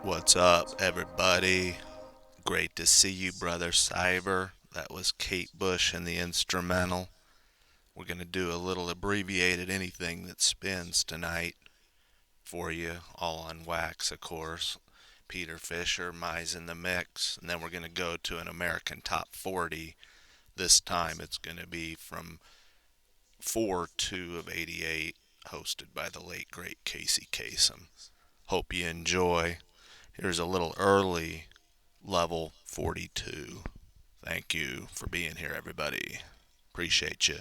What's up, everybody? Great to see you, Brother Cyber. That was Kate Bush in the instrumental. We're going to do a little abbreviated anything that spins tonight for you, all on wax, of course. Peter Fisher, Mize in the mix, and then we're going to go to an American Top 40. This time it's going to be from 4-2 of 88, hosted by the late, great Casey Kasem. Hope you enjoy. Here's a little early level 42. Thank you for being here, everybody. Appreciate you.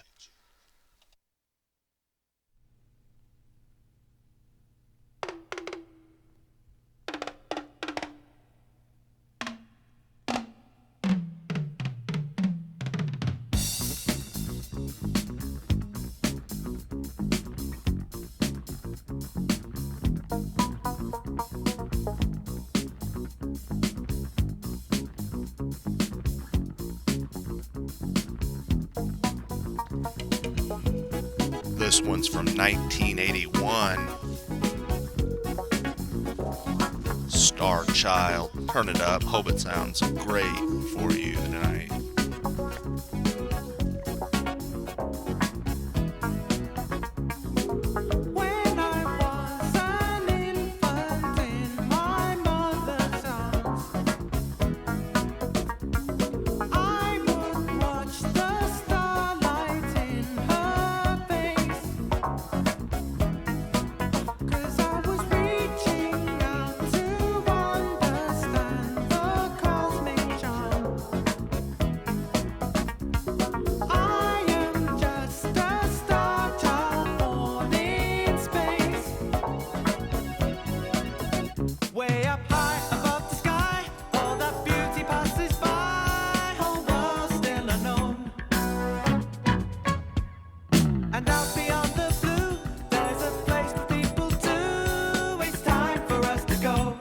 This one's from 1981. Star Child. Turn it up. Hope it sounds great for you tonight. When I was an infant in my mother's arms, I would watch the starlight in her face, 'cause I was reaching out to understand the cosmic charm. I am just a star child born in space, way up high above the sky. All that beauty passes by, whole world still unknown. And out beyond the blue, there's a place for people to. It's time for us to go.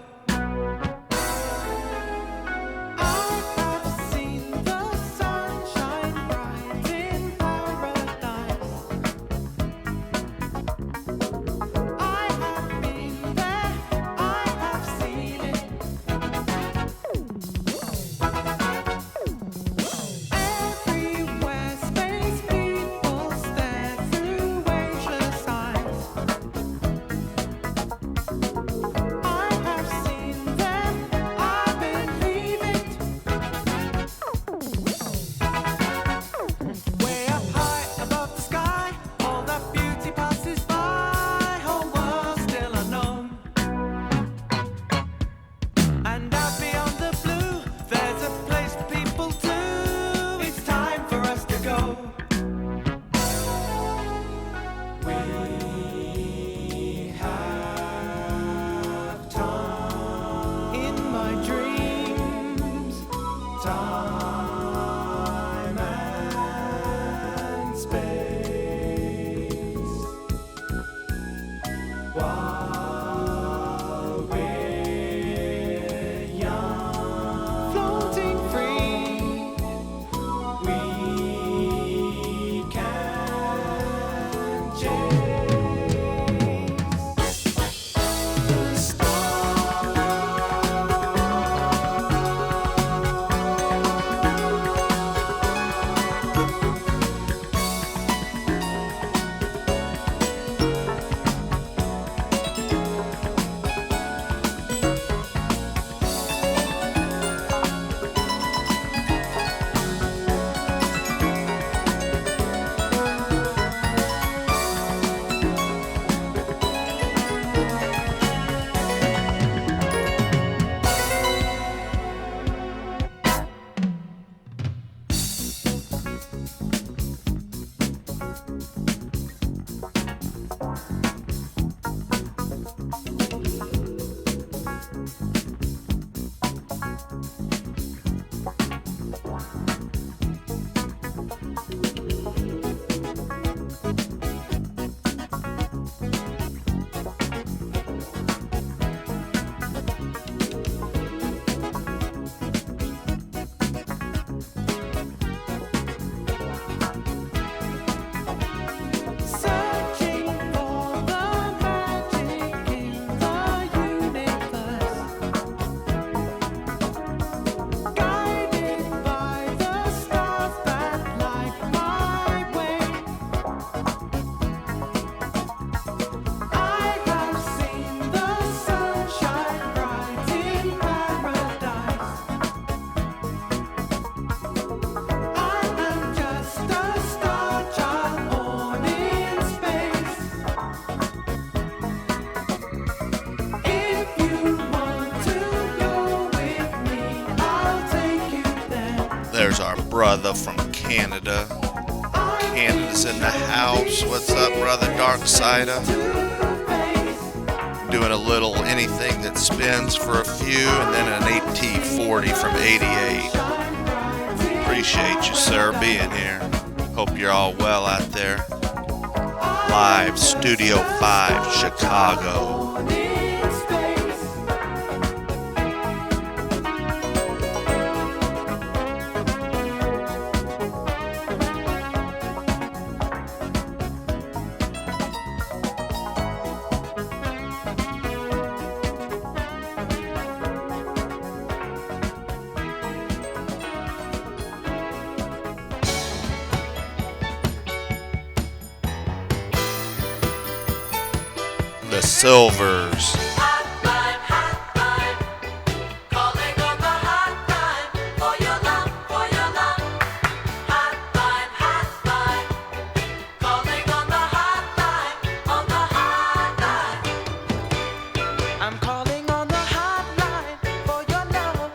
I have seen the sunshine bright in paradise. I have been there, I have seen it. brother from Canada. Canada's in the house. What's up, brother Darksider? Doing a little anything that spins for a few, and then an AT40 from 88. Appreciate you, sir, being here. Hope you're all well out there. Live Studio 5, Chicago. The Silvers. Hotline, hotline, calling on the hotline for your love, for your love. Hotline, hotline, calling on the hotline, on the hotline. I'm calling on the hotline for your love,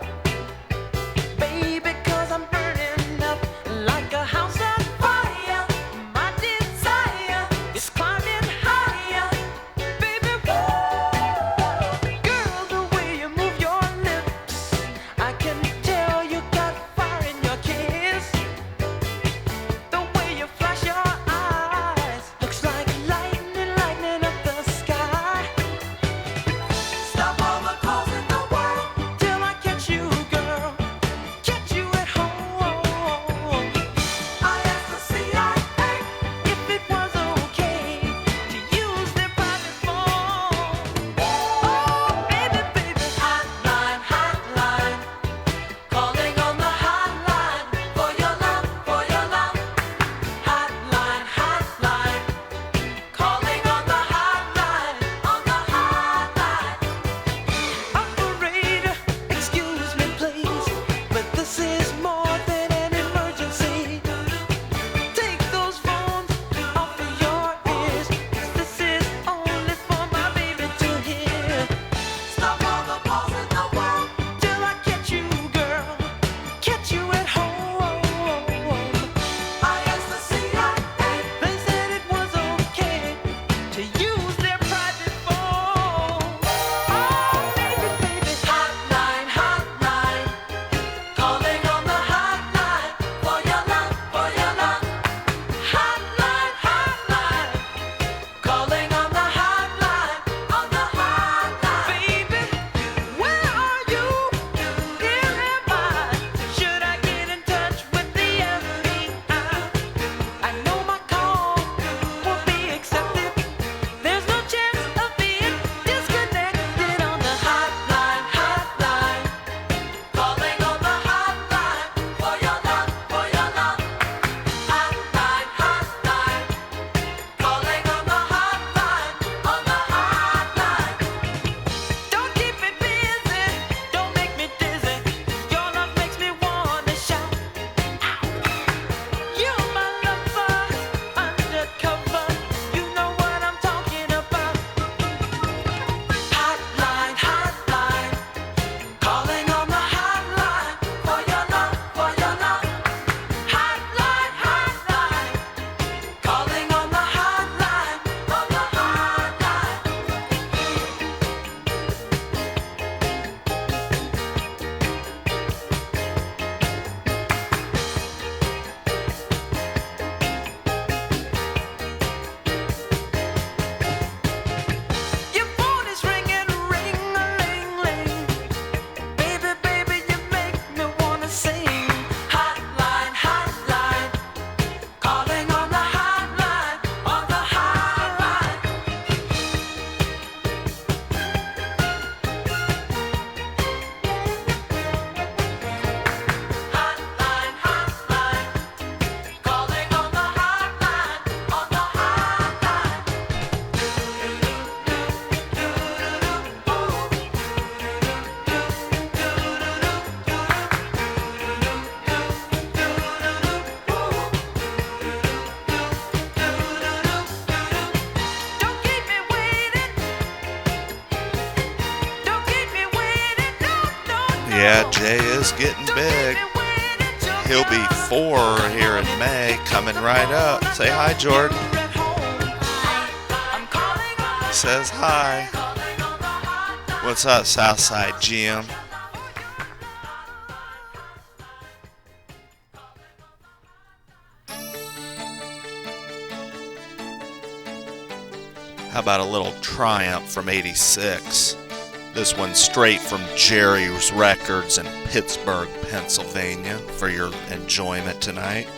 baby, 'cause I'm burning up like a house on fire. My desire is climbing higher. Girl, the way you move your lips, I can tell you got fire in your kiss. The way you flash your eyes looks like lightning, lightning up the sky. Stop all the calls in the world till I catch you, girl. Catch you at home. I asked the CIA if it was okay to use their private phone. Baby, baby, hotline, hotline, calling on the hotline for your love, for your love. Hotline, hotline, calling on the hotline, on the hotline. Operator, excuse me, please, but this is more than an emergency. Take those phones off of your ears, 'cause this is only for my baby to hear. Stop all the calls in the world till I catch you, girl. Catch you at home. I asked the CIA, they said it was okay to use their private phone. Oh, baby, baby, hotline, hotline, calling on the hotline for your love, for your love. Hotline, hotline, calling on the hotline, on the hotline. Baby, where are you? Here am I. Should I get in touch with the FBI? I know my call won't be accepted. There's no chance of being disconnected on the hotline, hotline, calling on the hotline for your love, for your love. Hotline, hotline, calling on the hotline, on the hotline. Don't keep me busy, don't make me dizzy. Your love makes me wanna shout. You're my lover, undercover. You know what I'm talking about. Hotline, hotline, calling on the hotline for your love, for your love. Hotline, hotline, calling on the hotline, on the hotline. Your phone is ringing, ring-a-ling-ling. Baby, baby, you make me wanna sing. Hotline, hotline, calling on the hotline, on the hotline. Hotline, hotline, calling on the hotline, on the hotline. Don't keep me waiting. Don't keep me waiting. No, no, no. Yeah, Jay is getting Don't big. keep me waiting. Just He'll be 4 here in May, coming right up. Say hi, Jordan. He says hi. What's up, Southside Jim? How about a little Triumph from '86? This one straight from Jerry's Records in Pittsburgh, Pennsylvania, for your enjoyment tonight.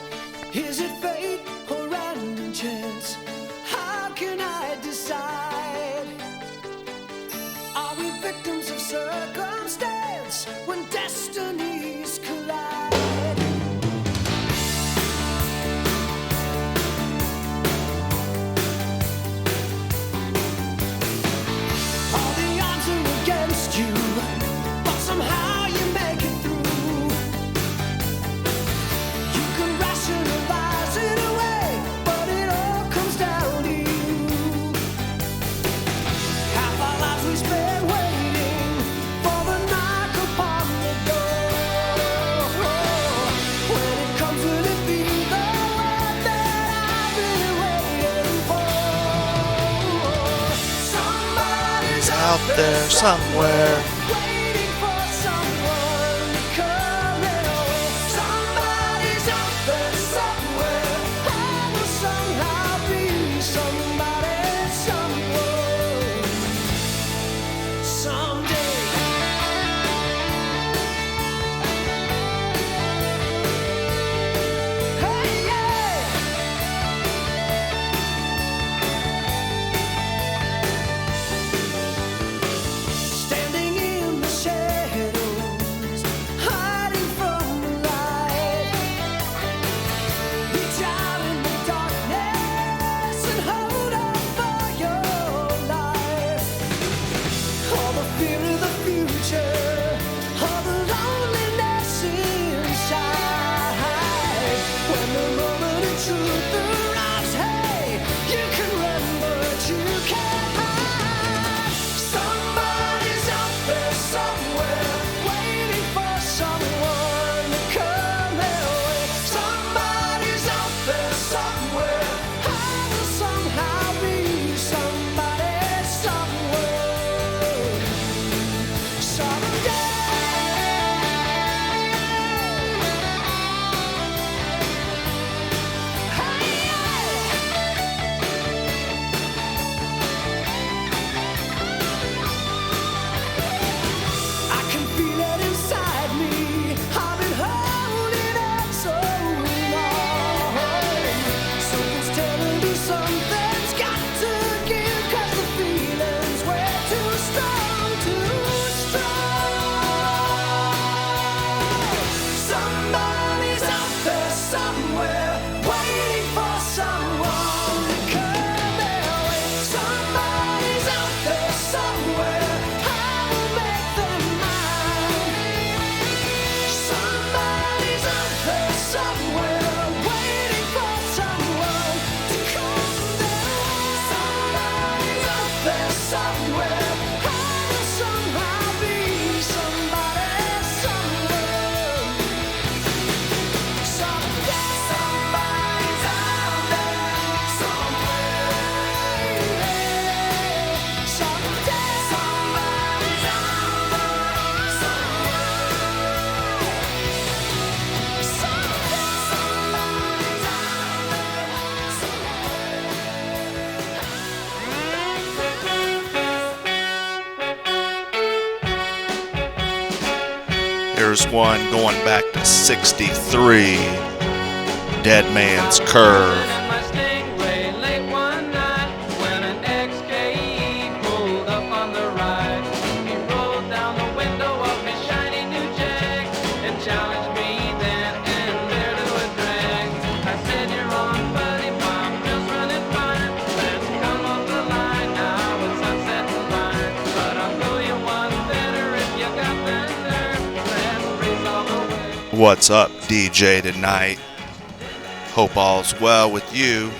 Is it fate or random chance? How can I decide? Are we victims of circumstance when destinies collide? All the odds are against you, but somehow you make it through. You can rationalize it away, but it all comes down to you. Half our lives we spend waiting for the knock upon the door. When it comes, will it be the one that I've been waiting for? Somebody's Out there somewhere. waiting for someone to come their way. Somebody's out there somewhere. I will somehow be somebody, someone, someday. Hey, yeah. Standing in the shadows, hiding from the light. Reach out in the darkness and hold on for your life. All the fear of the future, all the loneliness inside. When the moment of truth arrives, hey, you can run but you can't hide. Somebody's out there somewhere, waiting for someone to come their way. Somebody's out there somewhere. I will somehow be somebody, somewhere, someday. Hey, yeah. I can feel it inside me. I've been holding on so long. Something's telling me something's got to give, 'cause the feeling's way too strong, too strong. Somebody's out there somewhere, waiting for someone to come their way. Somebody's out there somewhere. I will make them mine. Somebody's out there somewhere, waiting for someone to come their way. Somebody's out there somewhere. I will somehow be somebody, somewhere, someday. Somebody's out there somewhere. Someday. Somebody's out there somewhere. Someday. Somebody's out there somewhere. Here's one going back to '63. Dead Man's Curve. In my Stingray late one night when an XKE pulled up on the right. He rolled down the window of his shiny new Jag and challenged me then and there to a drag. I said, "You're on, buddy, my mill's running fine. Let's come off the line now with sunset and fine. But I'll throw you one better if you got that nerve. Let's race all the way." What's up, DJ, tonight? Hope all's well with you.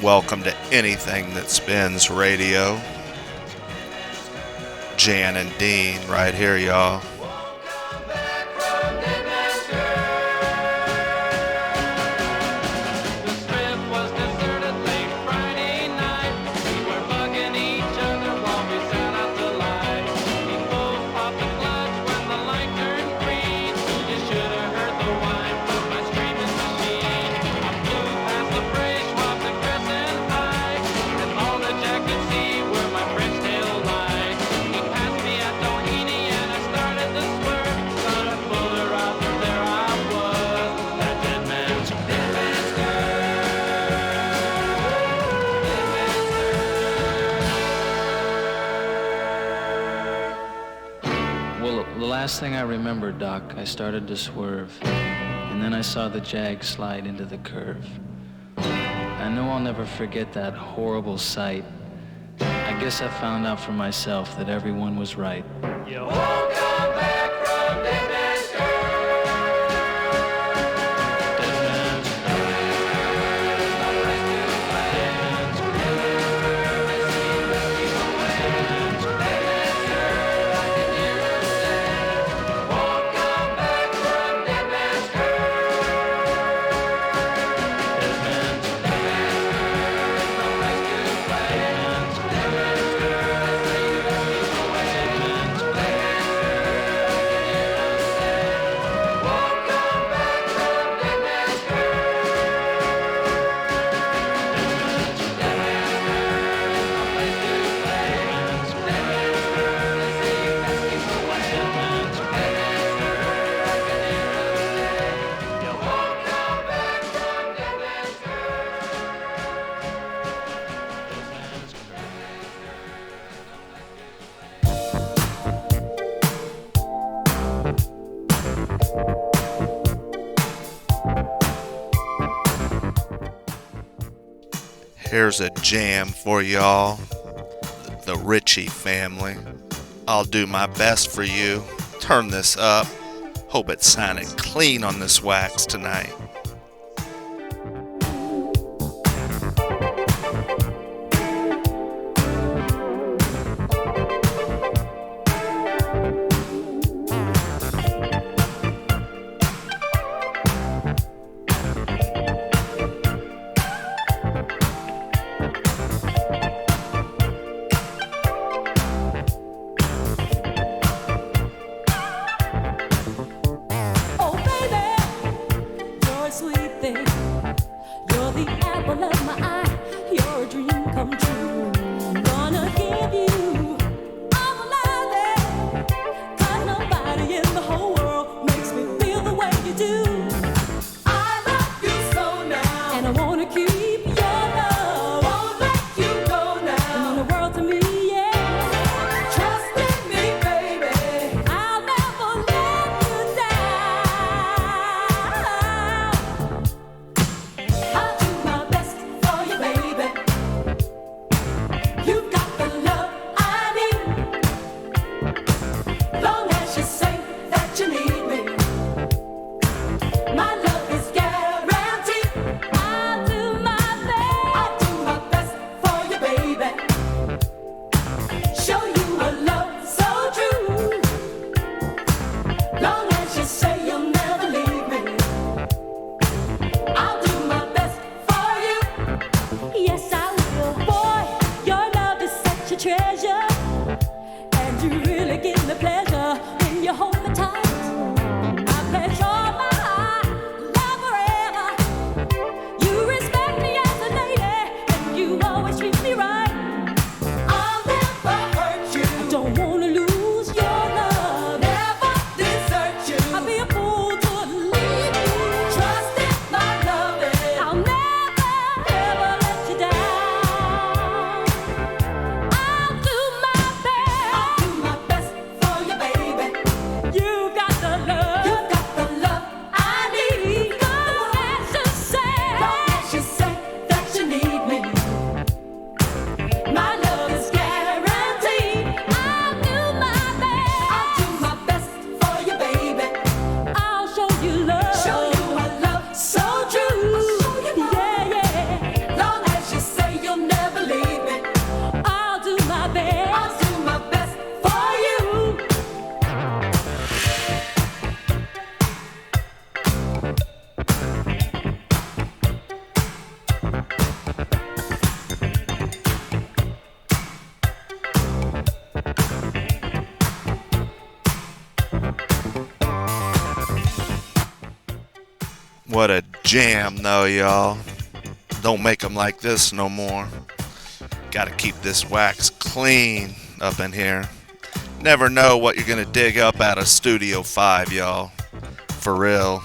Welcome to Anything That Spins Radio. Jan and Dean right here, y'all. Come back from Dead Man's Curve. The last thing I remember, Doc, I started to swerve, and then I saw the Jag slide into the curve. I know I'll never forget that horrible sight. I guess I found out for myself that everyone was right. You won't come back from dead man's curve. Dead man's curve. No place to play. Dead man's curve. It seems that people wait. Dead man's curve. I can hear them say, won't come back from dead man's curve. Dead man's curve. No place to play. Dead man's curve. It seems that people wait. Dead man's curve. I can hear them say, won't come back from dead man's curve. Here's a jam for y'all, the Ritchie family. I'll do my best for you. Turn this up. Hope it sounded clean on this wax tonight. Oh, baby, you're a sweet thing. You're the apple of my eye. You're a dream come true. Gonna give you all the love that 'cause nobody in the whole world makes me feel the way you do. I love you so now, and I wanna keep your love. Won't let you go now. You mean the world to me, yeah. Trust in me, baby. I'll never let you down. I'll do my best for you, baby. You got the love I need. Long as you say that you need me, my love is guaranteed. I'll do my best. I'll do my best for you, baby. Show you a love so true. Long as you say you'll never leave me, I'll do my best for you. Yes, I will. Boy, your love is such a treasure, and you really give me pleasure when you hold me tight. I pledge all my heart, love forever. You respect me as a lady, and you always treat me right. I'll never hurt you. I don't wanna lose your love. Never desert you. I'd be a fool to leave you. Trust in my loving. I'll never ever let you down. I'll do my best. I'll do my best for you, baby. You got the love. You got the love I need. Long as you say that you need me, my love is guaranteed. I'll do my best. I'll do my best for you, baby. I'll show you love. Show you a love so true. Yeah, yeah. Long as you say you'll never leave me, I'll do my best. I'll do my best for you. What a jam, though, y'all. Don't make them like this no more. Gotta keep this wax clean up in here. Never know what you're gonna dig up out of Studio 5, y'all. For real.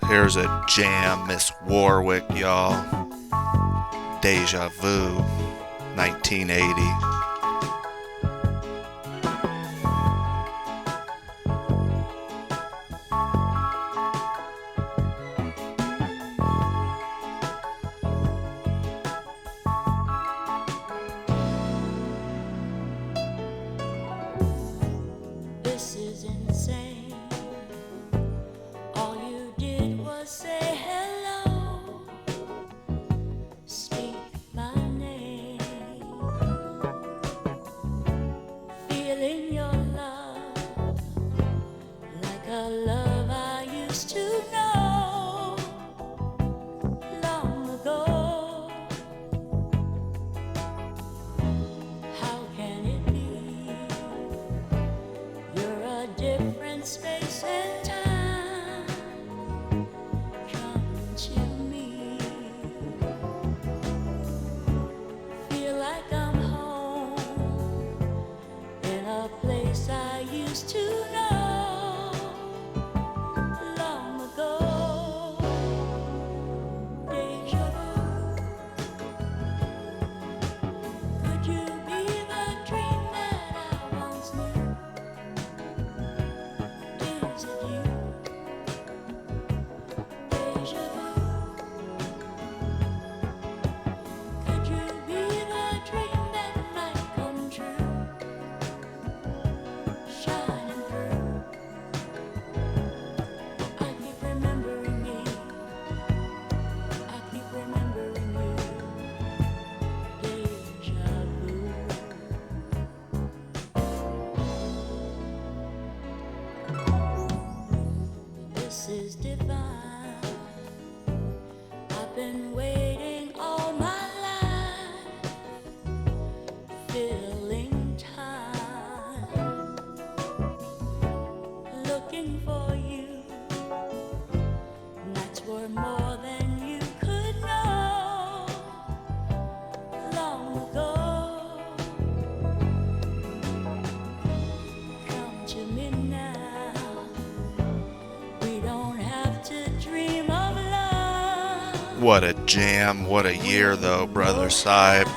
Here's a jam, Miss Warwick, y'all. Deja Vu, 1980. This is insane. All you did was say hello, speak my name, feeling your love like a love I used to know long ago. How can it be? You're a different space and time. Come to me. Feel like I'm home in a place I used to know long ago. Deja vu. Could you be the dream that I once knew? Is it you? Deja vu. Could you be the dream that might come true? Shining through. I keep remembering me. I keep remembering you. Deja vu. This is divine. I've been waiting all my life, filling time, looking for you. Nights were more than you could know long ago. Come to me now. We don't have to dream of love. What a jam, what a year though, Brother Saib.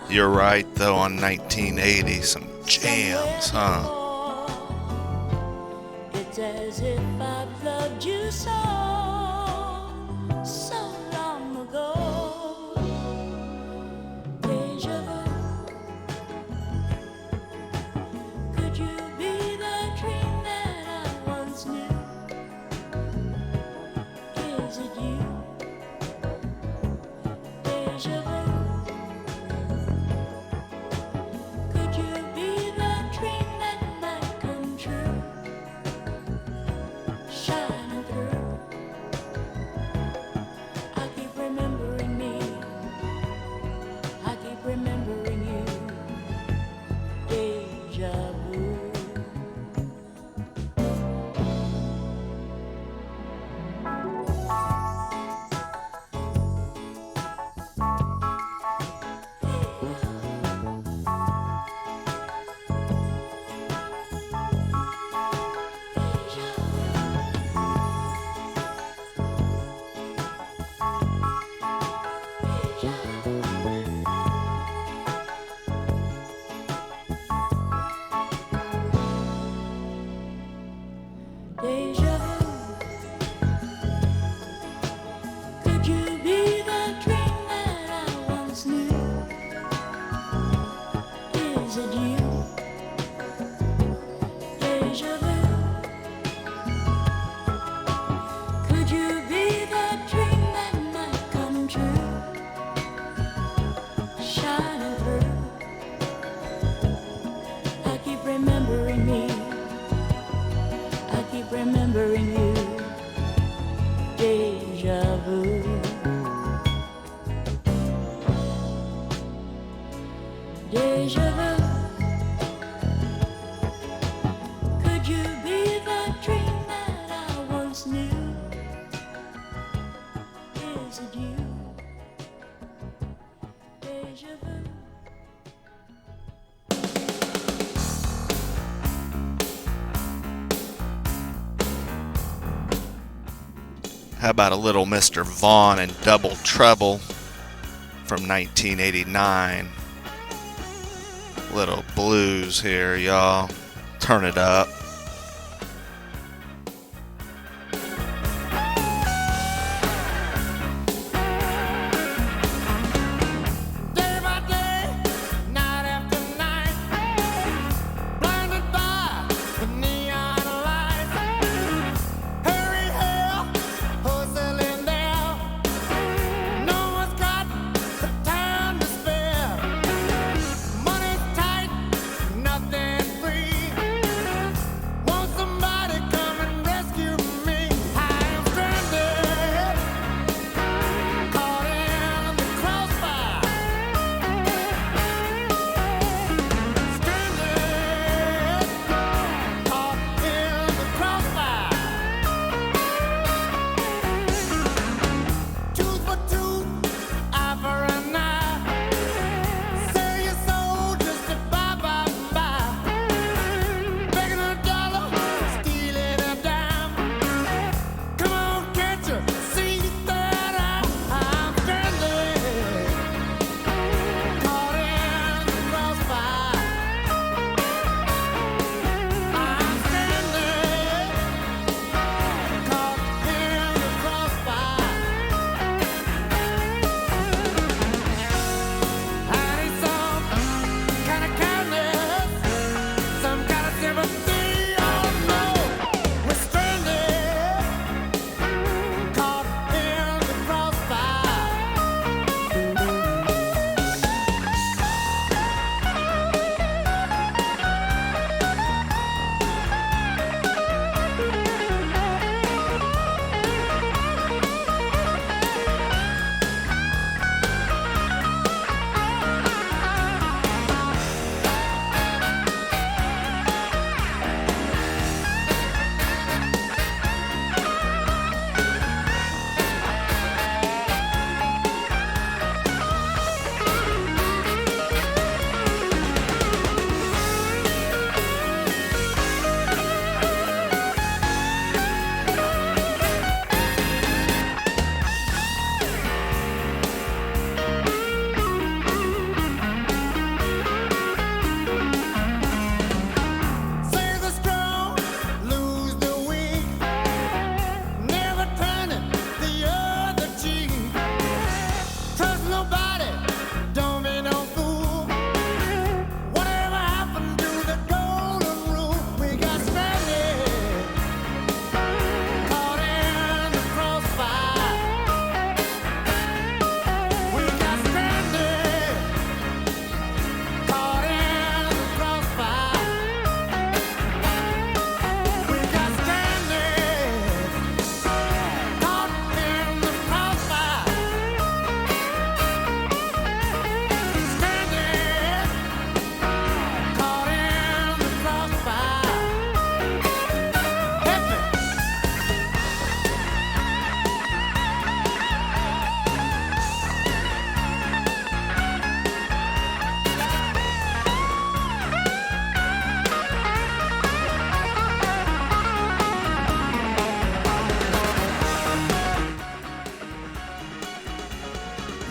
You're right though, on 1980, some jams, huh? It's as if I've loved you so, so long ago. Deja vu. Could you be the dream that I once knew? Is it you? Deja vu. Could you be the dream that might come true? Shining through. I keep remembering me. I keep remembering you. Deja vu. How about a little Mr. Vaughn and Double Trouble from 1989? Little blues here, y'all. Turn it up.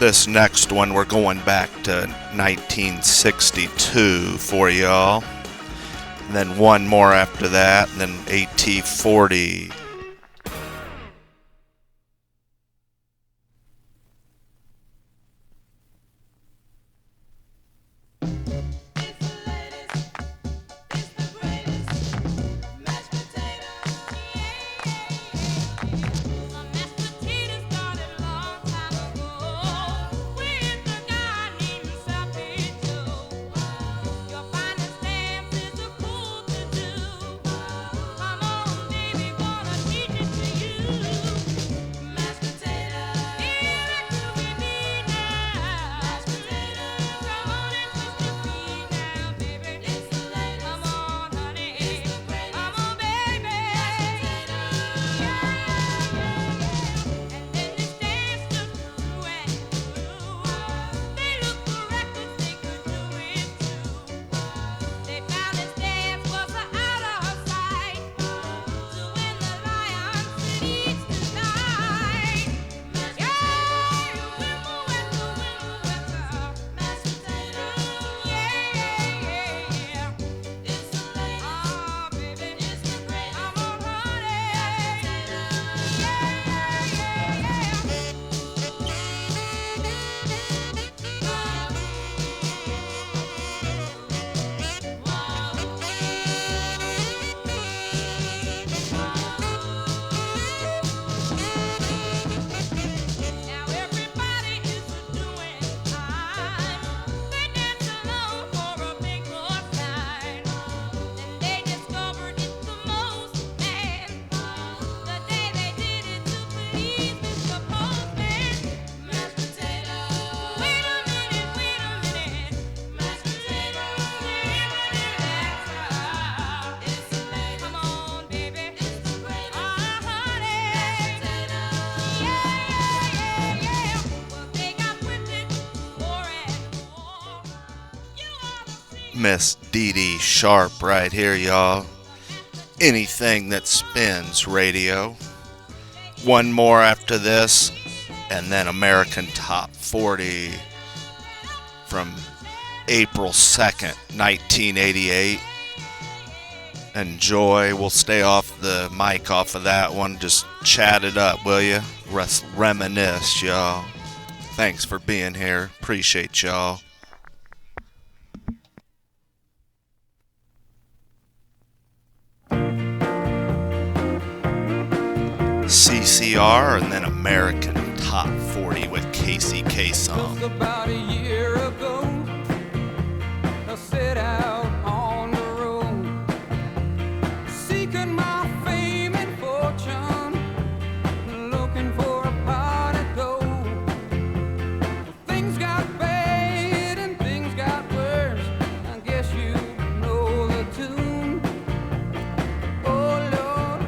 This next one, we're going back to 1962 for y'all. And then one more after that, and then AT40. Wanna Miss Dee Dee Sharp right here, y'all. Anything that spins radio. One more after this, and then American Top 40 from April 2nd, 1988. Enjoy. We'll stay off the mic off of that one. Just chat it up, will you? Reminisce, y'all. Thanks for being here. Appreciate y'all. CCR and then American Top 40 with Casey Kasem. Just about a year ago, I set out on the road, seeking my fame and fortune, looking for a pot to go. Things got bad and things got worse. I guess you know the tune. Oh Lord,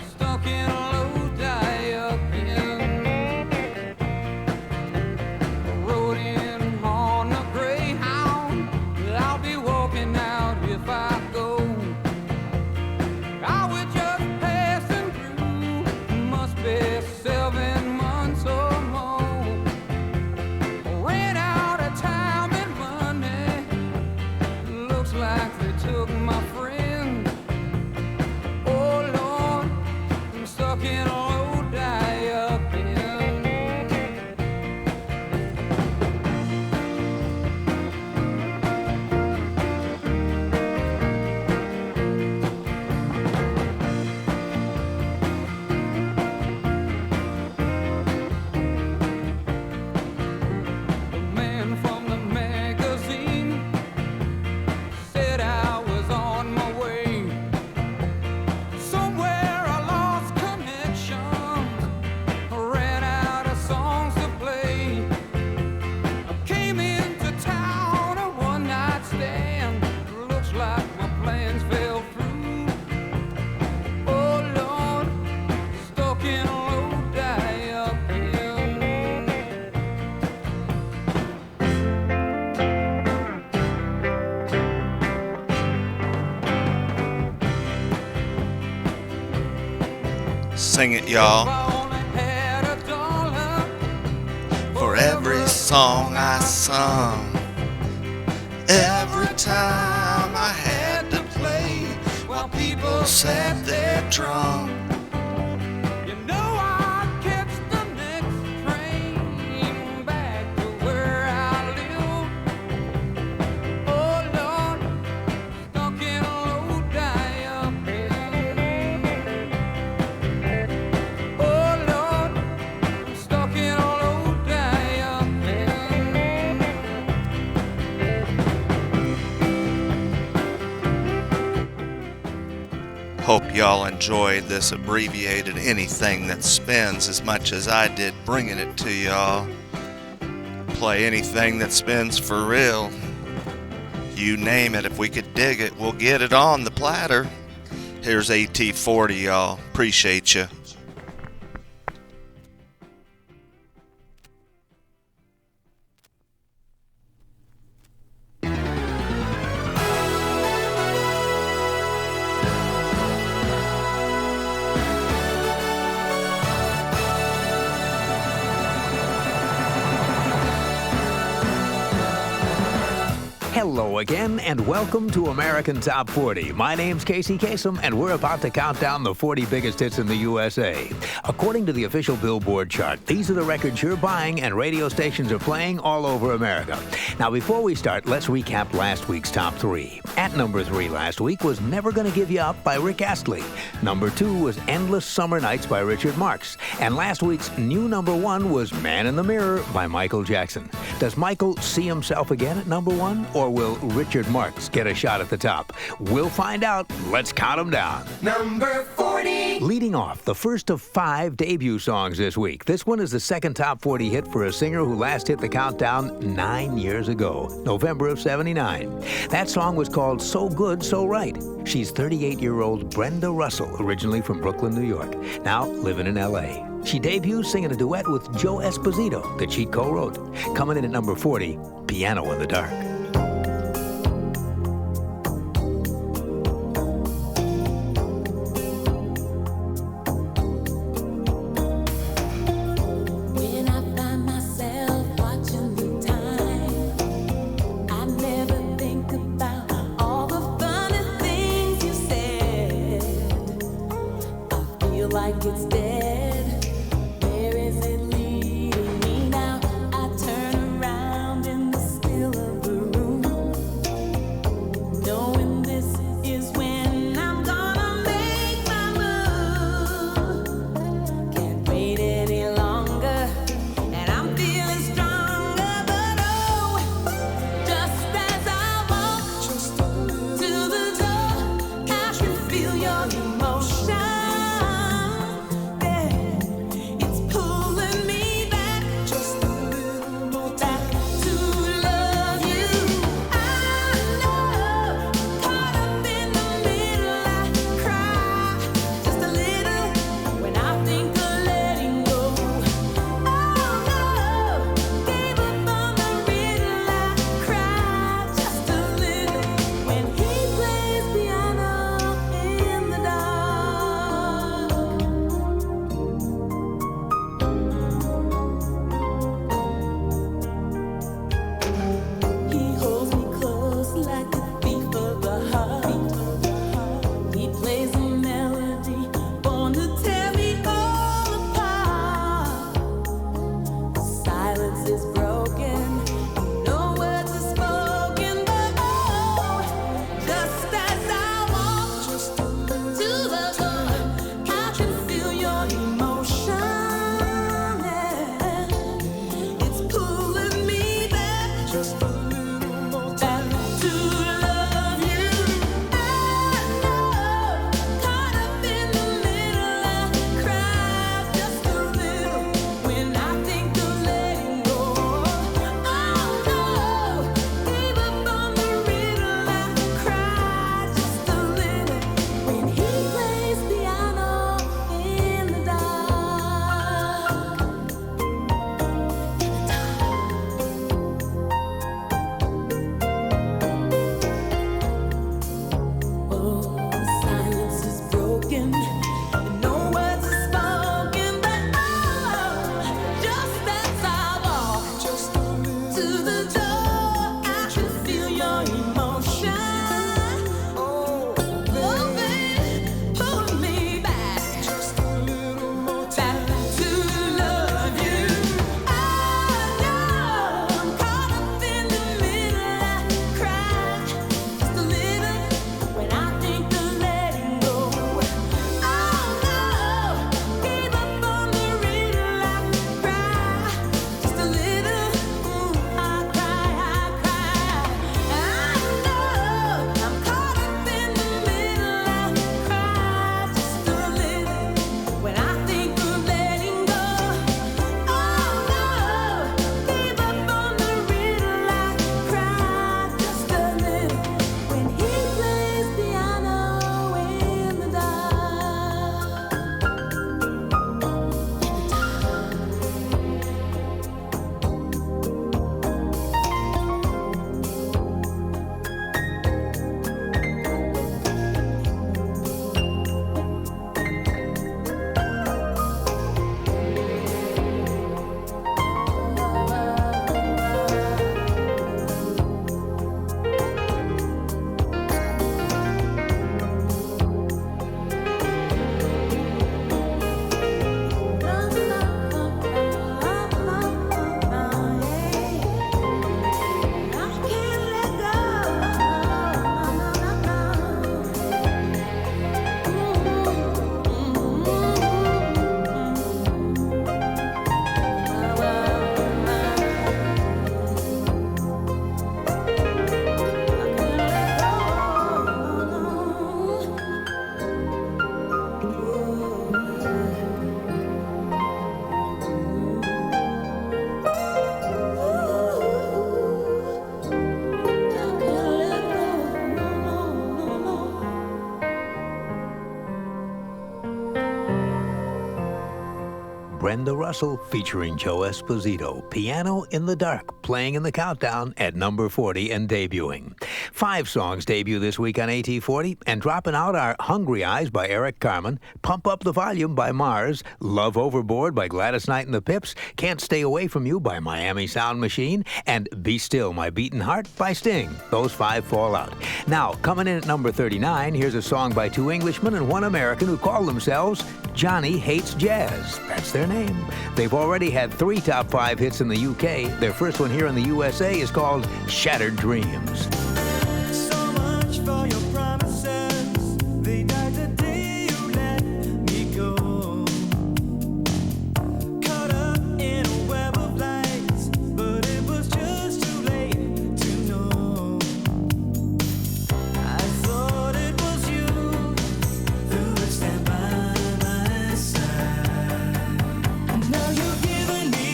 stuck in a low die-up inn. Rode in on a Greyhound. I'll be walking out if I go. I was just passing through. Must be 7 months or more. Ran out of time and money. Looks like they took my friend. Oh Lord, I'm stuck in a low die-up inn. The man from the magazine said I was on my way. Somewhere I lost connections, ran out of songs to play. I came into town a one-night stand. Looks like my plans fell through. Oh Lord, stuck in a low die-up inn. Sing it, y'all. I only had $1 For every song I sung, every time I had to play, while people said they're drunk. You know I'd catch the next train back to where I live. Oh Lord, stuck in a low die-up inn. Oh Lord, I'm stuck in a low die-up inn. Hope y'all enjoyed this abbreviated anything that spins as much as I did bringing it to y'all. Play anything that spins for real. You name it, if we could dig it, we'll get it on the platter. Here's AT40, y'all. Appreciate you. Hello again, and welcome to American Top 40. My name's Casey Kasem, and we're about to count down the 40 biggest hits in the USA. According to the official Billboard chart, these are the records you're buying and radio stations are playing all over America. Now, before we start, let's recap last week's top 3. At number 3 last week was Never Gonna Give You Up by Rick Astley. Number 2 was Endless Summer Nights by Richard Marx. And last week's new number 1 was Man in the Mirror by Michael Jackson. Does Michael see himself again at number 1, or will Richard Marx get a shot at the top? We'll find out. Let's count them down. Number 40. Leading off, the first of 5 debut songs this week. This one is the second top 40 hit for a singer who last hit the countdown 9 years ago, November of '79. That song was called So Good, So Right. She's 38-year-old Brenda Russell, originally from Brooklyn, New York, now living in L.A. She debuts singing a duet with Joe Esposito that she co-wrote. Coming in at number 40, Piano in the Dark. Brenda Russell featuring Joe Esposito. Piano in the Dark, playing in the countdown at number 40 and debuting. 5 songs debut this week on AT40, and dropping out are Hungry Eyes by Eric Carmen, Pump Up the Volume by Mars, Love Overboard by Gladys Knight and the Pips, Can't Stay Away From You by Miami Sound Machine, and Be Still My Beatin' Heart by Sting. Those 5 fall out. Now, coming in at number 39, here's a song by 2 Englishmen and 1 American who call themselves Johnny Hates Jazz. That's their name. They've already had 3 top 5 hits in the UK. Their first one here in the USA is called Shattered Dreams. So much for your promises. They died the day you let me go. Caught up in a web of lights, but it was just too late to know. I thought it was you who would stand by my side. Now you've given me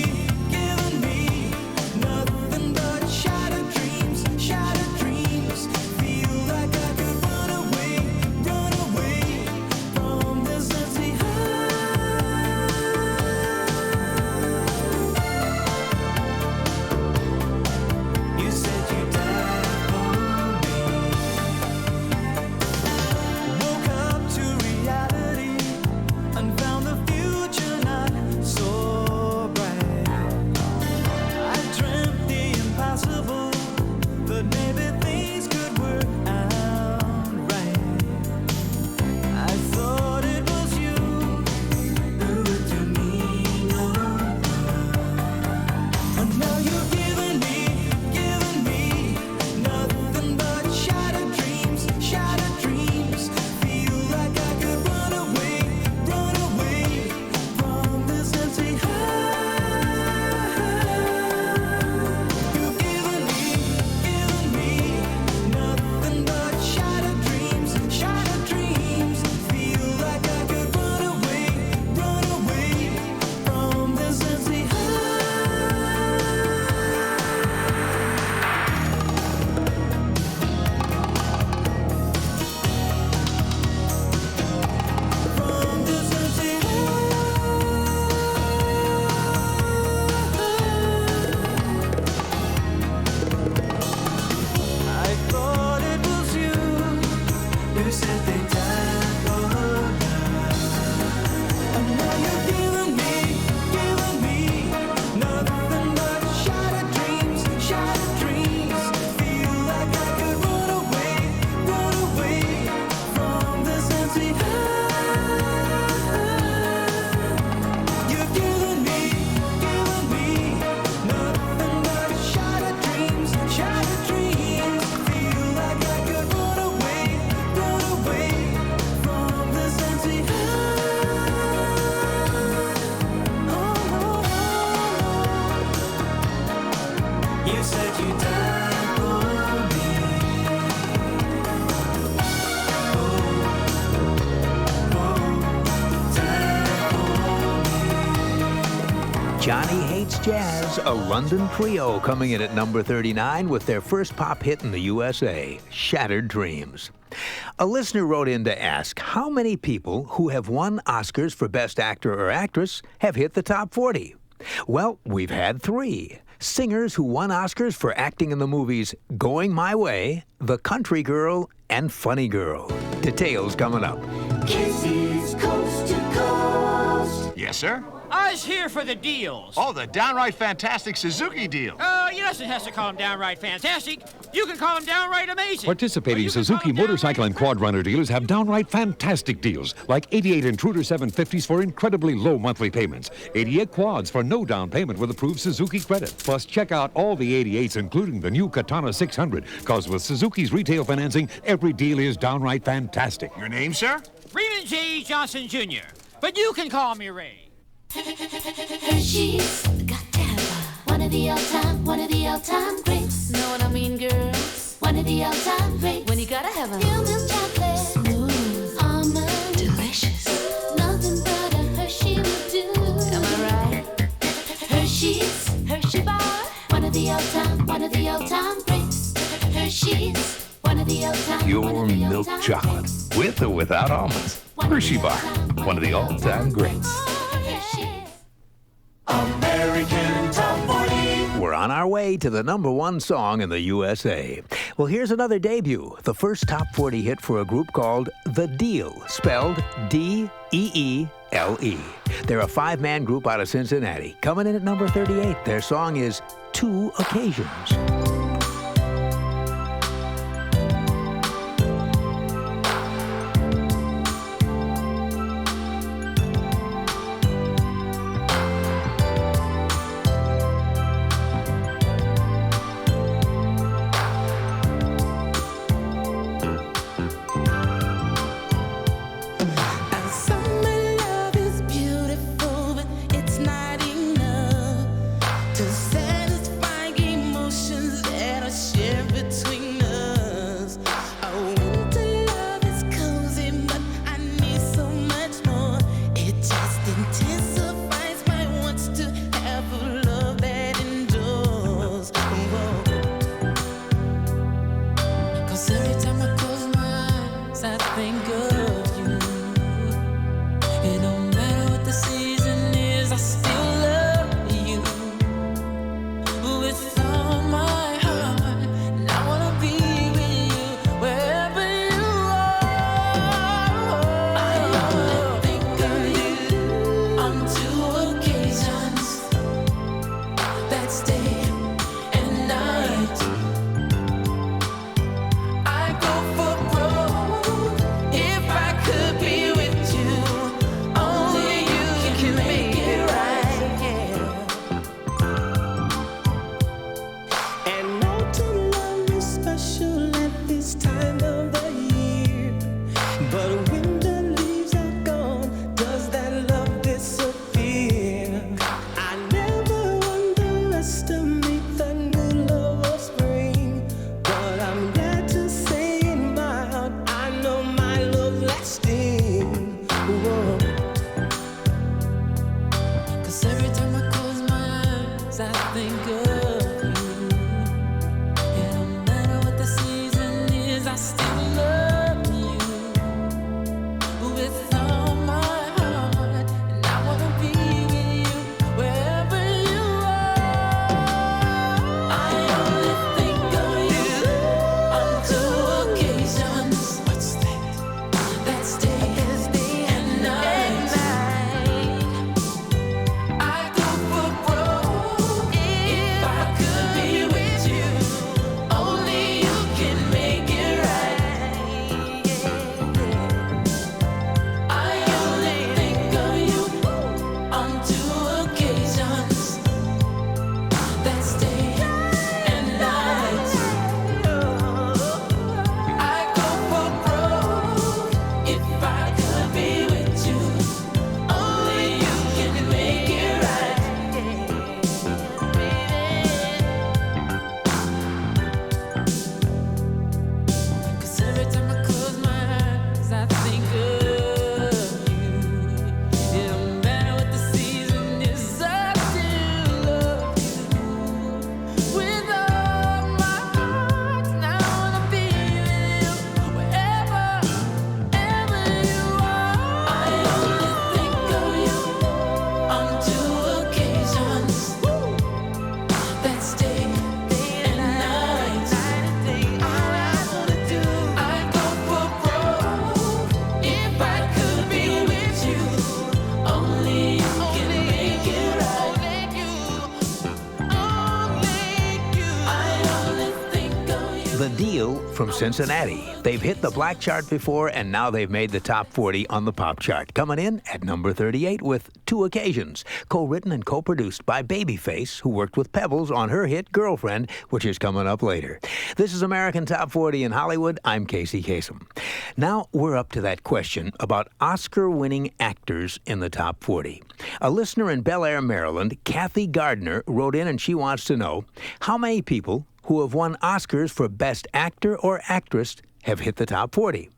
nothing but shattered dreams, shattered dreams. Feel like I could run away from this empty heart. You said you died for me. Woke up to reality and found the future not so bright. I dreamt the impossible, that maybe things could work out right. I thought it was you who would do me no wrong. And now you've given me nothing but shattered dreams, shattered dreams. Feel like I could run away from this empty heart. You've given me nothing but shattered dreams, shattered dreams. Feel like I could run away from this empty heart. From this empty I thought it was you who said they died for love. And now you've given me nothing but shattered dreams, shattered dreams. Feel like I could run away from this empty heart. You've given me nothing but shattered dreams, shattered dreams. Feel like I could run away from this empty heart. You said you died for me. Johnny Hates Jazz, a London trio coming in at number 39 with their first pop hit in the USA, Shattered Dreams. A listener wrote in to ask how many people who have won Oscars for Best Actor or Actress have hit the top 40. Well, we've had 3. Singers who won Oscars for acting in the movies Going My Way, The Country Girl, and Funny Girl. Details coming up. Kisses coast to coast. Yes, sir? I was here for the deals. Oh, the downright fantastic Suzuki deal. You don't have to call them downright fantastic. You can call them downright amazing. Participating You can Suzuki call 'em motorcycle and downright- quad runner dealers have downright fantastic deals, like 88 Intruder 750s for incredibly low monthly payments, 88 quads for no down payment with approved Suzuki credit. Plus, check out all the 88s, including the new Katana 600, because with Suzuki's retail financing, every deal is downright fantastic. Your name, sir? Raymond J. Johnson Jr. But you can call me Ray. Hershey's got to have one of the all-time greats. Know what I mean, girls? One of the all-time greats. When you gotta have a real milk chocolate, smooth, almond, delicious. Nothing but a Hershey will do. Am I right? Hershey's, Hershey bar. One of the all-time greats. Hershey's, one of the all-time. Pure milk chocolate, with or without almonds. Hershey Bar, one of the all-time greats. on our way to the #1 song in the USA. Well, here's another debut. The first top 40 hit for a group called The Deal, spelled D-E-E-L-E. They're a 5-man group out of Cincinnati. Coming in at number 38, their song is Two Occasions. The Deal from Cincinnati. They've hit the black chart before, and now they've made the top 40 on the pop chart. Coming in at number 38 with Two Occasions, co-written and co-produced by Babyface, who worked with Pebbles on her hit Girlfriend, which is coming up later. This is American Top 40 in Hollywood. I'm Casey Kasem. Now we're up to that question about Oscar-winning actors in the top 40. A listener in Bel Air, Maryland, Kathy Gardner, wrote in and she wants to know how many people who have won Oscars for Best Actor or Actress have hit the top 40.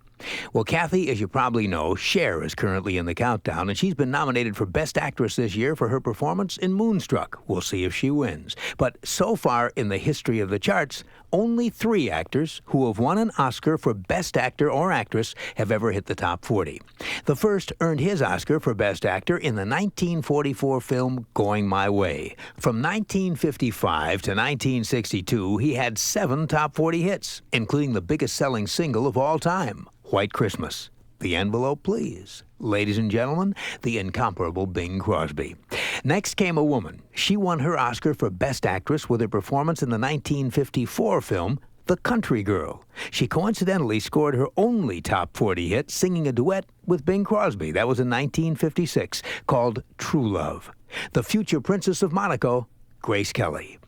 Well, Kathy, as you probably know, Cher is currently in the countdown, and she's been nominated for Best Actress this year for her performance in Moonstruck. We'll see if she wins. But so far in the history of the charts, only 3 actors who have won an Oscar for Best Actor or Actress have ever hit the top 40. The first earned his Oscar for Best Actor in the 1944 film Going My Way. From 1955 to 1962, he had 7 top 40 hits, including the biggest-selling single of all time, White Christmas. The envelope, please. Ladies and gentlemen, the incomparable Bing Crosby. Next came a woman. She won her Oscar for Best Actress with her performance in the 1954 film The Country Girl. She coincidentally scored her only top 40 hit singing a duet with Bing Crosby. That was in 1956, called True Love. The future Princess of Monaco, Grace Kelly.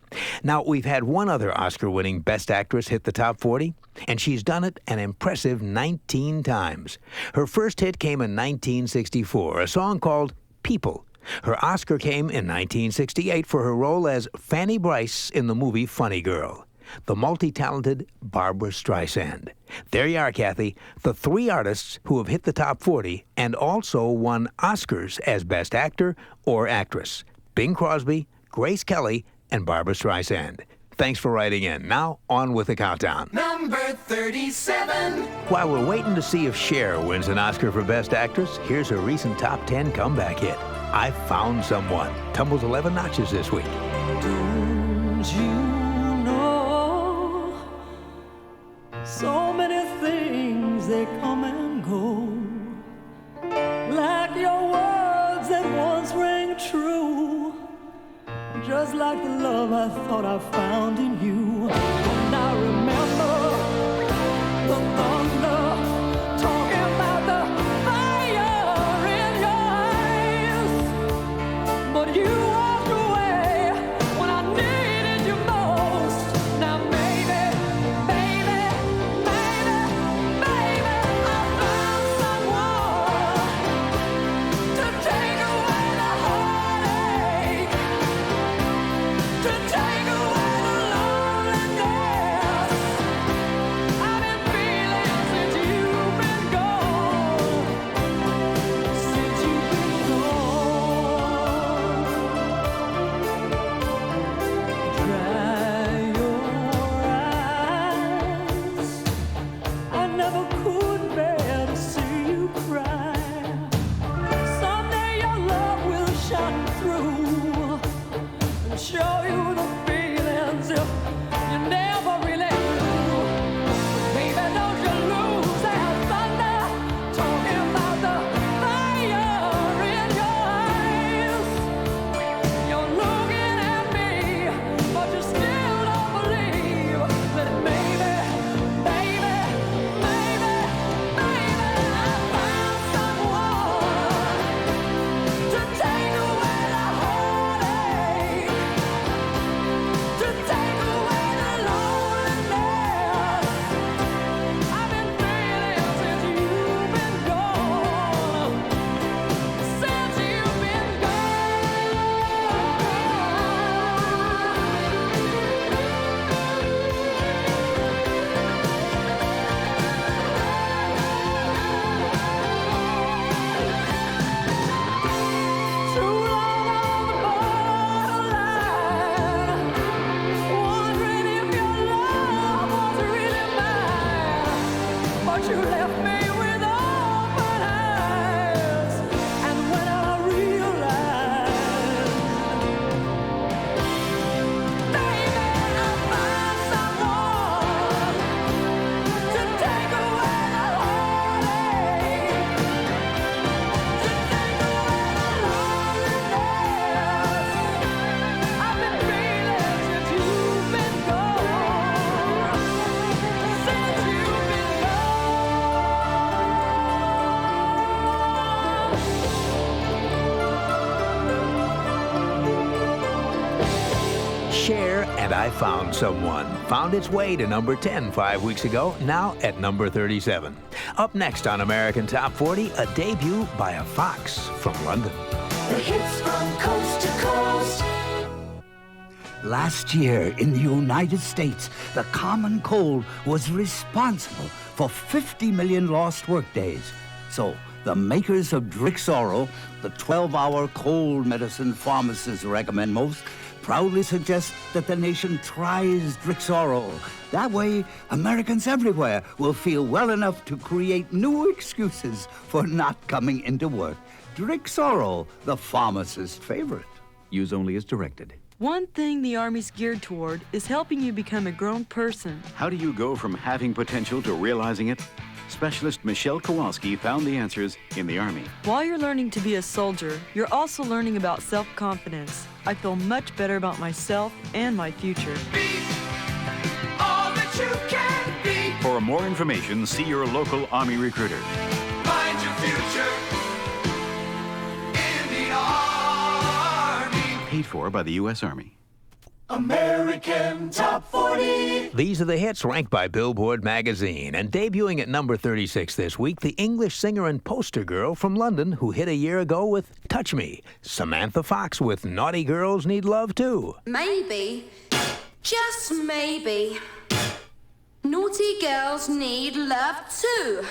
Now, we've had one other Oscar-winning Best Actress hit the top 40, and she's done it an impressive 19 times. Her first hit came in 1964, a song called People. Her Oscar came in 1968 for her role as Fanny Brice in the movie Funny Girl. The multi-talented Barbra Streisand. There you are, Kathy, the 3 artists who have hit the top 40 and also won Oscars as Best Actor or Actress. Bing Crosby, Grace Kelly, and Barbra Streisand. Thanks for writing in. Now, on with the countdown. Number 37. While we're waiting to see if Cher wins an Oscar for Best Actress, here's her recent top 10 comeback hit, I Found Someone. Tumbles 11 notches this week. Don't you know so many things they come and go, like your words that once rang true, just like the love I thought I found in you. And I remember the thunder talking about the fire in your eyes, but you walked away when I needed you most. Now baby, baby, baby, baby, I found someone to take away the heartache, to take away the loneliness I've been feeling since you've been gone, since you've been gone. Dry your eyes, I never could bear to see you cry. Someday your love will shine through and show you the feelings you never really knew. Baby, don't you lose that thunder talking about the fire in your eyes. You're looking at me, but you still don't believe that baby, baby, baby, baby, I found someone to take away the heartache, to take away the loneliness I've been feeling since you've been gone, since you've been too long on the borderline, wondering if your love was really mine, but you left me with open eyes, and when I realized, baby, I found someone to take away the heartache, to take away the loneliness I've been feeling since you've been gone, since you've been Cher and I Found Someone found its way to number 10 5 weeks ago, now at number 37. Up next on American Top 40, a debut by a fox from London. The hits from coast to coast. Last year in the United States, the common cold was responsible for 50 million lost workdays. So, the makers of Drixoral, the 12-hour cold medicine pharmacists recommend most, proudly suggest that the nation tries Drixoral. That way, Americans everywhere will feel well enough to create new excuses for not coming into work. Drixoral, the pharmacist's favorite. Use only as directed. One thing the Army's geared toward is helping you become a grown person. How do you go from having potential to realizing it? Specialist Michelle Kowalski found the answers in the Army. While you're learning to be a soldier, you're also learning about self-confidence. I feel much better about myself and my future. All that you can be. For more information, see your local Army recruiter. Find your future in the Army. Paid for by the U.S. Army. American Top 40. These are the hits ranked by Billboard magazine. And debuting at number 36 this week, the English singer and poster girl from London who hit a year ago with Touch Me, Samantha Fox with Naughty Girls Need Love Too. Maybe, just maybe, naughty girls need love too.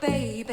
Baby,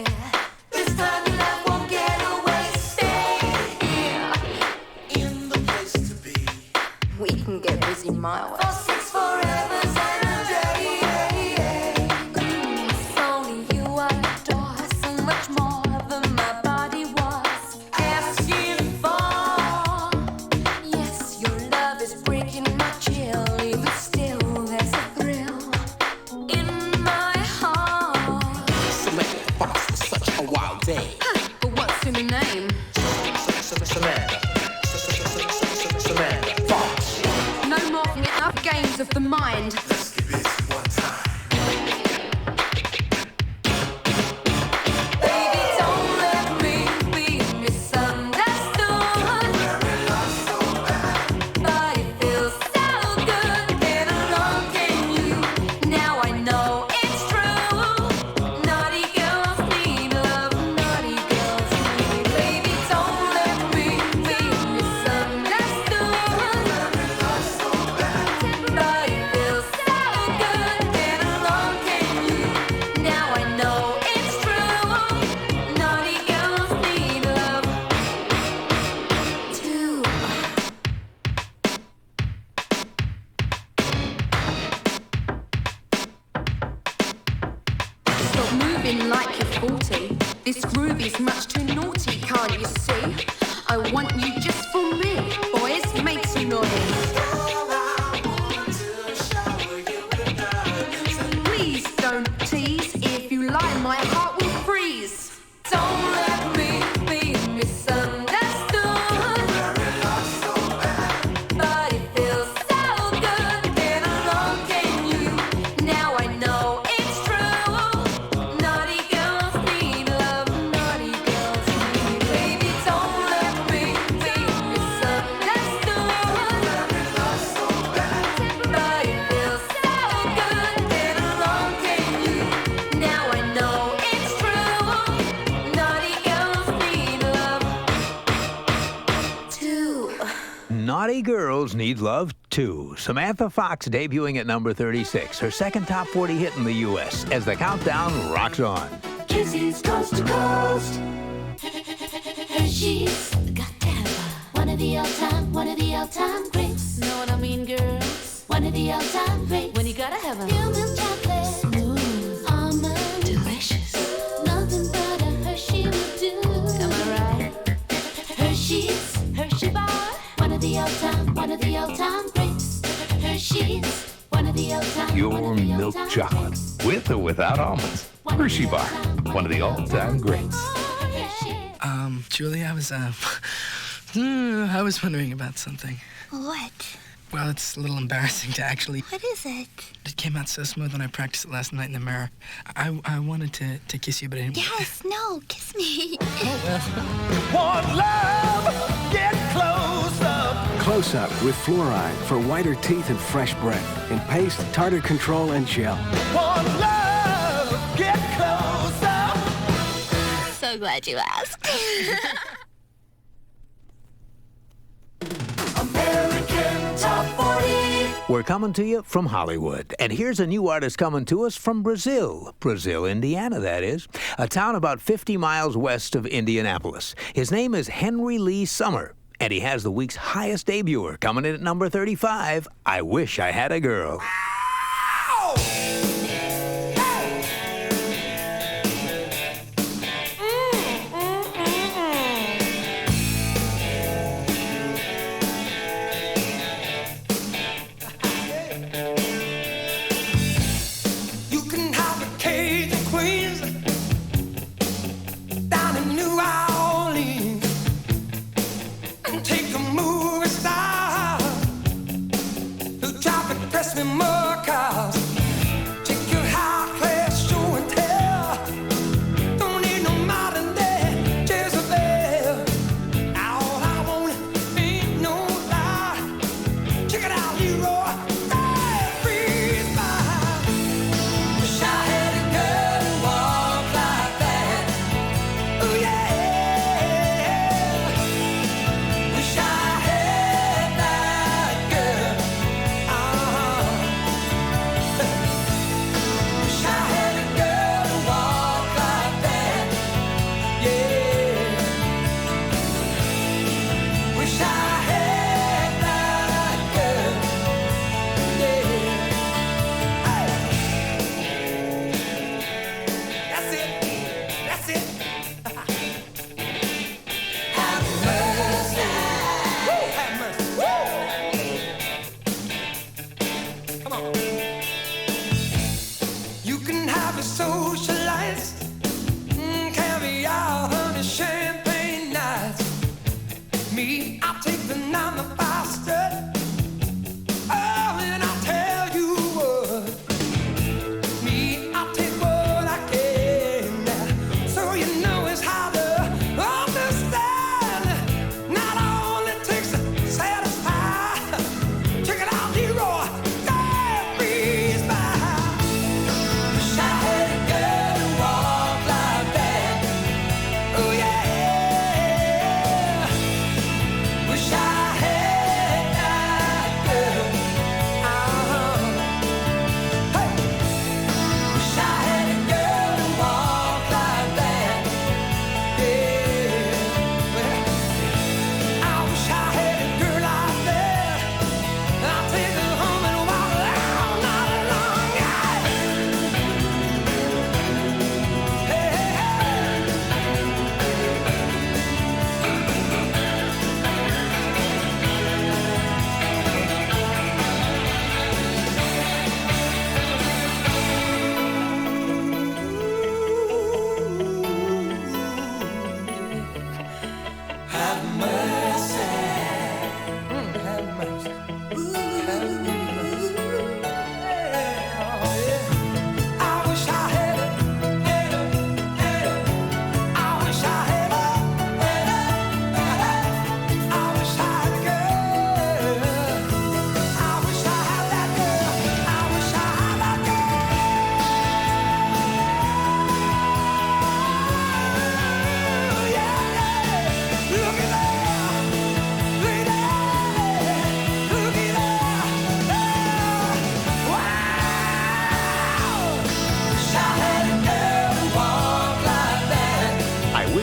girls need love, too. Samantha Fox debuting at number 36, her second top 40 hit in the U.S. as the countdown rocks on. Kisses coast to coast. Hershey's got to have one of the all-time greats. Know what I mean, girls? One of the all-time greats. When you gotta have a Pure milk chocolate, smooth, almond, delicious. nothing but a Hershey will do. Am I right? Hershey's, Hershey bar. One of the all-time greats. Hershey's, one of the all-time. Pure milk chocolate, with or without almonds. Hershey Bar, one of the all-time greats. Julie, I was wondering about something. What? Well, it's a little embarrassing to actually... What is it? It came out so smooth when I practiced it last night in the mirror. I wanted to kiss you, but I didn't... Yes, no, kiss me. Want love? Get close up. Close Up with fluoride for whiter teeth and fresh breath. In paste, tartar control, and gel. Want love? Get close up. So glad you asked. American Top 40. We're coming to you from Hollywood. And here's a new artist coming to us from Brazil. Brazil, Indiana, that is. A town about 50 miles west of Indianapolis. His name is Henry Lee Summer. And he has the week's highest debuter, coming in at number 35, I Wish I Had a Girl. You can have the Cajun Queens down in New Orleans and take a movie star who drive and press me more cars. Take your high class show and tell. Don't need no modern day Jezebel. All I want ain't no lie. Check it out, Leroy. Hey, breeze by. Wish I had a girl who walked like that. Ooh, yeah. Wish I had that girl. Wish I had a girl who walked like that. Yeah. Wish I had that girl. Yeah. That's it. Have mercy. Woo, have mercy. Woo. Come on. You can have a socialite, caviar, honey, champagne nights. Me, I'll take the 9-to-5 strut. Oh, and I'll tell you what. Me, I'll take what I can. So you know it's hard to understand. Not all it takes to satisfy. Check it out, Leroy. Hey, breeze by. Wish I had a girl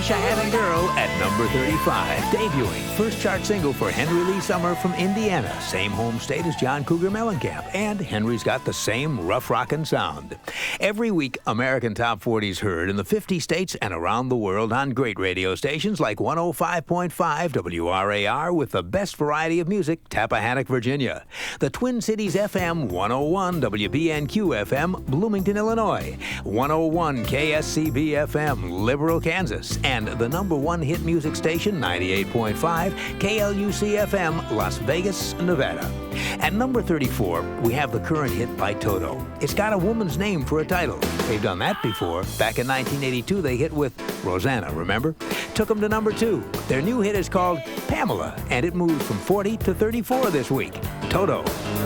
Cheyenne Girl at number 35. Debuting, first chart single for Henry Lee Summer from Indiana. Same home state as John Cougar Mellencamp. And Henry's got the same rough rockin' sound. Every week, American Top 40's heard in the 50 states and around the world on great radio stations like 105.5 WRAR with the best variety of music, Tappahannock, Virginia. The Twin Cities FM 101 WBNQ FM, Bloomington, Illinois. 101 KSCB FM, Liberal, Kansas. And the number one hit music station, 98.5 KLUC FM, Las Vegas, Nevada. At number 34, we have the current hit by Toto. It's got a woman's name for a title. They've done that before. Back in 1982, they hit with Rosanna, remember? Took them to number 2. Their new hit is called Pamela, and it moved from 40 to 34 this week. Toto.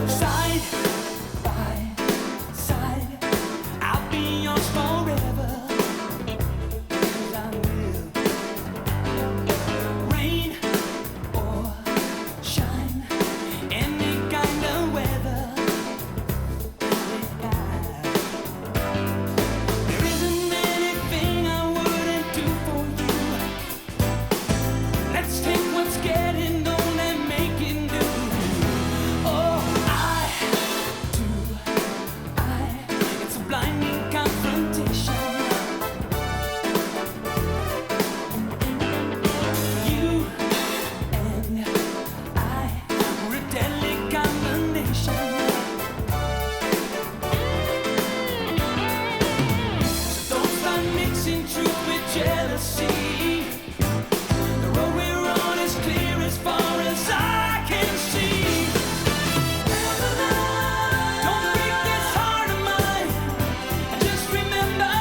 Side by side, I'll be yours forever. I will. Rain or shine, any kind of weather. There isn't anything I wouldn't do for you. Let's take what's getting old and make it new. Oh, it's a blinding confrontation. You and I were a deadly combination. So don't start mixing truth with jealousy. The road we're on is clear as far as I can see. Don't break this heart of mine. Just remember,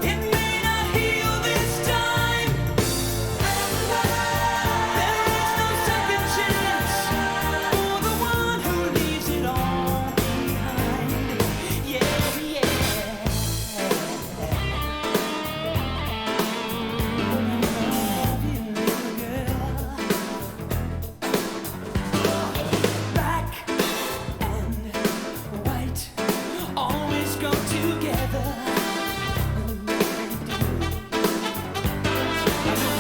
it may not heal this time. There is no second chance for the one who leaves it all behind. Yeah, yeah. Black and white always go together.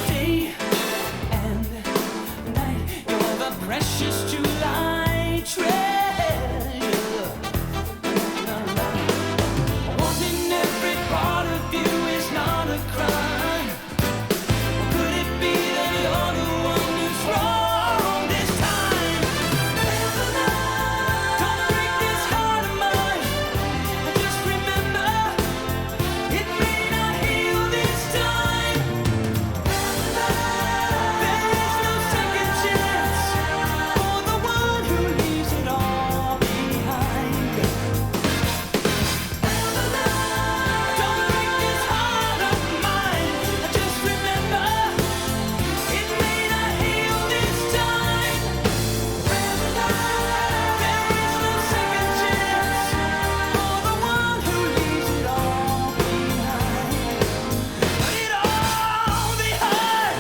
Day and night, you're the precious July treasure. Wanting every part of you is not a crime. Could it be that you're the one who's wrong this time? Don't break this heart of mine. Just remember, it may not heal this time. There is no second chance for the one who leaves it all behind. Don't break this heart of mine. Just remember, it may not heal this time. There is no second chance for the one who leaves it all behind. It all behind.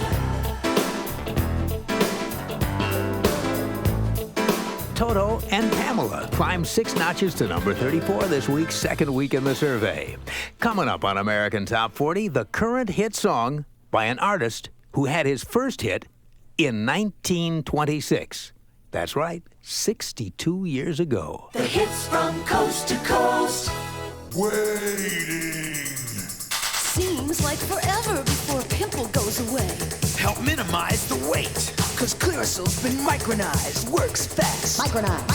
Toto and Pamela climbed 6 notches to number 34 this week, second week in the survey. Coming up on American Top 40, the current hit song by an artist who had his first hit in 1926. That's right, 62 years ago. The hits from coast to coast. Waiting. Seems like forever before a pimple goes away. Help minimize the weight. Cause Clearasil's been micronized, works fast. Micronized.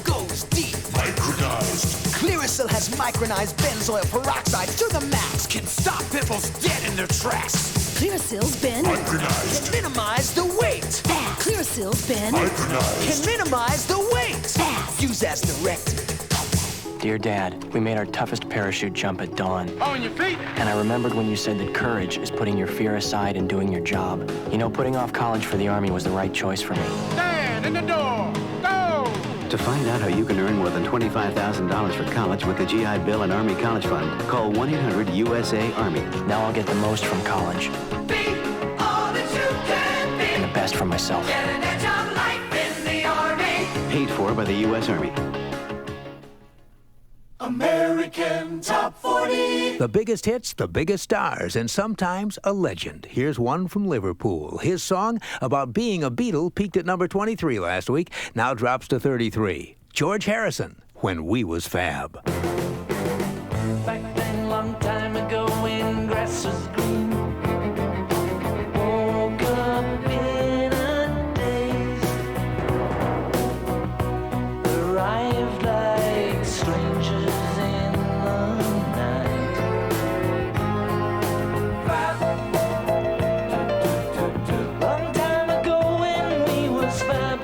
Goes deep. Micronized. Clearasil has micronized benzoyl peroxide to the max. Can stop pimples dead in their tracks. Clearasil's been Micronized. Can minimize the weight. fast. Clearasil's been Micronized. Can minimize the weight. fast. Use as directed. Dear Dad, we made our toughest parachute jump at dawn. On your feet. And I remembered when you said that courage is putting your fear aside and doing your job. You know, putting off college for the Army was the right choice for me. Stand in the door. Go. To find out how you can earn more than $25,000 for college with the GI Bill and Army College Fund, call 1-800-USA-ARMY. Now I'll get the most from college. Be all that you can be. And the best for myself. Get an edge on life in the Army. Paid for by the U.S. Army. American Top 40. The biggest hits, the biggest stars, and sometimes a legend. Here's one from Liverpool. His song about being a Beatle peaked at number 23 last week, now drops to 33. George Harrison, When We Was Fab. Back then, long time ago, when grass was green, woke up in a daze, arrived like strangers in the night. Long time ago, when we was fab.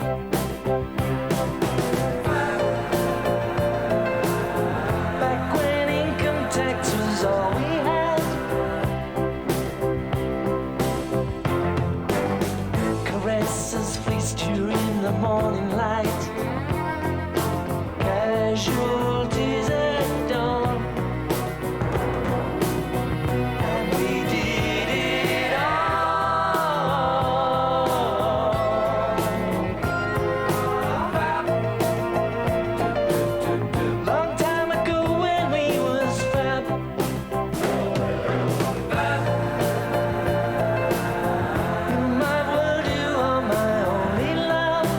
Back when income tax was all we had. Caresses fleeced you in the morning light. Casualties at dawn. And we did it all. Long time ago when we was fab. My world, you are my only love.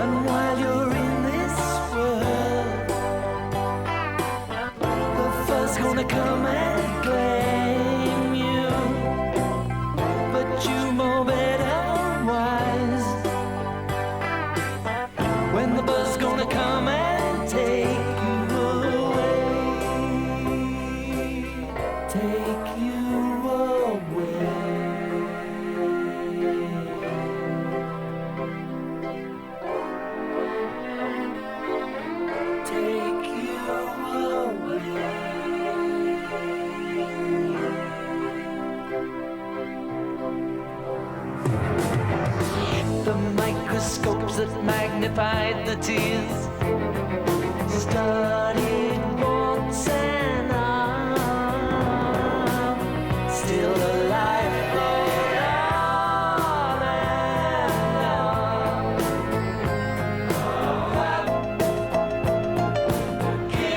And while you're in this world, the first gonna come and claim you. But you know better wise. When the bus gonna come and take you away. Take you away. Take you away. The microscopes that magnified the tears studied once and on. Still alive, Lord, on and on.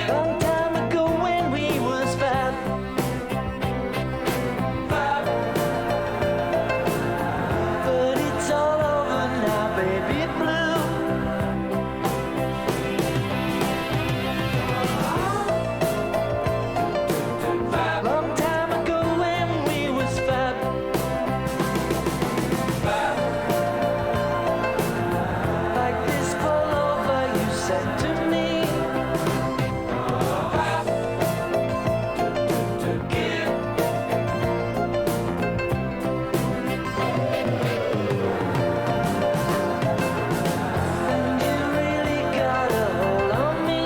Long time ago when we was fab. But it's all over now, baby blue. Long time ago when we was fab. Like this pullover you said to me. And you really got a hold on me.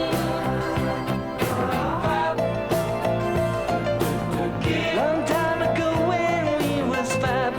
Long time ago when we was fab.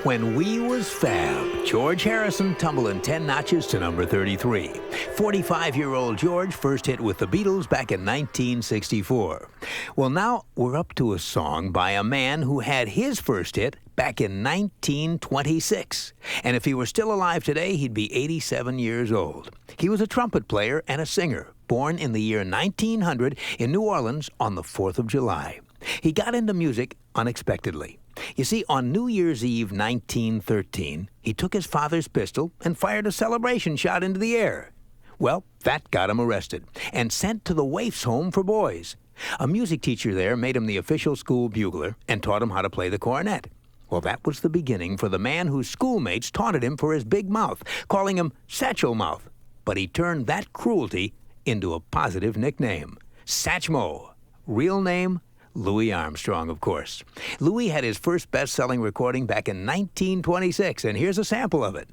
When We Was Fab, George Harrison tumbling 10 notches to number 33. 45-year-old George first hit with the Beatles back in 1964. Well, now we're up to a song by a man who had his first hit back in 1926. And if he were still alive today, he'd be 87 years old. He was a trumpet player and a singer, born in the year 1900 in New Orleans on the 4th of July. He got into music unexpectedly. You see, on New Year's Eve 1913, he took his father's pistol and fired a celebration shot into the air. Well, that got him arrested and sent to the Waifs Home for Boys. A music teacher there made him the official school bugler and taught him how to play the cornet. Well, that was the beginning for the man whose schoolmates taunted him for his big mouth, calling him Satchel Mouth. But he turned that cruelty into a positive nickname, Satchmo. Real name, Louis Armstrong, of course. Louis had his first best-selling recording back in 1926, and here's a sample of it.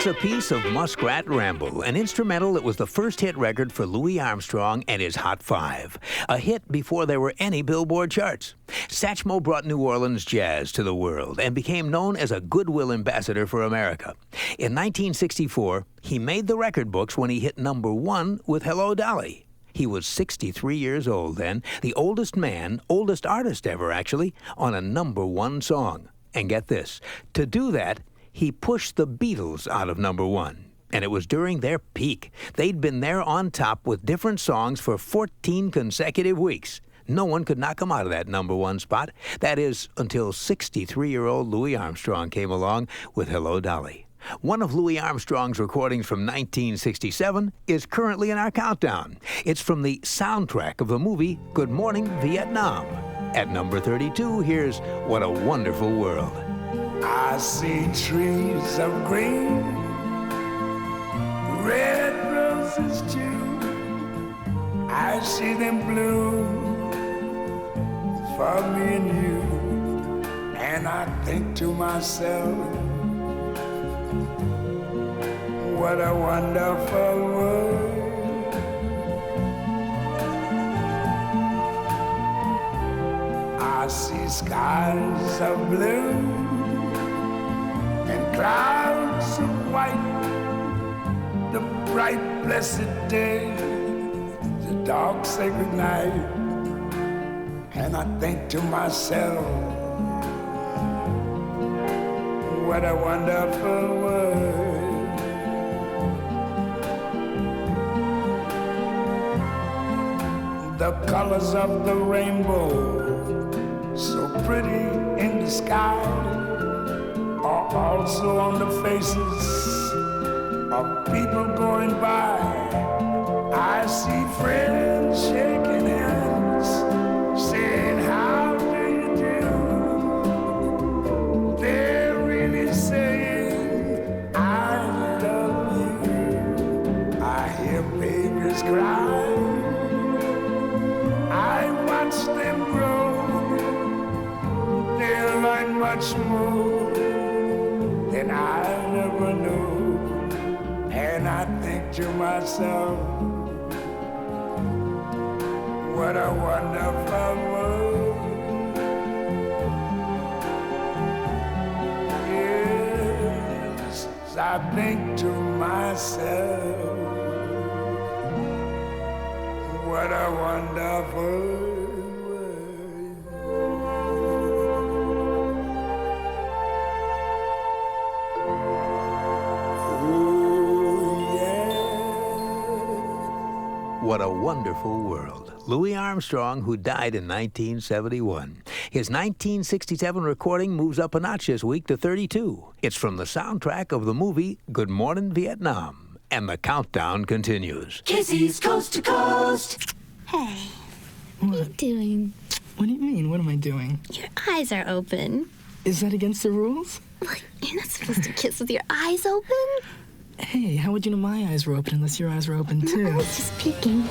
a piece of Muskrat Ramble, an instrumental that was the first hit record for Louis Armstrong and his Hot Five. A hit before there were any Billboard charts. Satchmo brought New Orleans jazz to the world and became known as a goodwill ambassador for America. In 1964, he made the record books when he hit #1 with Hello, Dolly. He was 63 years old then, the oldest artist ever actually, on a #1 song. And get this, to do that, he pushed the Beatles out of #1. And it was during their peak. They'd been there on top with different songs for 14 consecutive weeks. No one could knock them out of that #1 spot. That is, until 63-year-old Louis Armstrong came along with Hello, Dolly. One of Louis Armstrong's recordings from 1967 is currently in our countdown. It's from the soundtrack of the movie Good Morning, Vietnam. At number 32, here's What a Wonderful World. I see trees of green, red roses too. I see them bloom for me and you. And I think to myself, what a wonderful world. I see skies of blue and clouds of white, the bright blessed day, the dark sacred night. And I think to myself, what a wonderful world. The colors of the rainbow, so pretty in the sky, are also on the faces of people going by. I see friends shaking hands, saying, how do you do? They're really saying, I love you. I hear babies cry, I watch them grow. They'll learn much more than I never knew. And I think to myself, what a wonderful world. Yes, I think to myself, what a wonderful world. What a Wonderful World. Louis Armstrong, who died in 1971. His 1967 recording moves up a notch this week to 32. It's from the soundtrack of the movie Good Morning, Vietnam. And the countdown continues. Casey's Coast to Coast. Hey, what are you doing? What do you mean? What am I doing? Your eyes are open. Is that against the rules? You're not supposed to kiss with your eyes open. Hey, how would you know my eyes were open unless your eyes were open too? I was just peeking.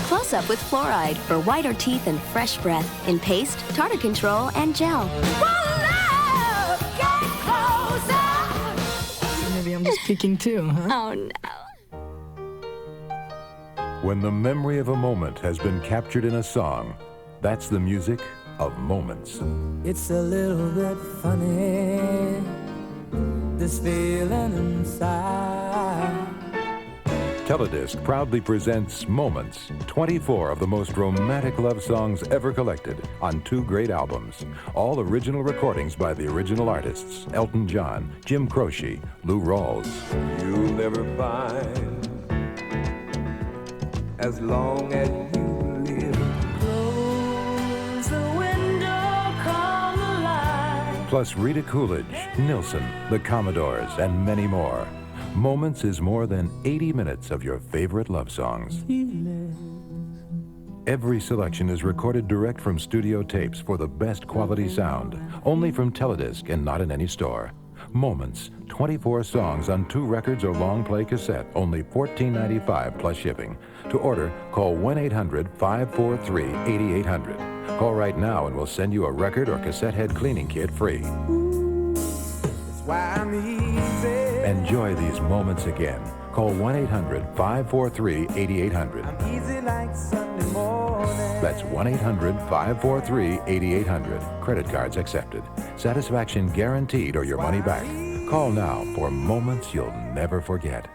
Close Up with fluoride for whiter teeth and fresh breath in paste, tartar control, and gel. So maybe I'm just peeking too, huh? Oh no. When the memory of a moment has been captured in a song, that's the music of Moments. It's a little bit funny, this feeling inside. Teledisc proudly presents Moments, 24 of the most romantic love songs ever collected on 2 great albums. All original recordings by the original artists, Elton John, Jim Croce, Lou Rawls. You'll never find, as long as you live. Close the window, come alive. Plus Rita Coolidge, Nilsson, the Commodores, and many more. Moments is more than 80 minutes of your favorite love songs. Every selection is recorded direct from studio tapes for the best quality sound, only from Teledisc and not in any store. Moments, 24 songs on 2 records or long play cassette, only $14.95 plus shipping. To order, call 1-800-543-8800. Call right now and we'll send you a record or cassette head cleaning kit free. why I'm easy. Enjoy these moments again. Call 1-800-543-8800. I'm easy like Sunday morning. That's 1-800-543-8800. Credit cards accepted. Satisfaction guaranteed or your money back. Call now for moments you'll never forget.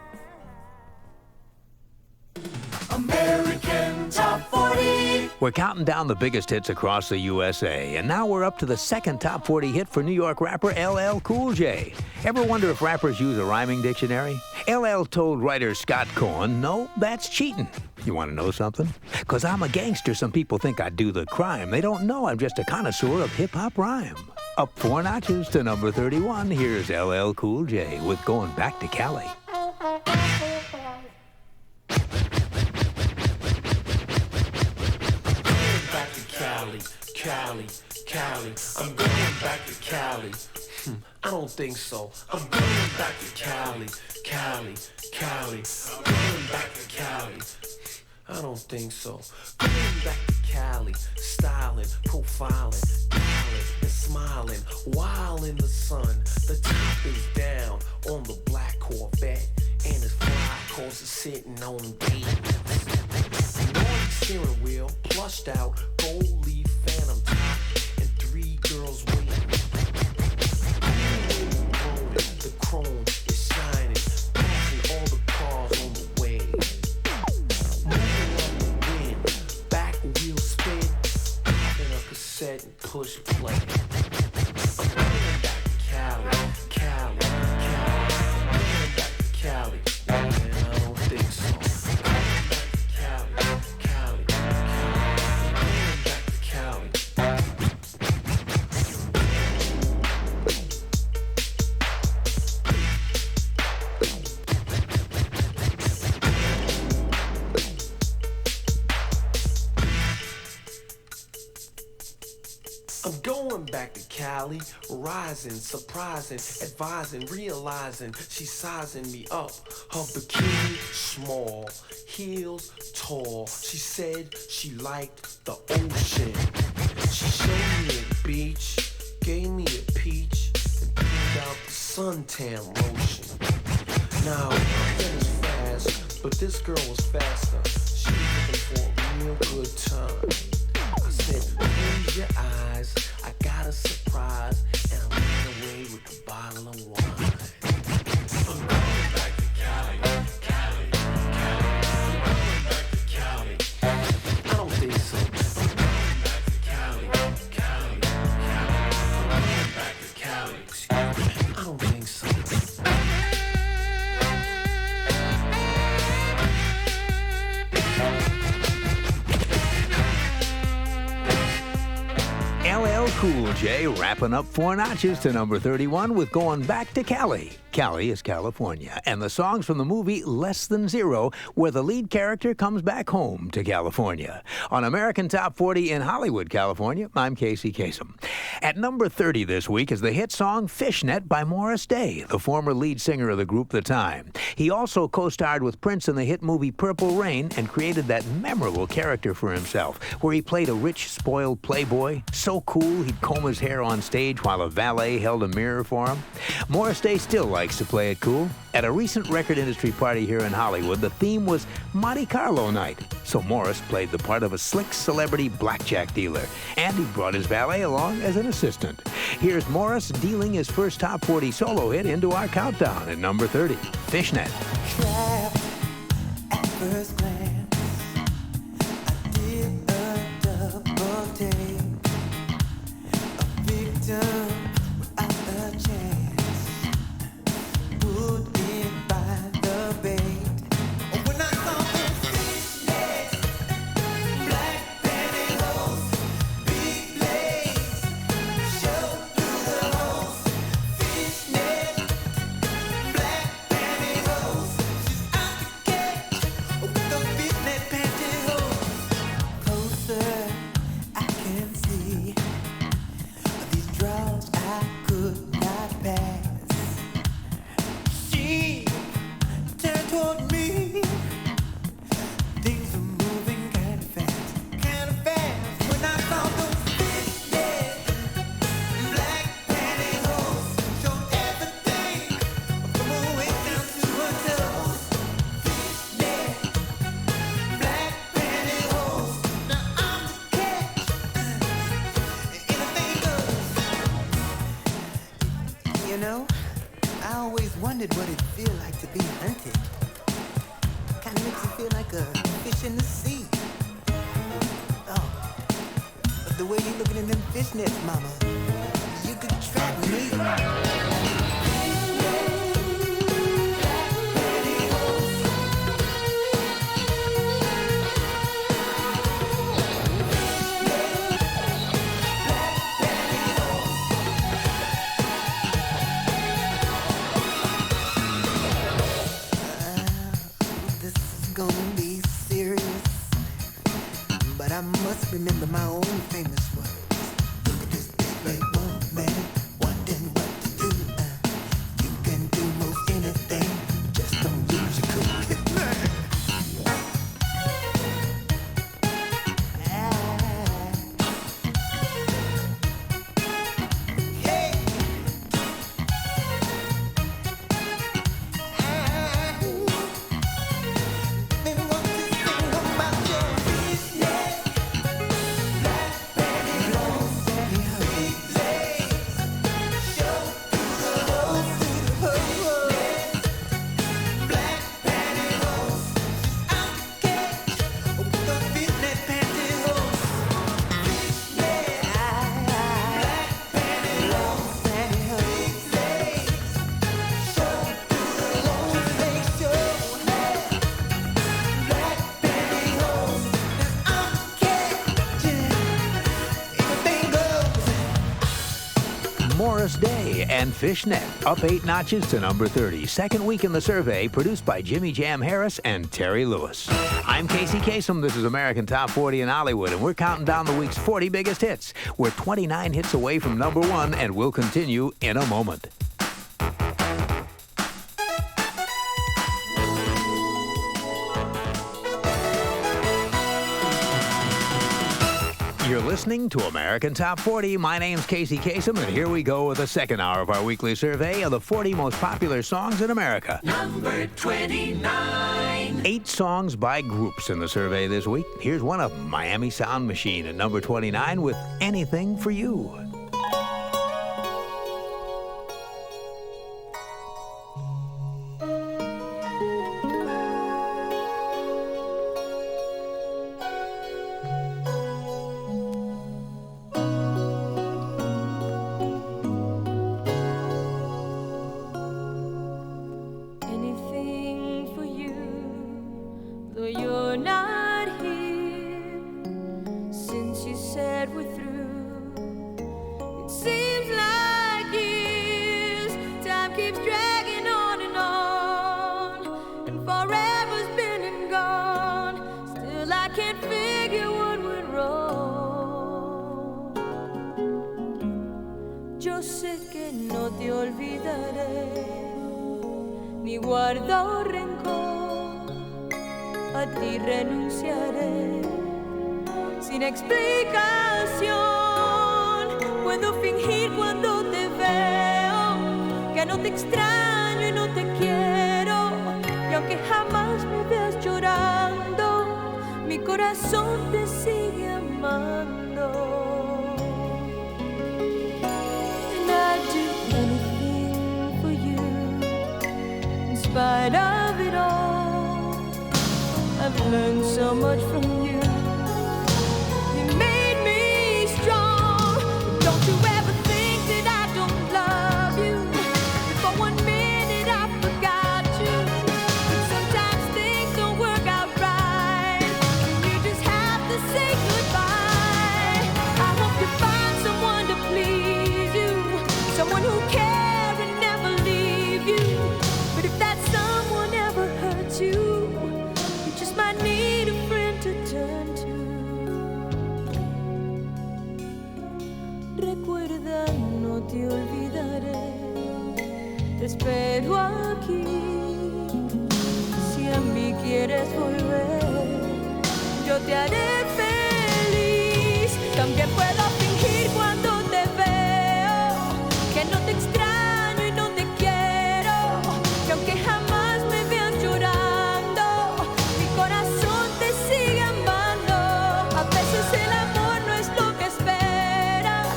American Top 40. We're counting down the biggest hits across the USA, and now we're up to the second top 40 hit for New York rapper LL Cool J. Ever wonder if rappers use a rhyming dictionary? LL told writer Scott Cohen, no, that's cheating. You want to know something? Because I'm a gangster, some people think I do the crime. They don't know I'm just a connoisseur of hip-hop rhyme. Up 4 notches to number 31, here's LL Cool J with Going Back to Cali. Cali, I'm going back to Cali. I don't think so. I'm going back to Cali. I'm going back to Cali. I don't think so. Going back to Cali, styling, profiling, dialing, and smiling, while in the sun. The top is down on the black Corvette, and it's fly cause it's sitting on dates. North steering wheel, plushed out, gold leaf phantom top, and 3 girls waiting. The chrome is shining, passing all the cars on the way. Moving on the wind, back wheel spin, popping a cassette and push play. I'm going back to Cali. I'm going back to Cali. Man, I don't think so. I'm going back to Cali, rising, surprising, advising, realizing she's sizing me up. Her bikini small, heels tall. She said she liked the ocean. She showed me a beach, gave me a peach, and pulled out the suntan lotion. Now, I finished fast, but this girl was faster. She was looking for a real good time. I said, close your eyes, I got a surprise, and I ran away with a bottle of wine. I'm going back to Cali. I'm going back to Cali. I don't think so. I'm going back to Cali. I'm going back to Cali. Excuse me. I don't think so. LL Cool J wrapping up 4 notches to number 31 with Going Back to Cali. Cali is California, and the song's from the movie Less Than Zero, where the lead character comes back home to California. On American Top 40 in Hollywood, California, I'm Casey Kasem. At number 30 this week is the hit song Fishnet by Morris Day, the former lead singer of the group The Time. He also co-starred with Prince in the hit movie Purple Rain and created that memorable character for himself, where he played a rich, spoiled playboy. So cool, he'd comb his hair on stage while a valet held a mirror for him. Morris Day still likes to play it cool. At a recent record industry party here in Hollywood, the theme was Monte Carlo night. So Morris played the part of a slick celebrity blackjack dealer, and he brought his valet along as an assistant. Here's Morris dealing his first top 40 solo hit into our countdown at number 30, Fishnet. Trapped at first glance, I did a double take, a victim without a chance, would it by the bait. When I saw those fishnets, black pantyhose, big blades, show through the holes, fishnet, black pantyhose, she's out to get with the fish. wondered what it'd feel like to be hunted. Kinda makes you feel like a fish in the sea. Oh, but the way you looking in them fishnets, mama, you could trap me. Gonna be serious, but I must remember my own famous words. Look at this big woman, wondering what to do. You can do most anything, just don't lose your cool. Morris Day and Fishnet, up 8 notches to number 30. Second week in the survey, produced by Jimmy Jam Harris and Terry Lewis. I'm Casey Kasem. This is American Top 40 in Hollywood, and we're counting down the week's 40 biggest hits. We're 29 hits away from number 1, and we'll continue in a moment. You're listening to American Top 40. My name's Casey Kasem, and here we go with the second hour of our weekly survey of the 40 most popular songs in America. Number 29. 8 songs by groups in the survey this week. Here's one of Miami Sound Machine at number 29 with Anything for You. Guardo rencor, a ti renunciaré sin explicación. Puedo fingir cuando te veo que no te extraño y no te quiero, y aunque jamás me veas llorando, mi corazón te sigue amando. And I'd do anything for you. In spite of it all, I've learned so much from you. You made me strong. Don't you ever think that I don't love you. For 1 minute I forgot you. But sometimes things don't work out right, and you just have to say goodbye. I hope you find someone to please you, someone who cares and never leave you. But if that someone ever hurts you, you just might need a friend to turn to. Recuerda, no te olvidaré. Te espero aquí. Si a mí quieres volver, yo te haré feliz. También puedo fingir cuando te veo que no te extraño y no te quiero, que aunque jamás me veas llorando, mi corazón te sigue amando. A veces el amor no es lo que esperas,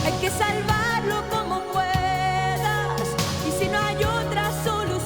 hay que salvarlo como puedas, y si no hay otra solución,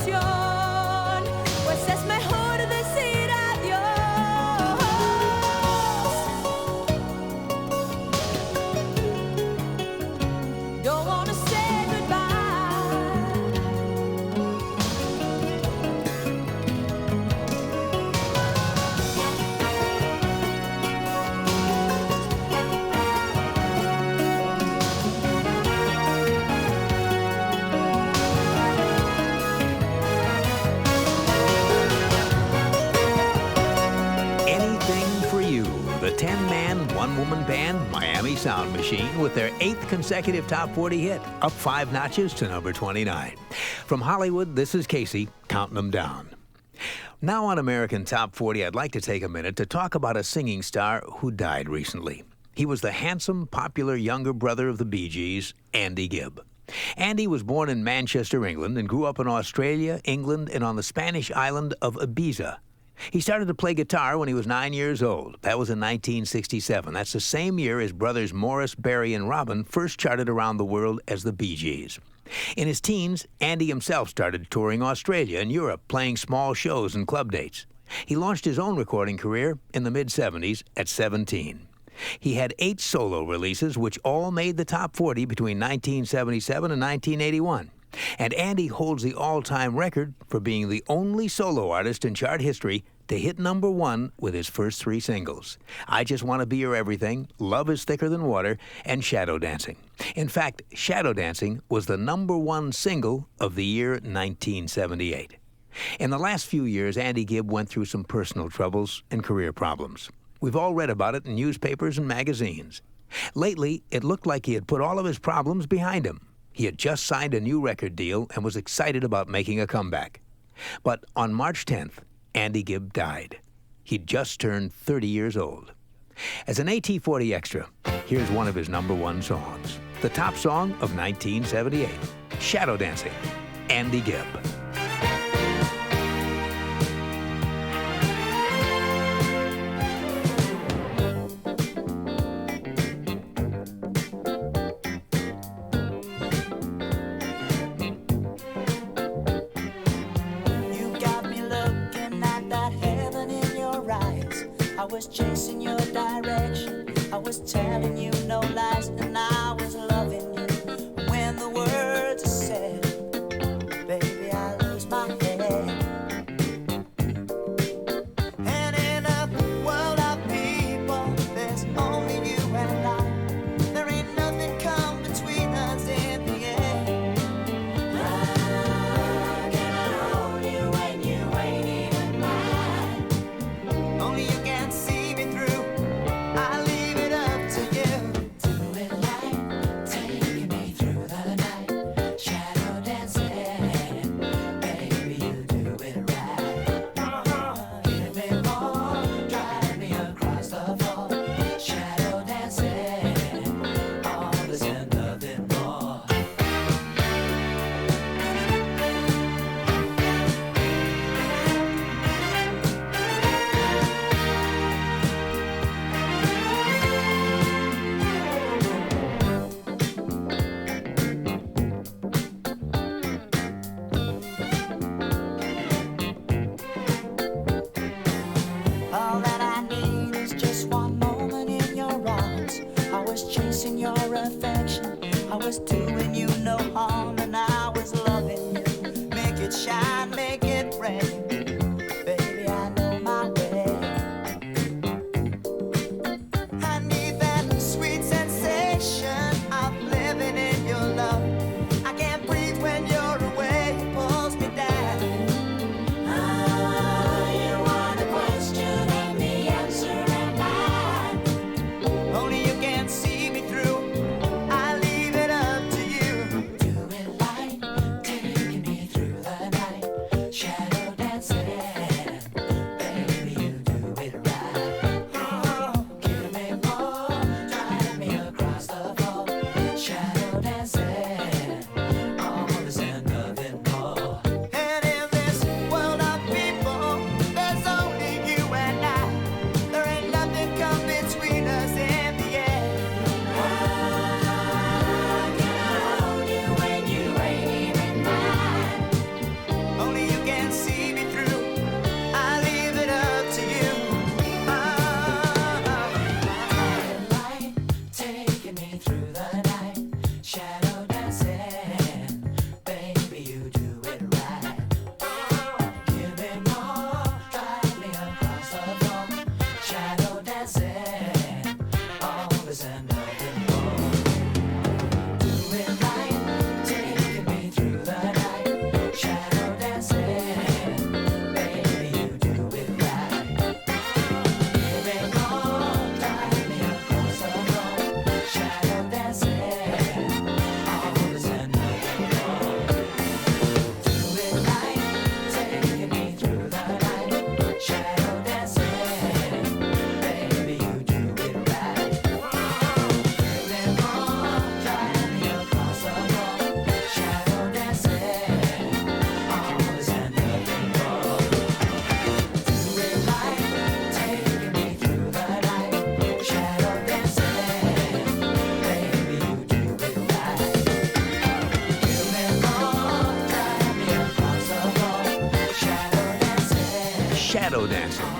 one-man, one-woman band, Miami Sound Machine, with their 8th consecutive Top 40 hit, up 5 notches to number 29. From Hollywood, this is Casey, counting them down. Now on American Top 40, I'd like to take a minute to talk about a singing star who died recently. He was the handsome, popular younger brother of the Bee Gees, Andy Gibb. Andy was born in Manchester, England, and grew up in Australia, England, and on the Spanish island of Ibiza. He started to play guitar when he was 9 years old. That was in 1967. That's the same year his brothers Morris, Barry, and Robin first charted around the world as the Bee Gees. In his teens, Andy himself started touring Australia and Europe, playing small shows and club dates. He launched his own recording career in the mid-70s at 17. He had 8 solo releases, which all made the Top 40 between 1977 and 1981. And Andy holds the all-time record for being the only solo artist in chart history to hit number 1 with his first 3 singles: I Just Want to Be Your Everything, Love is Thicker Than Water, and Shadow Dancing. In fact, Shadow Dancing was the number 1 single of the year 1978. In the last few years, Andy Gibb went through some personal troubles and career problems. We've all read about it in newspapers and magazines. Lately, it looked like he had put all of his problems behind him. He had just signed a new record deal and was excited about making a comeback. But on March 10th, Andy Gibb died. He'd just turned 30 years old. As an AT40 extra, here's one of his number 1 songs, the top song of 1978, Shadow Dancing, Andy Gibb. I was chasing your direction, I was telling you no lies, and I was loving you. When the words are said, baby, I lose my head. And in a world of people, there's only you and I. There ain't nothing come between us in the end. How can I hold you when you ain't even mine? Only you can see me through. I leave it up to you. Do it like taking me through the night. Shadow dancing, baby, you do it right. Give me more, drive me across the floor. Shadow dancing, all this and nothing more. All that I need is just one moment in your arms. I was chasing your affection, I was doing you no harm, and I was loving you. Make it shine, make it rain. Baby, I know my way. I need that sweet sensation of living in your love. I can't breathe when you're away, it pulls me down. You want a question and the answer am I. Only you can see me through. I leave it up to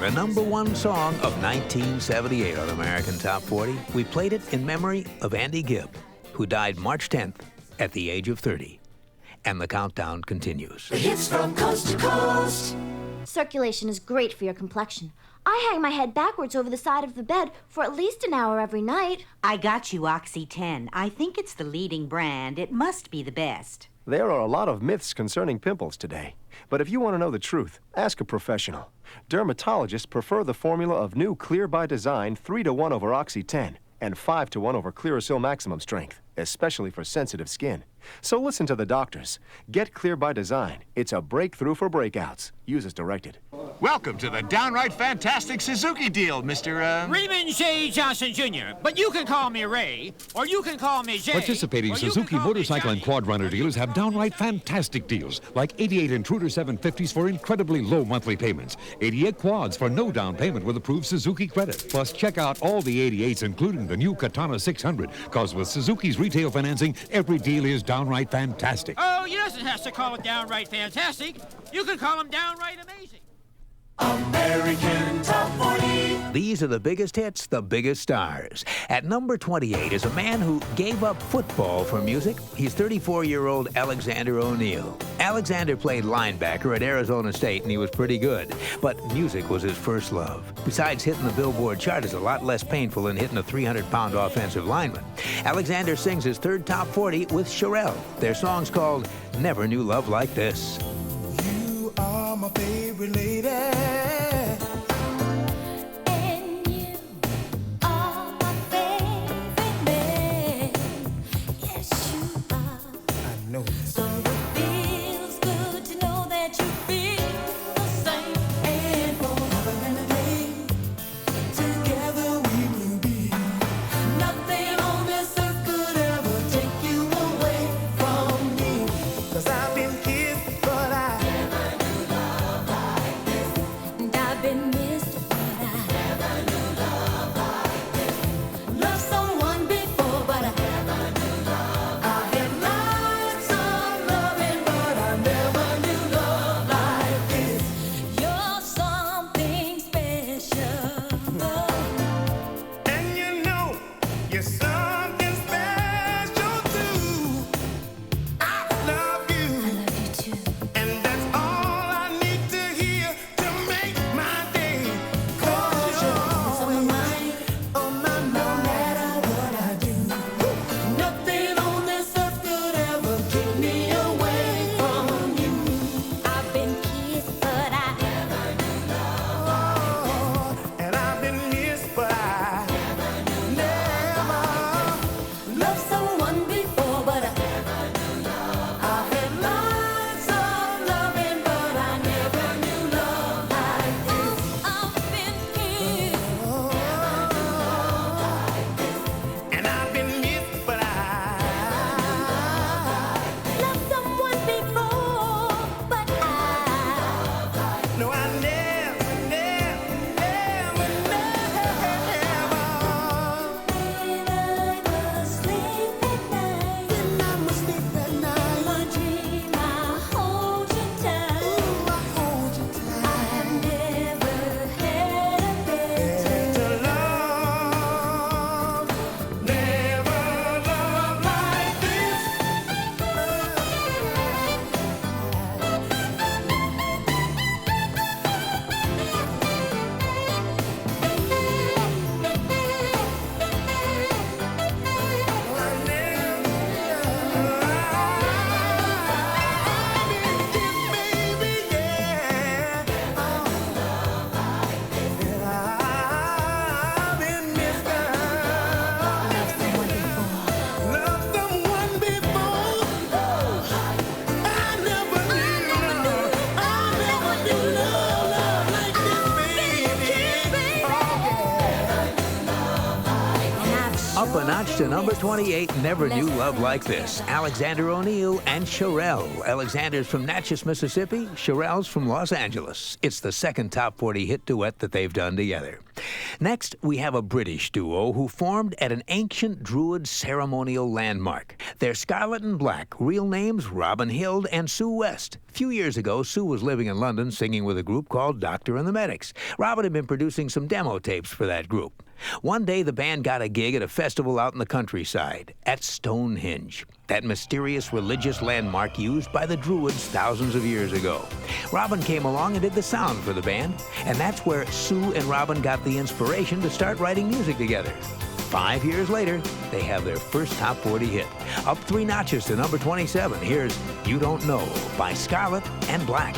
the #1 song of 1978 on American Top 40. We played it in memory of Andy Gibb, who died March 10th at the age of 30. And the countdown continues. The hits from coast to coast. Circulation is great for your complexion. I hang my head backwards over the side of the bed for at least an hour every night. I got you Oxy 10. I think it's the leading brand. It must be the best. There are a lot of myths concerning pimples today. But if you want to know the truth, ask a professional. Dermatologists prefer the formula of new Clear by Design 3-to-1 over Oxy 10 and 5-to-1 over Clearasil Maximum Strength, especially for sensitive skin. So listen to the doctors. Get Clear by Design. It's a breakthrough for breakouts. Use as directed. Welcome to the downright fantastic Suzuki deal, Mr. Raymond J. Johnson Jr., but you can call me Ray, or you can call me Jay. Participating Suzuki motorcycle and quad runner dealers have downright fantastic deals, like 88 Intruder 750s for incredibly low monthly payments, 88 quads for no down payment with approved Suzuki credit. Plus, check out all the 88s, including the new Katana 600, because with Suzuki's retail financing, every deal is downright fantastic. Oh, you doesn't have to call it downright fantastic. You can call them downright amazing. American Top 40. These are the biggest hits, the biggest stars. At number 28 is a man who gave up football for music. He's 34-year-old Alexander O'Neal. Alexander played linebacker at Arizona State, and he was pretty good. But music was his first love. Besides, hitting the Billboard chart is a lot less painful than hitting a 300-pound offensive lineman. Alexander sings his third Top 40 with Sherelle. Their song's called Never Knew Love Like This. You are my favorite lady. And you are my favorite man. Yes, you are. I know this. So it feels good to know that you feel the same. And forever and a day, Together we will be. nothing on this earth could ever take you away from me. 'Cause I've been kissed, but I never knew love like this. And I've been missed, but I never knew love like this. Loved someone before, but I never knew love. I had lots of loving, but I never knew love like this. You're something special. and you know you're something special too. I love you, and that's all I need to hear to make my day. 'Cause you're on my mind, on my no mind. matter what I do. Nothing on this earth could ever keep me away from you. I've been kissed, but I never knew love. And I've been missed, but I never Up a notch to number 28, Never Knew Love Like This. Alexander O'Neal and Sherelle. Alexander's from Natchez, Mississippi. Sherelle's from Los Angeles. It's the second top 40 hit duet that they've done together. Next, we have a British duo who formed at an ancient Druid ceremonial landmark. They're Scarlet and Black, real names Robin Hild and Sue West. A few years ago, Sue was living in London singing with a group called Doctor and the Medics. Robin had been producing some demo tapes for that group. One day, the band got a gig at a festival out in the countryside, at Stonehenge, that mysterious religious landmark used by the Druids thousands of years ago. Robin came along and did the sound for the band, and that's where Sue and Robin got the inspiration to start writing music together. 5 years later, they have their first top 40 hit. Up 3 notches to number 27. Here's You Don't Know by Scarlet and Black.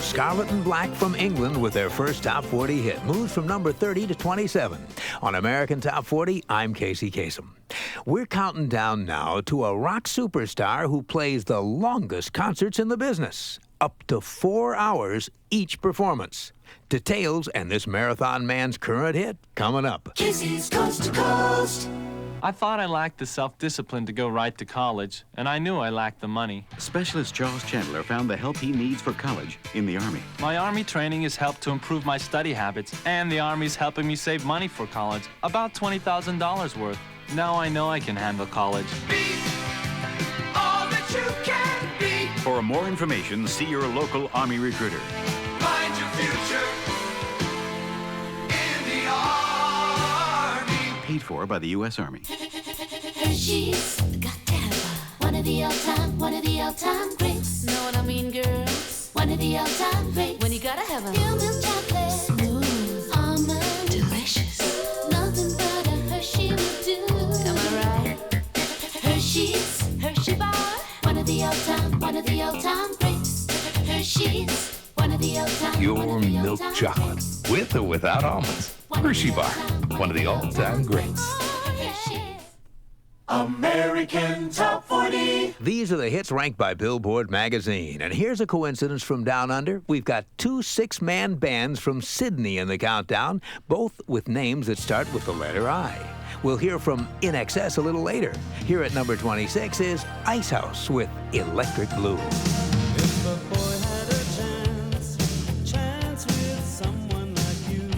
Scarlet and Black from England with their first top 40 hit, moves from number 30 to 27. On American Top 40, I'm Casey Kasem. We're counting down now to a rock superstar who plays the longest concerts in the business, up to 4 hours each performance. Details and this marathon man's current hit coming up. Casey's Coast to Coast. I thought I lacked the self-discipline to go right to college, and I knew I lacked the money. Specialist Charles Chandler found the help he needs for college in the Army. My Army training has helped to improve my study habits, and the Army's helping me save money for college, about $20,000 worth. Now I know I can handle college. Be all that you can be. For more information, see your local Army recruiter. Find your future in the Army. Paid for by the U.S. Army. She's got to have one of the all-time greats. Know what I mean, girls? One of the all-time greats. When you gotta have a milk chocolate, smooth, almond, delicious. Nothing but a Hershey. pure milk chocolate, with or without almonds. Hershey Bar, one of the all-time greats. American Top 40. These are the hits ranked by Billboard magazine. And here's a coincidence from down under. We've got two six-man bands from Sydney in the countdown, both with names that start with the letter I. We'll hear from In Excess a little later. Here at number 26 is Ice House with Electric Blue. If a boy had a chance with someone like you,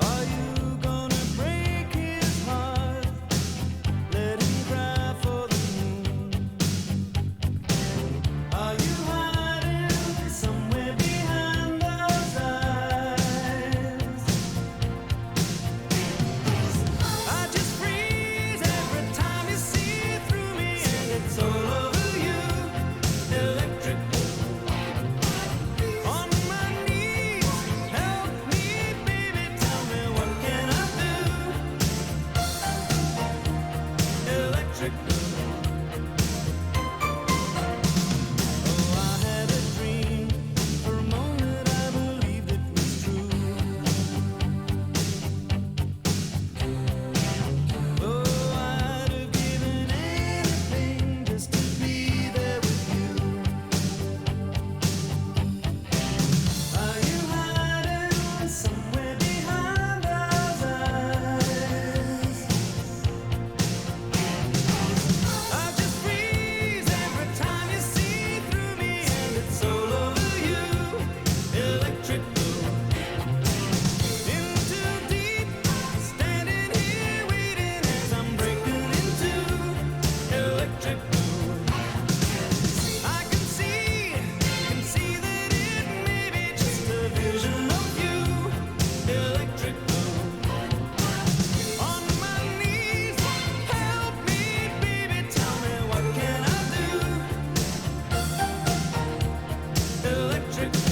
are you gonna break his heart? Let him cry for the moon. Are you hiding somewhere behind those eyes? I just freeze every time you see through me, and it's all over you. Electric on my knees, help me, baby, tell me what can I do? Electric oh, I had a dream. For a moment I believed it was true. Oh, I'd have given anything just to be there with you. Are you hiding somewhere behind those eyes? I just freeze every time you see through me, and it's all over you. Electric blue. In too deep, standing here waiting as I'm breaking into electric blue. I can see that it may be just a vision of you. Electric blue. On my knees, help me, baby, tell me what can I do? Electric blue.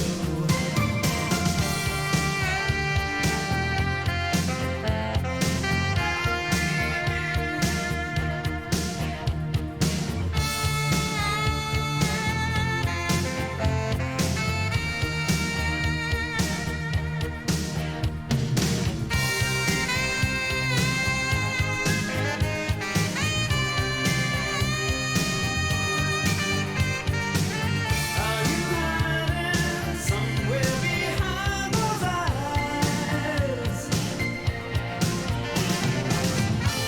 Are you hiding somewhere behind those eyes?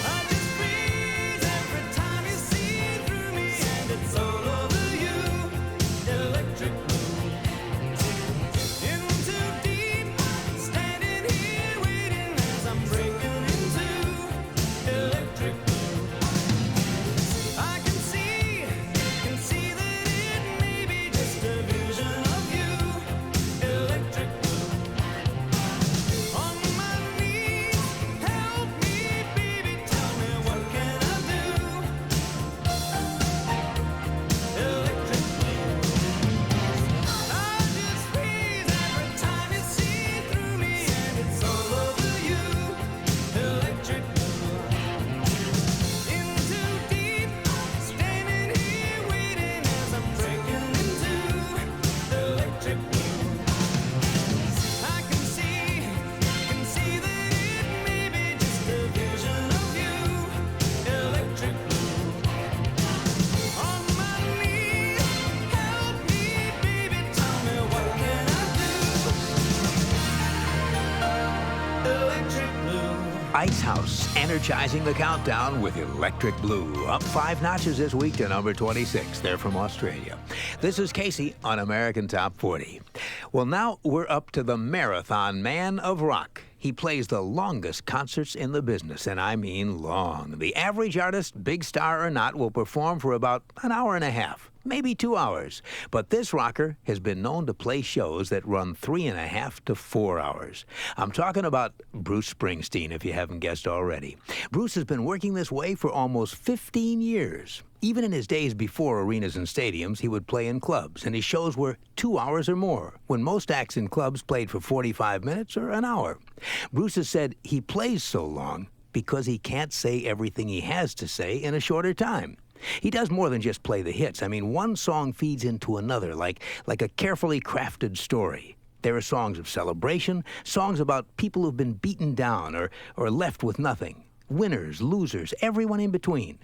I just freeze every time you see through me, and it's all over you. Electric blue. In too deep, standing here waiting as I'm breaking into electric blue. I can see that it may be just a vision of you. Electric blue. On my knees, help me, baby, tell me what can I do? Electric blue. I just freeze every time you see through me, and it's all over you. Electric blue. In too deep, standing here waiting as I'm breaking into electric blue. I can see that it may be just a vision of you. Electric blue. On my knees, help me, baby, tell me what can I do? Electric blue. Ice House, energizing the countdown with Electric Blue. Up 5 notches this week to number 26. They're from Australia. This is Casey on American Top 40. Well, now we're up to the Marathon Man of Rock. He plays the longest concerts in the business, and I mean long. The average artist, big star or not, will perform for about an hour and a half, maybe 2 hours. But this rocker has been known to play shows that run 3.5 to 4 hours. I'm talking about Bruce Springsteen, if you haven't guessed already. Bruce has been working this way for almost 15 years. Even in his days before arenas and stadiums, he would play in clubs, and his shows were 2 hours or more, when most acts in clubs played for 45 minutes or an hour. Bruce has said he plays so long because he can't say everything he has to say in a shorter time. He does more than just play the hits. I mean, one song feeds into another, like a carefully crafted story. There are songs of celebration, songs about people who've been beaten down or left with nothing, winners, losers, everyone in between.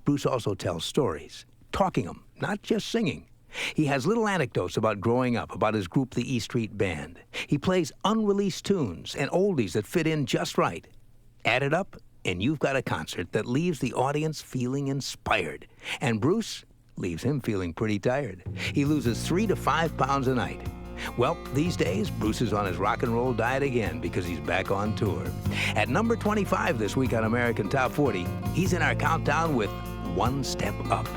Bruce also tells stories, talking them, not just singing. He has little anecdotes about growing up, about his group, the E Street Band. He plays unreleased tunes and oldies that fit in just right. Add it up, and you've got a concert that leaves the audience feeling inspired. And Bruce leaves him feeling pretty tired. He loses 3 to 5 pounds a night. Well, these days, Bruce is on his rock and roll diet again because he's back on tour. At number 25 this week on American Top 40, he's in our countdown with One Step Up.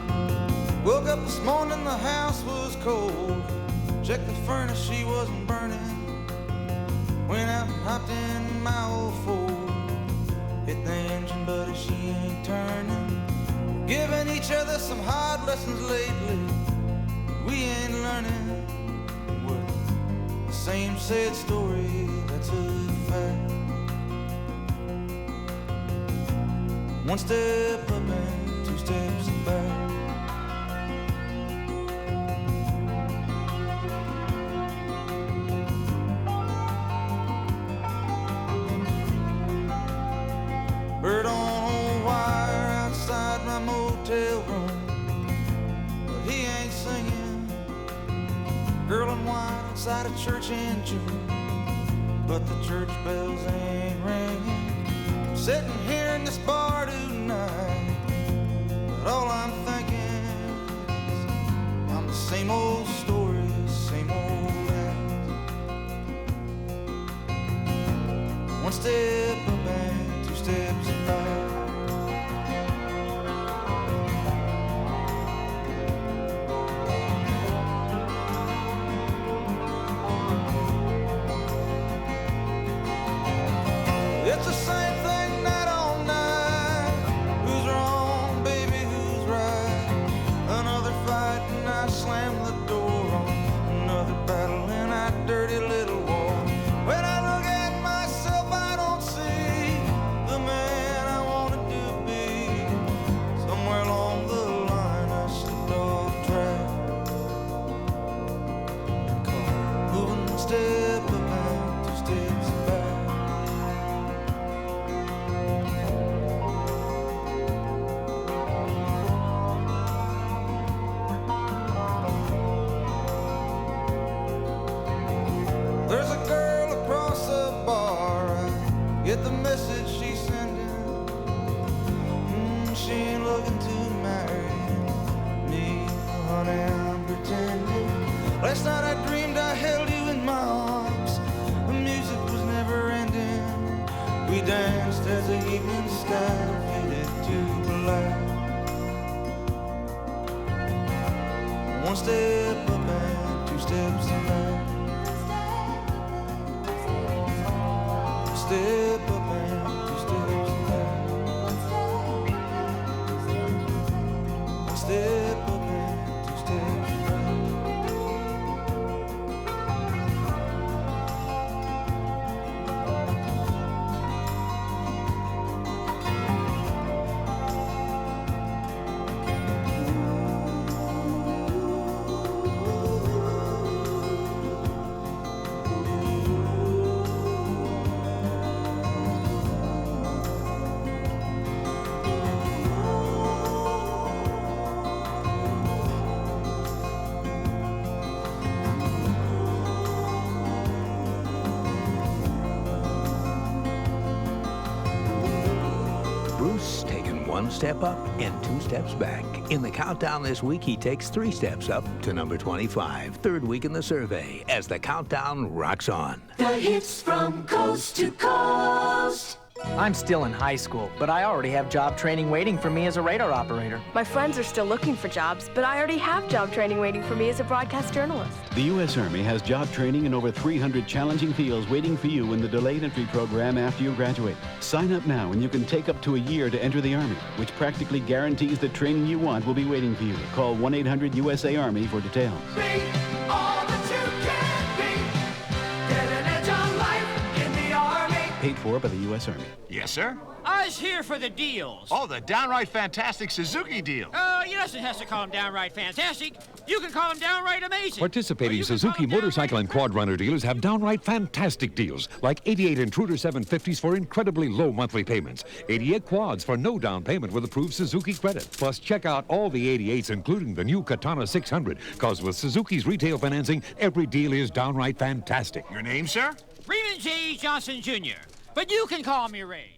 Woke up this morning, the house was cold. Checked the furnace, she wasn't burning. Went out and hopped in my old Ford. Hit the engine, buddy, she ain't turning. Giving each other some hard lessons lately. We ain't learning. Well, the same sad story, that's a fact. One step up and 2 steps back. Bird on a wire outside my motel room, but he ain't singing. Girl in white outside a church in June, but the church bells ain't ringing. I'm sitting here in this bar tonight, but all I'm thinking is I'm the same old story, same old act. One step up and 2 steps back. It's the same thing night on night. Who's wrong, baby, who's right? Another fight and I slam the door on another battle in our dirty little war. When I look at myself, I don't see the man I wanted to be. Somewhere along the line I slipped off track. Moving one step up and 2 steps back. There's a girl across the bar, I get the message she's sending. She ain't looking to marry me, honey, I'm pretending. Last night I dreamed I held you in my arms. The music was never ending. We danced as the evening sky faded to black. One step up and 2 steps back. Step up and 2 steps back. One step up and 2 steps back. Bruce taking 1 step up and 2 steps back. In the countdown this week, he takes 3 steps up to number 25, 3rd week in the survey, as the countdown rocks on. The hits from coast to coast. I'm still in high school, but I already have job training waiting for me as a radar operator. My friends are still looking for jobs, but I already have job training waiting for me as a broadcast journalist. The U.S. Army has job training in over 300 challenging fields waiting for you in the delayed entry program after you graduate. Sign up now and you can take up to a year to enter the Army, which practically guarantees the training you want will be waiting for you. Call 1-800-USA-ARMY for details. Be all that you can be. Get an edge on life in the Army. Paid for by the U.S. Army. Yes, sir. I was here for the deals. Oh, the downright fantastic Suzuki deal. Oh, you doesn't have to call them downright fantastic. You can call them downright amazing. Participating Suzuki motorcycle and quad runner dealers have downright fantastic deals, like 88 Intruder 750s for incredibly low monthly payments, 88 quads for no down payment with approved Suzuki credit. Plus, check out all the 88s, including the new Katana 600, because with Suzuki's retail financing, every deal is downright fantastic. Your name, sir? Raymond J. Johnson Jr., but you can call me Ray.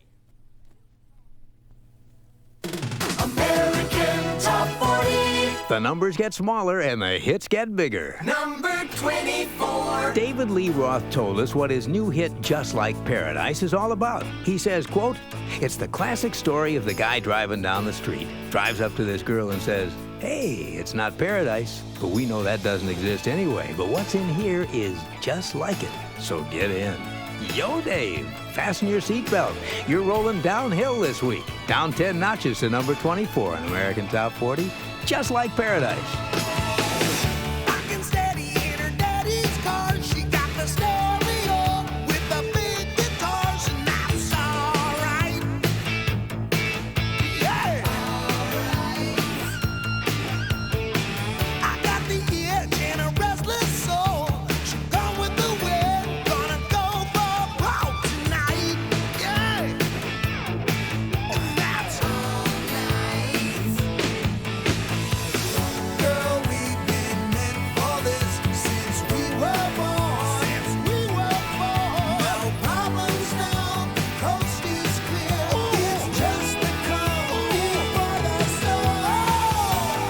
American Top 40. The numbers get smaller and the hits get bigger. Number 24. David Lee Roth told us what his new hit, Just Like Paradise, is all about. He says, quote, "It's the classic story of the guy driving down the street, drives up to this girl and says, 'Hey, it's not paradise, but we know that doesn't exist anyway. But what's in here is just like it, so get in.' Yo, Dave, fasten your seatbelt. You're rolling downhill this week. Down 10 notches to number 24 on American Top 40, Just Like Paradise." Rockin' steady in her daddy's car. She got the stereo with the big guitars, and that's alright. Yeah. I got the itch and a restless soul. She gone with the wind, gonna go for a walk tonight. Yeah. And that's alright. Girl, we've been meant for this since we were born. No problems now, coast is clear. It's just the calm for the soul.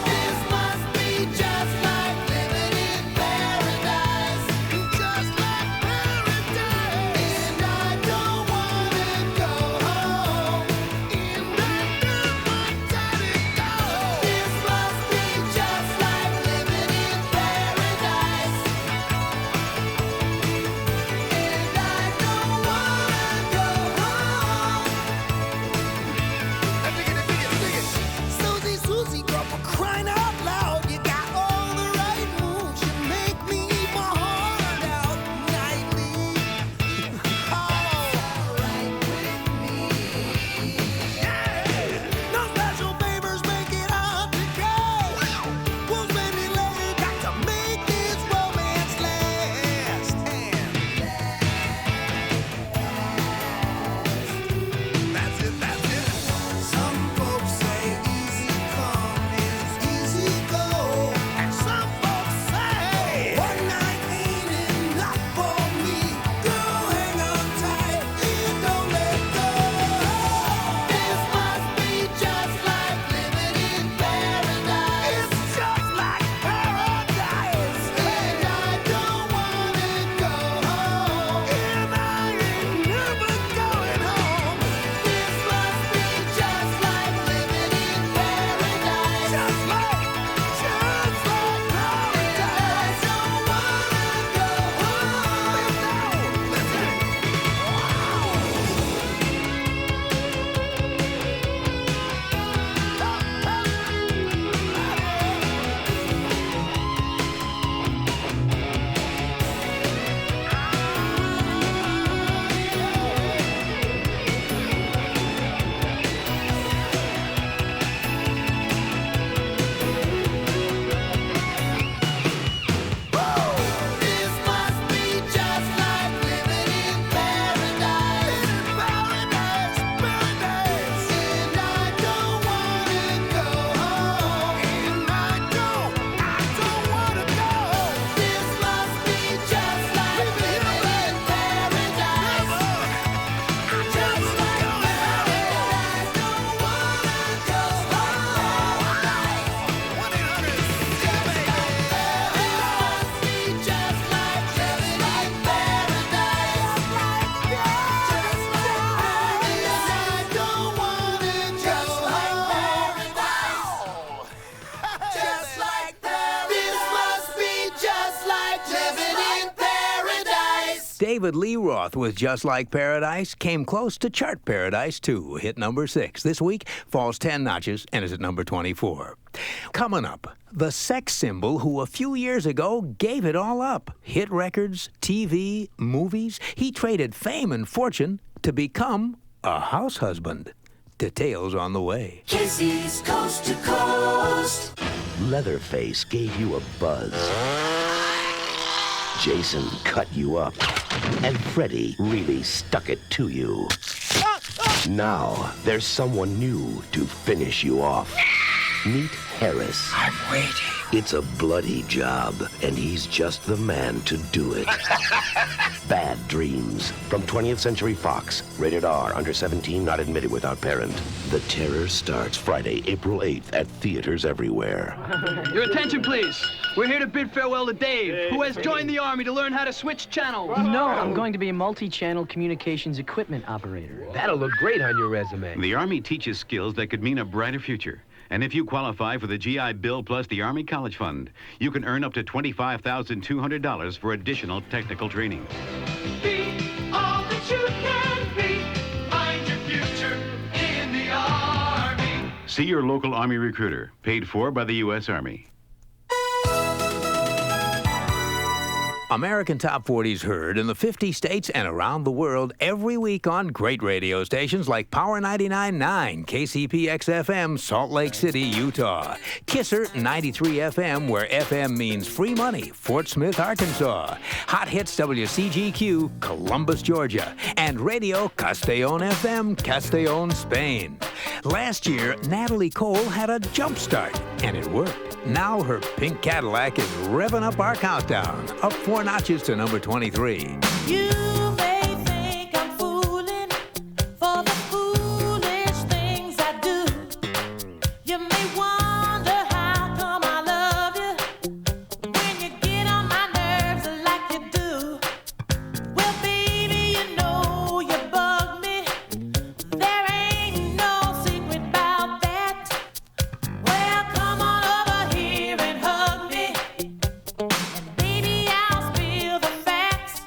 This must be just like living in paradise. Just like paradise. And I don't wanna go home. And I don't want to go. This must be just like living in paradise. And I don't wanna go home. Susie, Susie, girl, for crying out loud, you got all the right moves. You make me eat my heart out nightly. Alright with me. No special favors, make it hard to go. We'll spend it later, got to make this romance last. That's it, that's it. Some folks say easy come is easy go. And some folks say one night ain't enough for me. Girl, hang on tight and don't let go. This must be just like living in paradise. It's just like paradise. And I don't wanna go home. And I ain't never going home. This must be just like living in paradise. Just like paradise. I don't wanna go home. This must be just like living in paradise. Paradise, paradise. And I don't wanna go home. And I don't wanna go. This must be just like living in paradise. Just like paradise. Don't wanna go home. 1-800-788. Just like living in paradise. Just like paradise. I don't wanna go home. Just like paradise. This must be just like living in paradise. David Lee Roth with Just Like Paradise came close to chart paradise, too. Hit number 6. This week, falls 10 notches and is at number 24. Coming up, the sex symbol who a few years ago gave it all up. Hit records, TV, movies. He traded fame and fortune to become a house husband. Details on the way. Casey's Coast to Coast. Leatherface gave you a buzz. Jason cut you up. And Freddy really stuck it to you. Now, there's someone new to finish you off. Meet Harris. I'm waiting. It's a bloody job, and he's just the man to do it. Bad Dreams. From 20th Century Fox. Rated R. Under 17. Not admitted without parent. The Terror starts Friday, April 8th at theaters everywhere. Your attention, please. We're here to bid farewell to Dave, who has joined the Army to learn how to switch channels. No, I'm going to be a multi-channel communications equipment operator. That'll look great on your resume. The Army teaches skills that could mean a brighter future. And if you qualify for the GI Bill plus the Army College Fund, you can earn up to $25,200 for additional technical training. Be all that you can be. Find your future in the Army. See your local Army recruiter, paid for by the U.S. Army. American Top 40's heard in the 50 states and around the world every week on great radio stations like Power 99.9, KCPX-FM, Salt Lake City, Utah. Kisser 93 FM, where FM means free money, Fort Smith, Arkansas. Hot Hits WCGQ, Columbus, Georgia. And Radio Castellón FM, Castellón, Spain. Last year, Natalie Cole had a jump start, and it worked. Now her pink Cadillac is revving up our countdown, up 4 notches to number 23. You may think I'm fooling for the foolish things I do. You may wonder how come I love you when you get on my nerves like you do. Well, baby, you know you bug me. There ain't no secret about that. Well, come on over here and hug me. And baby, I'll spill the facts.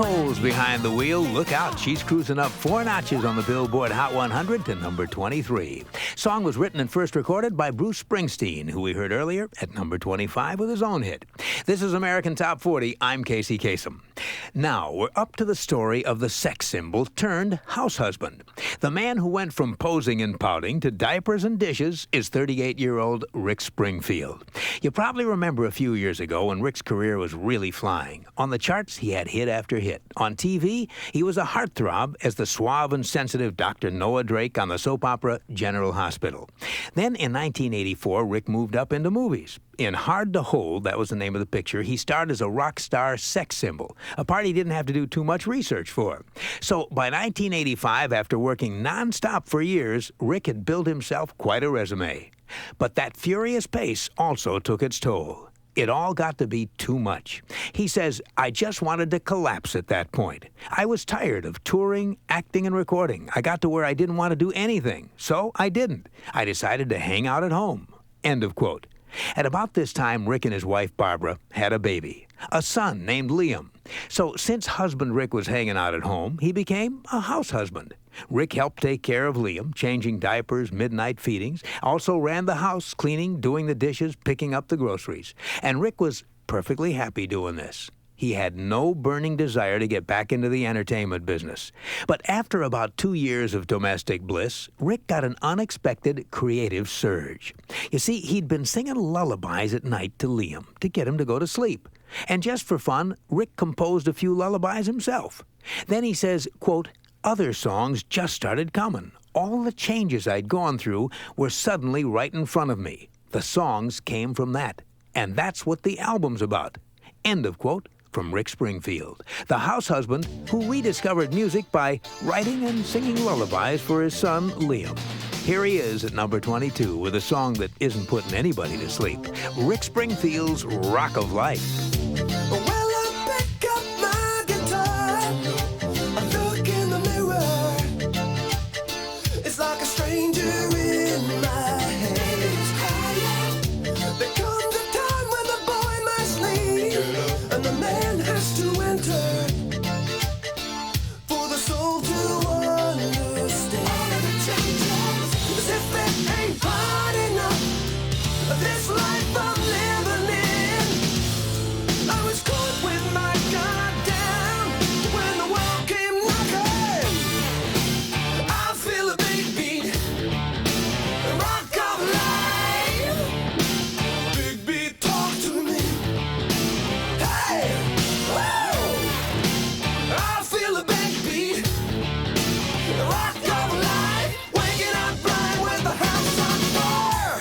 Nicole's behind the wheel. Look out, she's cruising up 4 notches on the Billboard Hot 100 to number 23. Song was written and first recorded by Bruce Springsteen, who we heard earlier at number 25 with his own hit. This is American Top 40. I'm Casey Kasem. Now, we're up to the story of the sex symbol turned house husband. The man who went from posing and pouting to diapers and dishes is 38-year-old Rick Springfield. You probably remember a few years ago when Rick's career was really flying. On the charts, he had hit after hit. On TV, he was a heartthrob as the suave and sensitive Dr. Noah Drake on the soap opera General Hospital. Then in 1984, Rick moved up into movies. In Hard to Hold, that was the name of the picture, he starred as a rock star sex symbol, a part he didn't have to do too much research for. So by 1985, after working nonstop for years, Rick had built himself quite a resume. But that furious pace also took its toll. It all got to be too much. He says, I just wanted to collapse at that point. I was tired of touring, acting, and recording. I got to where I didn't want to do anything, so I didn't. I decided to hang out at home. End of quote. At about this time, Rick and his wife, Barbara, had a baby, a son named Liam. So since husband Rick was hanging out at home, he became a house husband. Rick helped take care of Liam, changing diapers, midnight feedings, also ran the house, cleaning, doing the dishes, picking up the groceries. And Rick was perfectly happy doing this. He had no burning desire to get back into the entertainment business. But after about 2 years of domestic bliss, Rick got an unexpected creative surge. You see, he'd been singing lullabies at night to Liam to get him to go to sleep. And just for fun, Rick composed a few lullabies himself. Then he says, quote, other songs just started coming. All the changes I'd gone through were suddenly right in front of me. The songs came from that. And that's what the album's about. End of quote. From Rick Springfield, the house husband who rediscovered music by writing and singing lullabies for his son, Liam. Here he is at number 22 with a song that isn't putting anybody to sleep, Rick Springfield's Rock of Life. Well, I pick up my guitar, I look in the mirror. It's like a stranger in my hands. There comes a time when the boy must leave, and the man has to enter for the soul to understand. As if it ain't hard enough, this life I'm living in. I was caught with my guard down when the world came knocking. I feel a big beat, the rock of life. Big beat, talk to me. Hey, whoa! I feel a big beat, the rock of life. Waking up blind with the house on fire.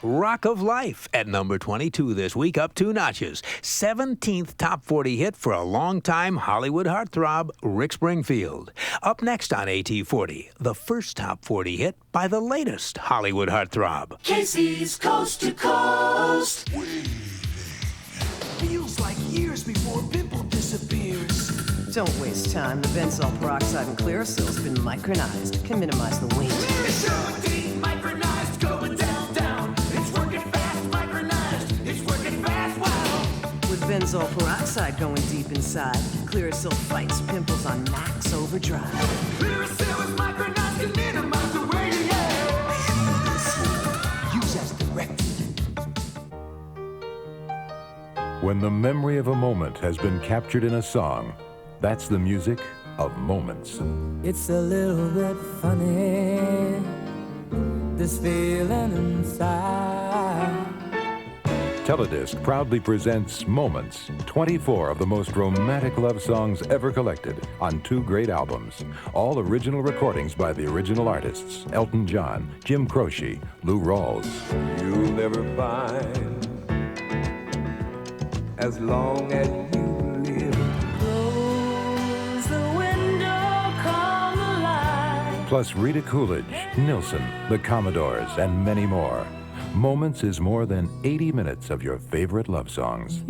Rock of Life at number 22 this week, up 2 notches. 17th top 40 hit for a longtime Hollywood heartthrob, Rick Springfield. Up next on AT40, the first top 40 hit by the latest Hollywood heartthrob. Casey's Coast to Coast. Feels like years before a pimple disappears. Don't waste time. The benzoyl peroxide and Clearacyl's been micronized. Can minimize the weight. It's sure micronized, going down, down. It's working fast, micronized. It's working fast, wow. With benzoyl peroxide going deep inside, Clearacyl fights pimples on max overdrive. Clearacyl is micronized, can minimize the weight, yeah. Use as directed. When the memory of a moment has been captured in a song, that's the music of Moments. It's a little bit funny, this feeling inside. Teledisc proudly presents Moments, 24 of the most romantic love songs ever collected on 2 great albums. All original recordings by the original artists, Elton John, Jim Croce, Lou Rawls. You'll never find, as long as you live. Close the window, come alive. Plus Rita Coolidge, Nilsson, the Commodores, and many more. Moments is more than 80 minutes of your favorite love songs.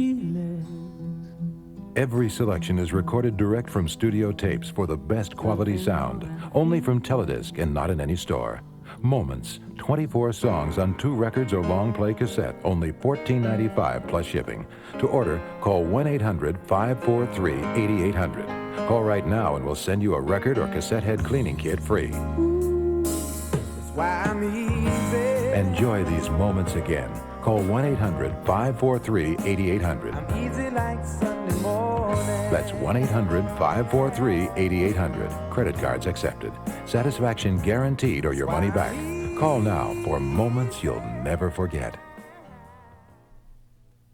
Every selection is recorded direct from studio tapes for the best quality sound, only from Teledisc and not in any store. Moments, 24 songs on 2 records or long play cassette, only $14.95 plus shipping. To order, call 1-800-543-8800. Call right now and we'll send you a record or cassette head cleaning kit free. That's why I'm easy. Enjoy these moments again. Call 1-800-543-8800. I'm easy like Sunday morning. That's 1-800-543-8800. Credit cards accepted. Satisfaction guaranteed or your money back. Call now for moments you'll never forget.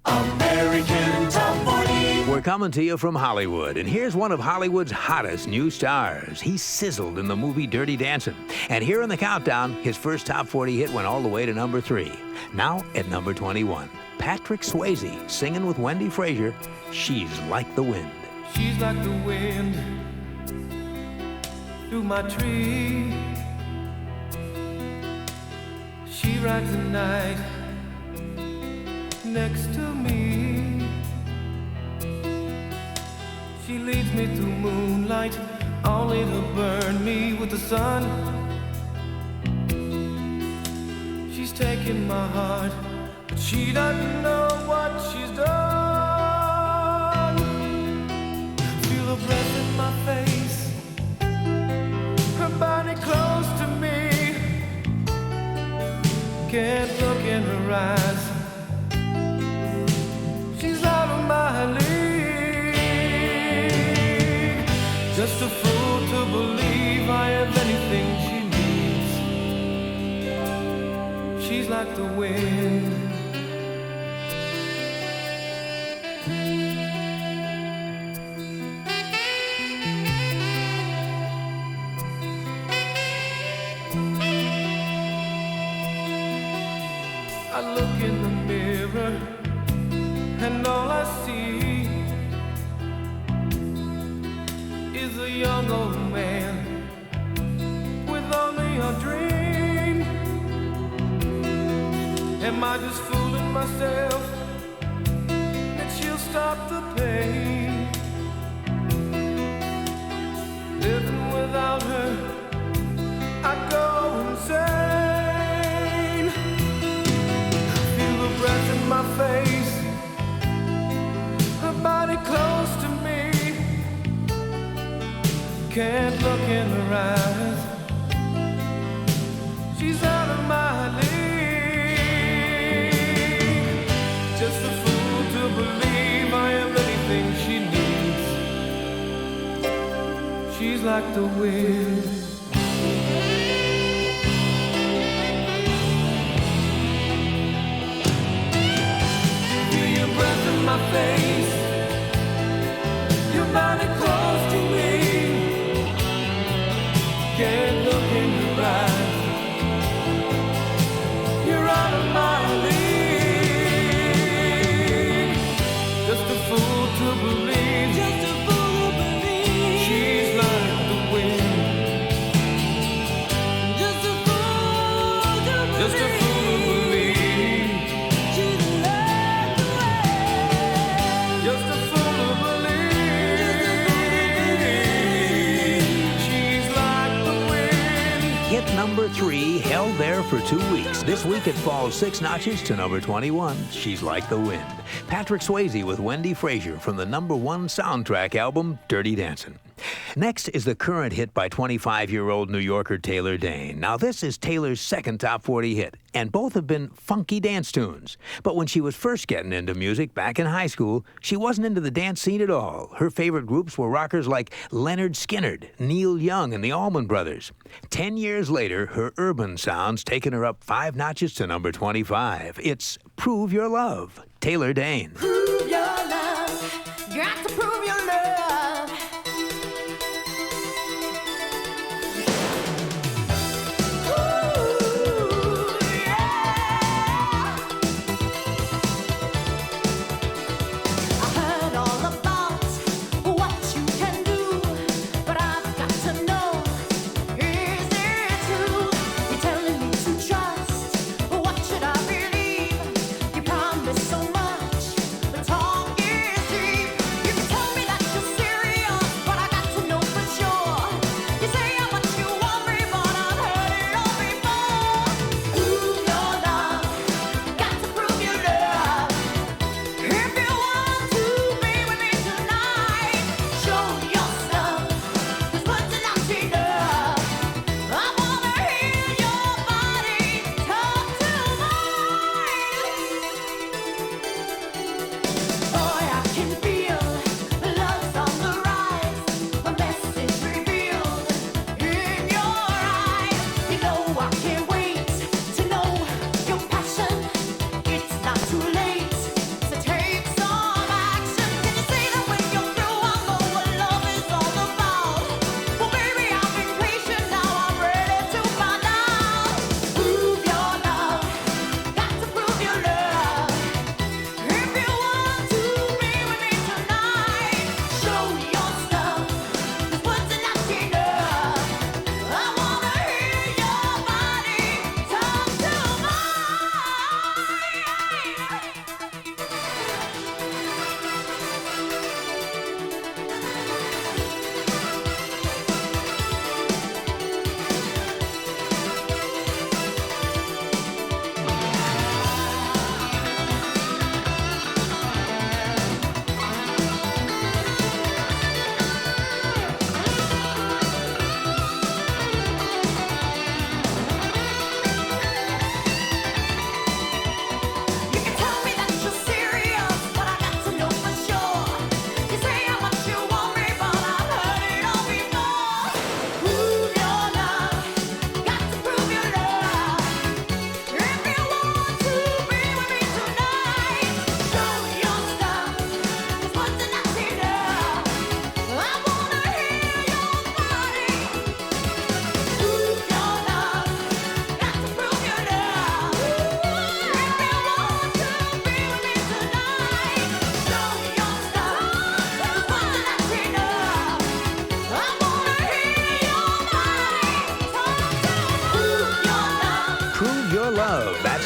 American Top 40. We're coming to you from Hollywood, and here's one of Hollywood's hottest new stars. He sizzled in the movie Dirty Dancing. And here in the countdown, his first top 40 hit went all the way to number 3. Now at number 21, Patrick Swayze singing with Wendy Frazier, She's Like the Wind. She's like the wind through my tree. She rides the night next to me. She leads me through moonlight, only to burn me with the sun. She's taking my heart, but she doesn't know what she's done. Feel her breath in my face, her body close to me. Can't look in her eyes, she's out of my league. Just a fool to believe I have anything she needs. She's like the wind. I look in the mirror and all I see is a young old man with only a dream. Am I just fooling myself that she'll stop the pain? Living without her, I go insane. Feel the breath in my face, her body close to me. Can't look in her eyes, she's out of my league. Just a fool to believe I am anything she needs. She's like the wind. Feel your breath in my face, your body close to me. Can't look in your eyes, you're out of my held there for 2 weeks. This week it falls 6 notches to number 21. She's Like the Wind. Patrick Swayze with Wendy Frazier from the number 1 soundtrack album, Dirty Dancing. Next is the current hit by 25-year-old New Yorker Taylor Dayne. Now, this is Taylor's second top 40 hit, and both have been funky dance tunes. But when she was first getting into music back in high school, she wasn't into the dance scene at all. Her favorite groups were rockers like Leonard Skinner, Neil Young, and the Allman Brothers. 10 years later, her urban sound's taken her up 5 notches to number 25. It's Prove Your Love, Taylor Dayne. Prove your love, got to prove your love.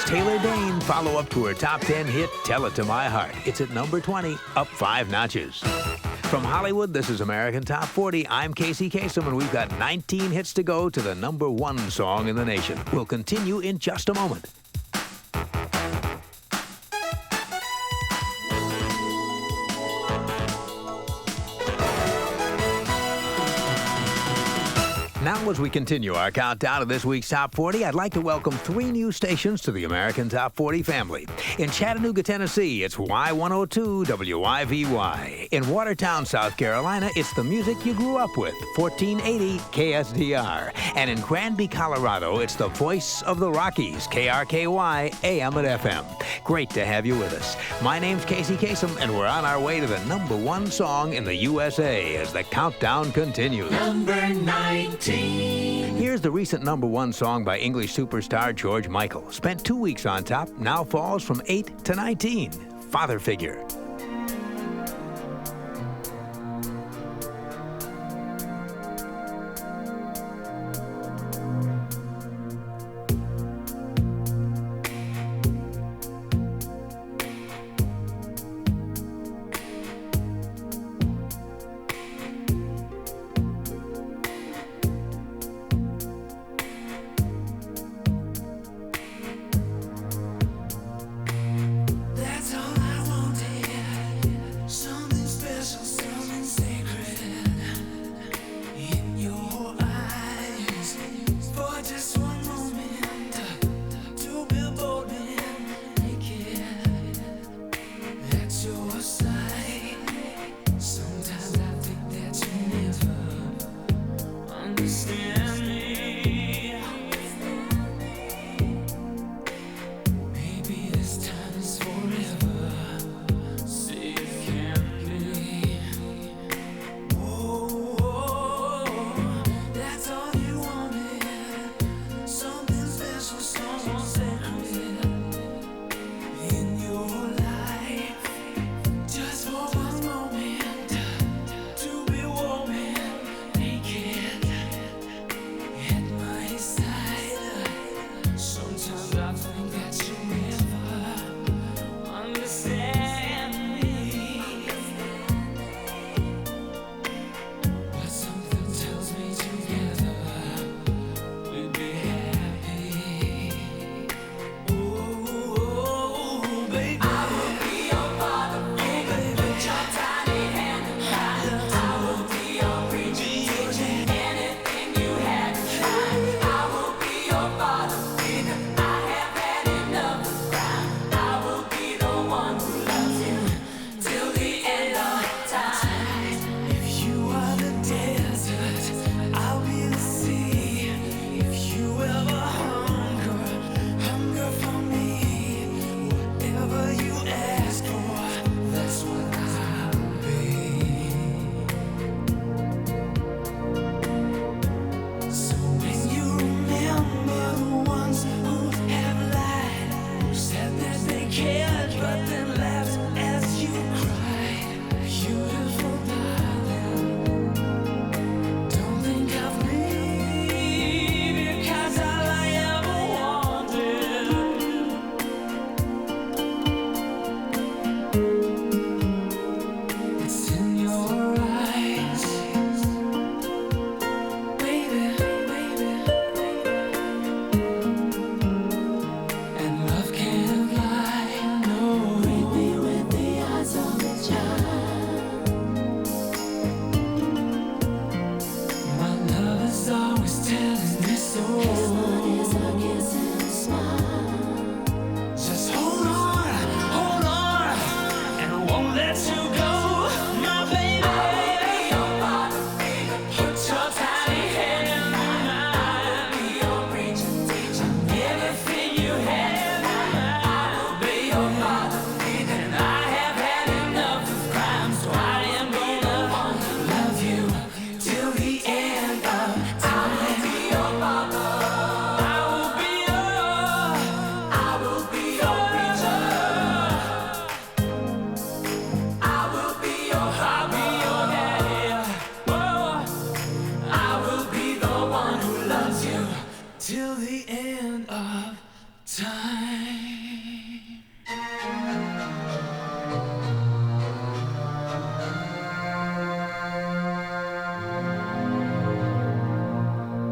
Taylor Dayne, follow-up to her top 10 hit, Tell It to My Heart. It's at number 20, up 5 notches. From Hollywood, this is American Top 40. I'm Casey Kasem, and we've got 19 hits to go to the number 1 song in the nation. We'll continue in just a moment. Now, as we continue our countdown of this week's Top 40, I'd like to welcome 3 new stations to the American Top 40 family. In Chattanooga, Tennessee, it's Y102 WIVY. In Watertown, South Carolina, it's the music you grew up with, 1480 KSDR. And in Granby, Colorado, it's the voice of the Rockies, KRKY, AM and FM. Great to have you with us. My name's Casey Kasem, and we're on our way to the number 1 song in the USA as the countdown continues. Number 19. Here's the recent number 1 song by English superstar George Michael. Spent 2 weeks on top, now falls from 8 to 19. Father Figure.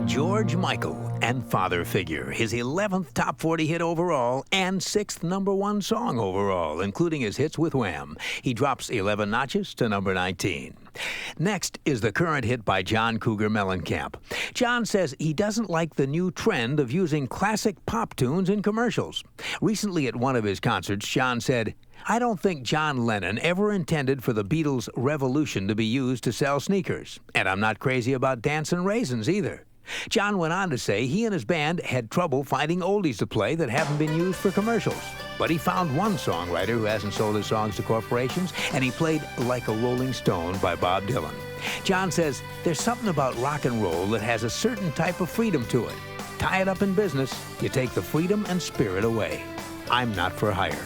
George Michael and Father Figure, his 11th top 40 hit overall and 6th #1 song overall, including his hits with Wham. He drops 11 notches to number 19. Next is the current hit by John Cougar Mellencamp. John says he doesn't like the new trend of using classic pop tunes in commercials. Recently at one of his concerts, John said, "I don't think John Lennon ever intended for the Beatles' Revolution to be used to sell sneakers. And I'm not crazy about Dancin' Raisins either." John went on to say he and his band had trouble finding oldies to play that haven't been used for commercials. But he found one songwriter who hasn't sold his songs to corporations, and he played Like a Rolling Stone by Bob Dylan. John says there's something about rock and roll that has a certain type of freedom to it. Tie it up in business, you take the freedom and spirit away. I'm not for hire.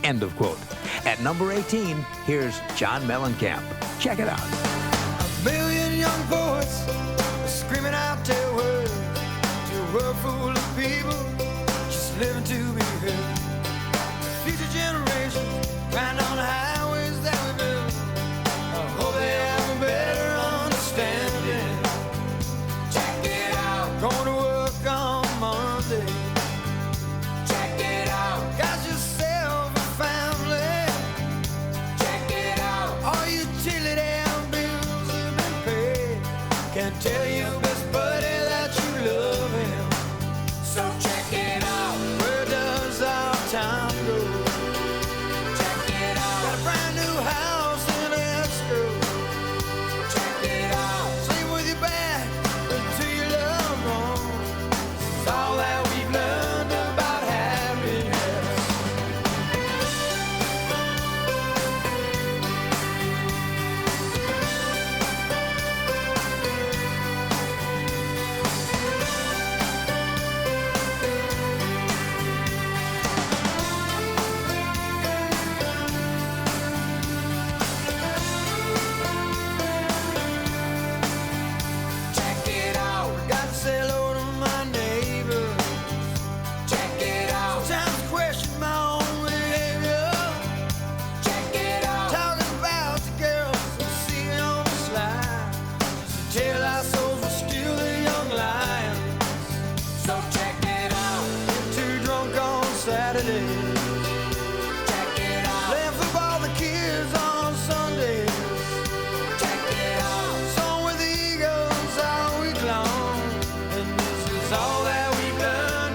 End of quote. At number 18, here's John Mellencamp. Check it out. A million young poets screaming out their words to a world full of people just living to be heard. Future generations riding on the highways that we built. I hope they have a better understanding. Check it out. Going to work on Monday. Check it out. Got yourself a family. Check it out. All utility and bills have been paid. Can't tell you best buddy that you love him. So check it out. Where does our time go? Check it out. Got a brand new house in escrow. Check it out. Sleep with your back to your loved ones. This is all that we've learned about happiness. Check it out. Got to say hello to my neighbors. Check it out. Sometimes question my own behavior. Check it out. Talking about the girls we see on the slide. So tell our souls we're still the young lions. So check it out. Too drunk on Saturday. Check it out. Playing football with the kids on Sundays. Check it out. Song with the Eagles all week long. And this is all that we've done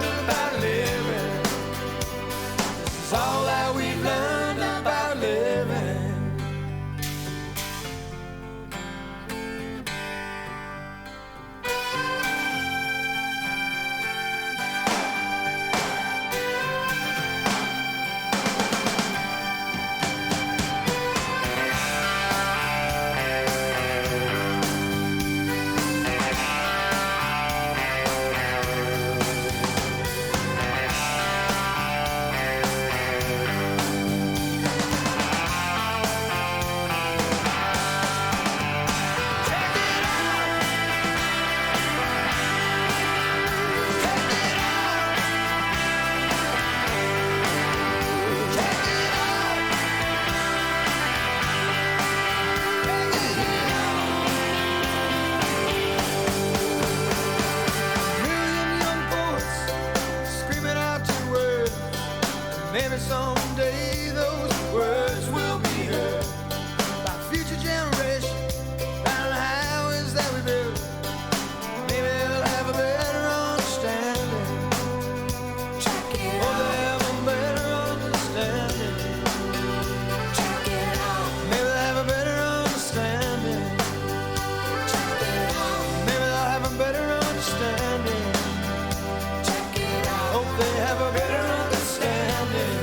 someday those words will be heard by future generations down the highways that we build. Maybe they'll have a better understanding. Check it out. They'll have a better understanding. Check it out. Maybe they'll have a better understanding. Check it out. Maybe they'll have a better understanding. Check it out. Hope they have a better understanding.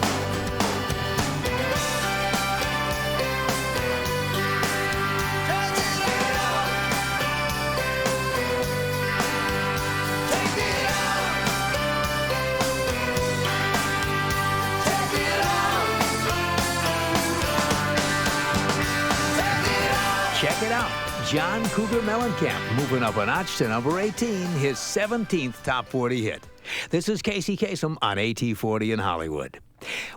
Check it out. John Cougar Mellencamp moving up a notch to number 18, his 17th top 40 hit. This is Casey Kasem on AT40 in Hollywood.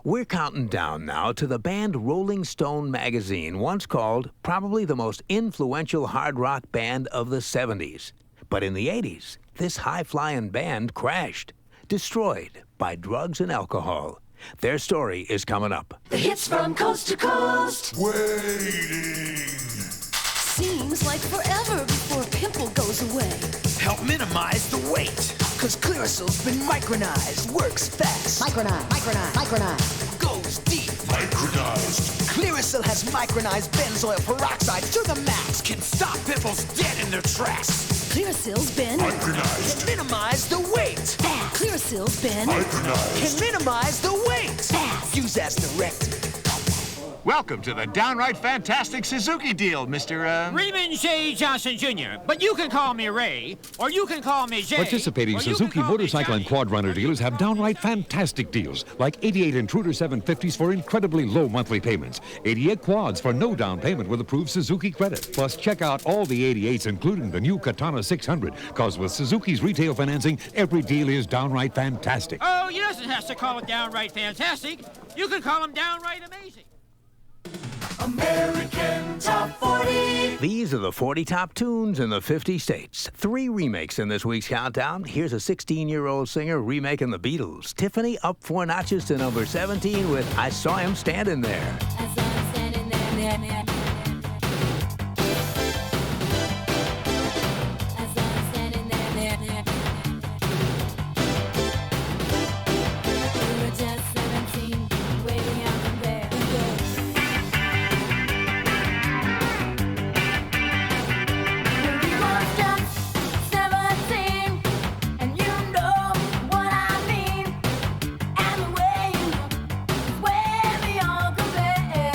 We're counting down now to the band Rolling Stone magazine once called probably the most influential hard rock band of the 70s. But in the 80s, this high-flying band crashed, destroyed by drugs and alcohol. Their story is coming up. The hits from coast to coast. Waiting. Seems like forever before a pimple goes away. Help minimize the weight, cause Clearasil's been micronized, works fast. Micronized. Goes deep. Micronized. Clearasil has micronized benzoyl peroxide to the max. Can stop pimples dead in their tracks. Clearasil's been Micronized. Can minimize the weight. fast. Clearasil's been Micronized. Can minimize the weight. fast. Use as directed. Welcome to the downright fantastic Suzuki deal, Mr. Raymond J. Johnson Jr., but you can call me Ray, or you can call me Jay. Participating or you Suzuki can call me motorcycle and Johnny. quad runner dealers have downright fantastic deals, like 88 Intruder 750s for incredibly low monthly payments, 88 quads for no down payment with approved Suzuki credit. Plus, check out all the 88s, including the new Katana 600, because with Suzuki's retail financing, every deal is downright fantastic. Oh, you doesn't have to call it downright fantastic. You can call them downright amazing. American Top 40. These are the 40 top tunes in the 50 states. 3 remakes in this week's countdown. Here's a 16-year-old singer remaking the Beatles. Tiffany up 4 notches to number 17 with I Saw Him Standing There. I saw him standing there. I saw him standing there. We were just 17, waiting out there. We were just 17, and you know what I mean. And the way you look is way beyond compare.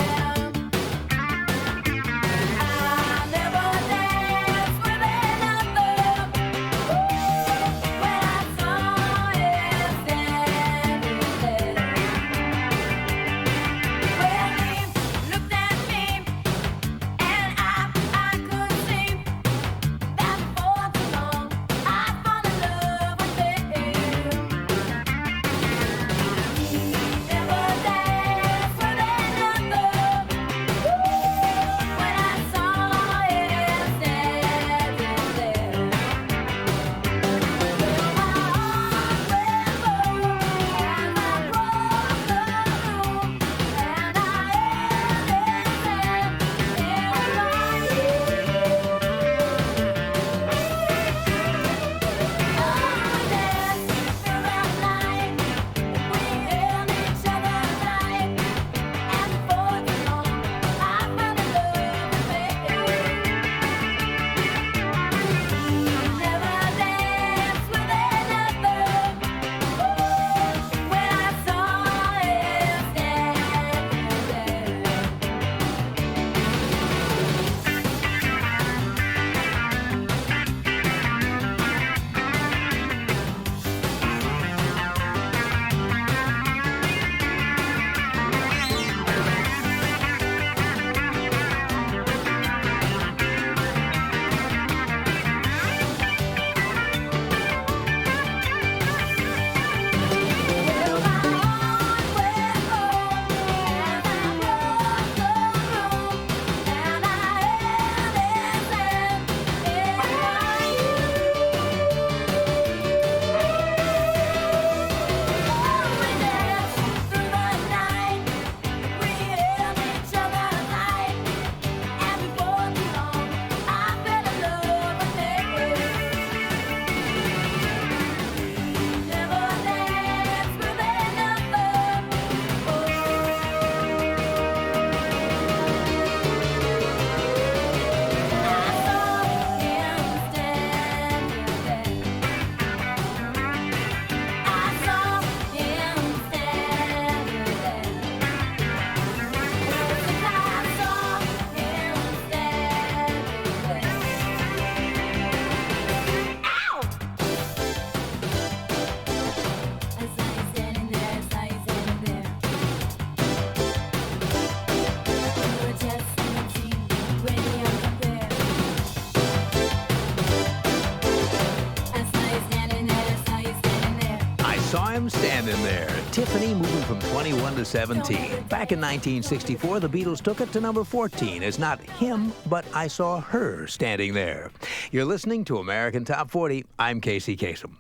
Saw him standing there. Tiffany moving from 21 to 17. Back in 1964, the Beatles took it to number 14. It's not him, but I saw her standing there. You're listening to American Top 40. I'm Casey Kasem.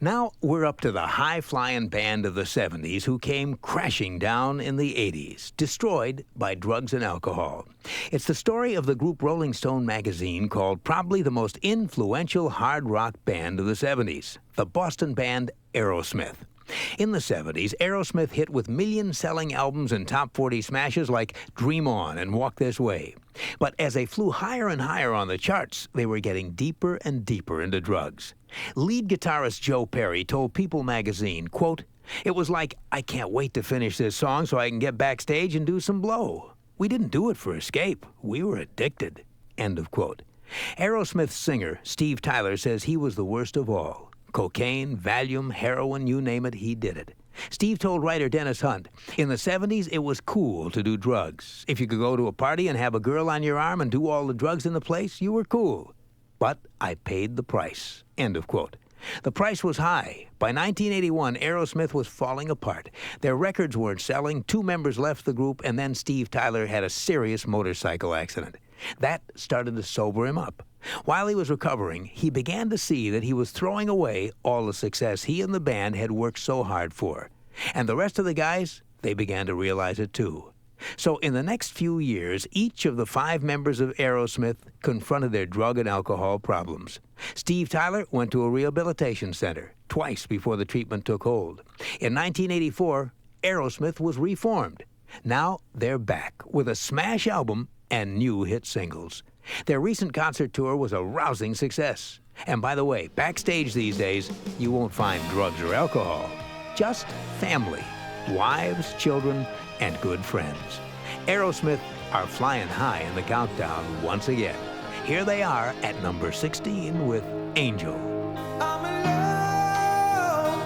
Now we're up to the high-flying band of the 70s who came crashing down in the 80s, destroyed by drugs and alcohol. It's the story of the group Rolling Stone magazine called probably the most influential hard rock band of the 70s, the Boston band Aerosmith. In the 70s, Aerosmith hit with million-selling albums and top 40 smashes like Dream On and Walk This Way. But as they flew higher and higher on the charts, they were getting deeper and deeper into drugs. Lead guitarist Joe Perry told People magazine, quote, "It was like, I can't wait to finish this song so I can get backstage and do some blow. We didn't do it for escape. We were addicted." End of quote. Aerosmith's singer, Steve Tyler, says he was the worst of all. Cocaine, Valium, heroin, you name it, he did it. Steve told writer Dennis Hunt, in the 70s, it was cool to do drugs. If you could go to a party and have a girl on your arm and do all the drugs in the place, you were cool. But I paid the price. End of quote. The price was high. By 1981, Aerosmith was falling apart. Their records weren't selling, 2 members left the group, and then Steve Tyler had a serious motorcycle accident. That started to sober him up. While he was recovering, he began to see that he was throwing away all the success he and the band had worked so hard for. And the rest of the guys, they began to realize it too. So in the next few years, each of the 5 members of Aerosmith confronted their drug and alcohol problems. Steve Tyler went to a rehabilitation center twice before the treatment took hold. In 1984, Aerosmith was reformed. Now they're back with a smash album and new hit singles. Their recent concert tour was a rousing success. And by the way, backstage these days, you won't find drugs or alcohol. Just family, wives, children, and good friends. Aerosmith are flying high in the countdown once again. Here they are at number 16 with Angel. I'm in love.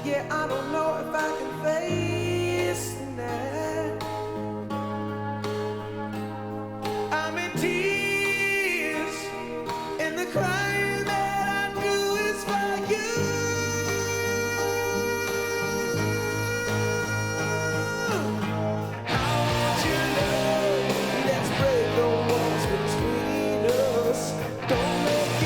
Yeah, I don't know if I can face the night. I'm in tears, and the crying that I do is for you. Let's break the walls between us. Don't let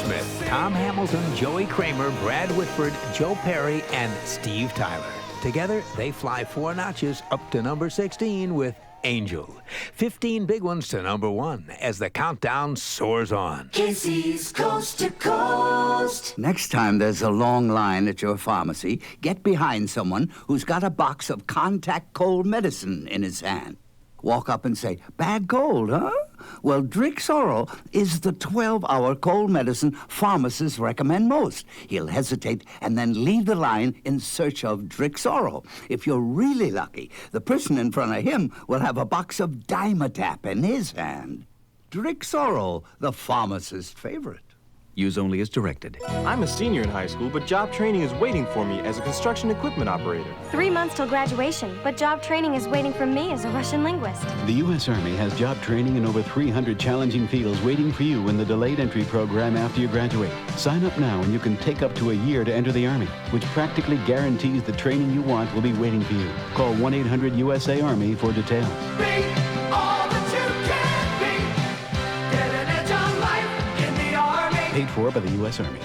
Smith, Tom Hamilton, Joey Kramer, Brad Whitford, Joe Perry, and Steve Tyler. Together, they fly 4 notches up to number 16 with Angel. 15 big ones to number 1 as the countdown soars on. Casey's Coast to Coast. Next time there's a long line at your pharmacy, get behind someone who's got a box of contact cold medicine in his hand. Walk up and say, "Bad cold, huh? Well, Drixoral is the 12-hour cold medicine pharmacists recommend most." He'll hesitate and then leave the line in search of Drixoral. If you're really lucky, the person in front of him will have a box of Dimetap in his hand. Drixoral, the pharmacist's favorite. Use only as directed. I'm a senior in high school, but job training is waiting for me as a construction equipment operator. 3 months till graduation, but job training is waiting for me as a Russian linguist. The U.S. Army has job training in over 300 challenging fields waiting for you in the delayed entry program after you graduate. Sign up now and you can take up to a year to enter the Army, which practically guarantees the training you want will be waiting for you. Call 1-800-USA-ARMY for details. Paid for by the U.S. Army.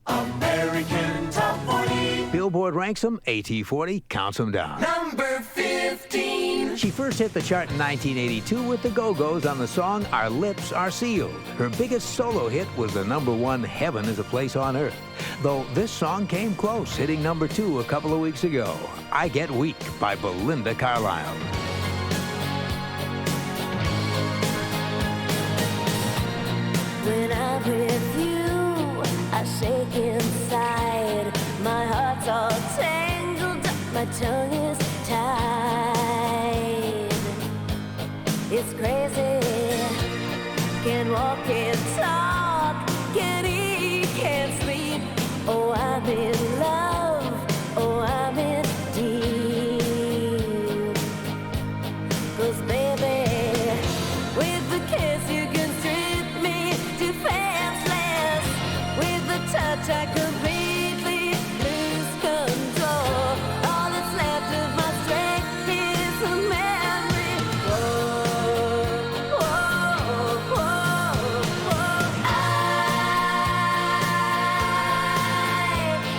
American Top 40. Billboard ranks them, AT40 counts them down. Number 15. She first hit the chart in 1982 with the Go-Go's on the song Our Lips Are Sealed. Her biggest solo hit was the number 1 Heaven is a Place on Earth. Though this song came close, hitting number 2 a couple of weeks ago. I Get Weak by Belinda Carlisle. When I'm with you, I shake inside. My heart's all tangled up, my tongue is tied. It's crazy. Can't walk, can't talk, can't eat, can't sleep. Oh, I'm in love. Oh, I'm in deep. 'Cause baby, with the kiss you can strip me defenseless. With the touch I completely lose control. All that's left of my strength is a memory. Whoa, whoa, whoa, whoa. I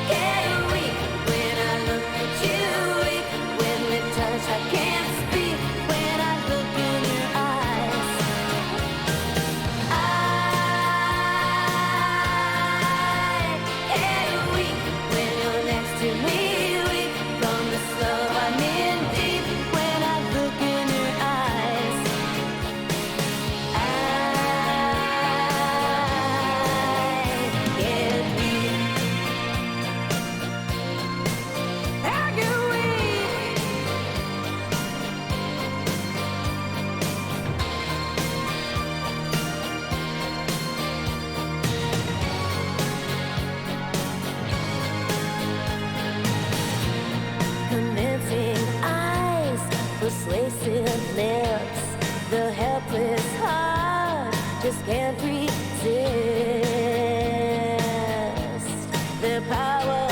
get weak when I look at you. Weak when we touch, I can't speak. When I look in your eyes, weak when you're next to me, weak from this love I'm in deep. When I look in your eyes, I get weak. I get weak. Convincing eyes, persuasive lips, the helpless heart just can't resist their power.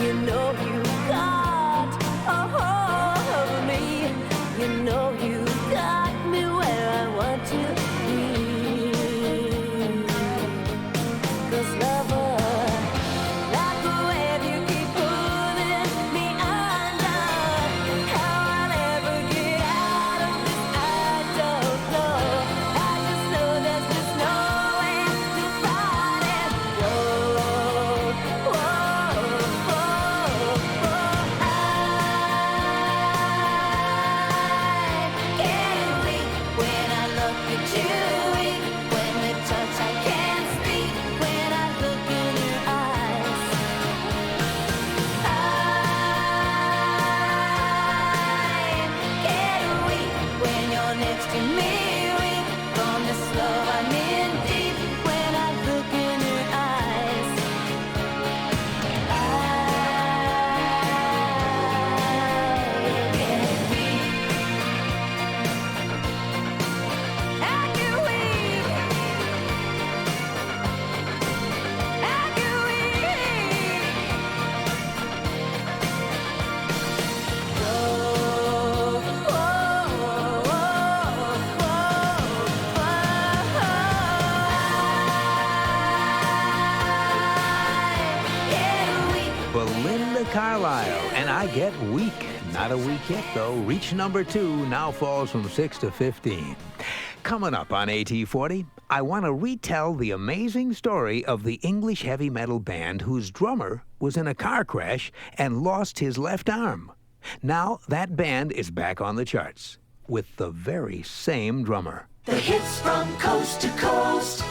You know you got a hold of me. You know you got me where I want to be. 'Cause lover, like a wave you keep pulling me under. How I'll ever get out of this, I don't know. I just know there's Carlisle, and I Get Weak. Not a week yet, though. Reach number 2 now falls from 6 to 15. Coming up on AT40, I want to retell the amazing story of the English heavy metal band whose drummer was in a car crash and lost his left arm. Now that band is back on the charts with the very same drummer. The hits from coast to coast.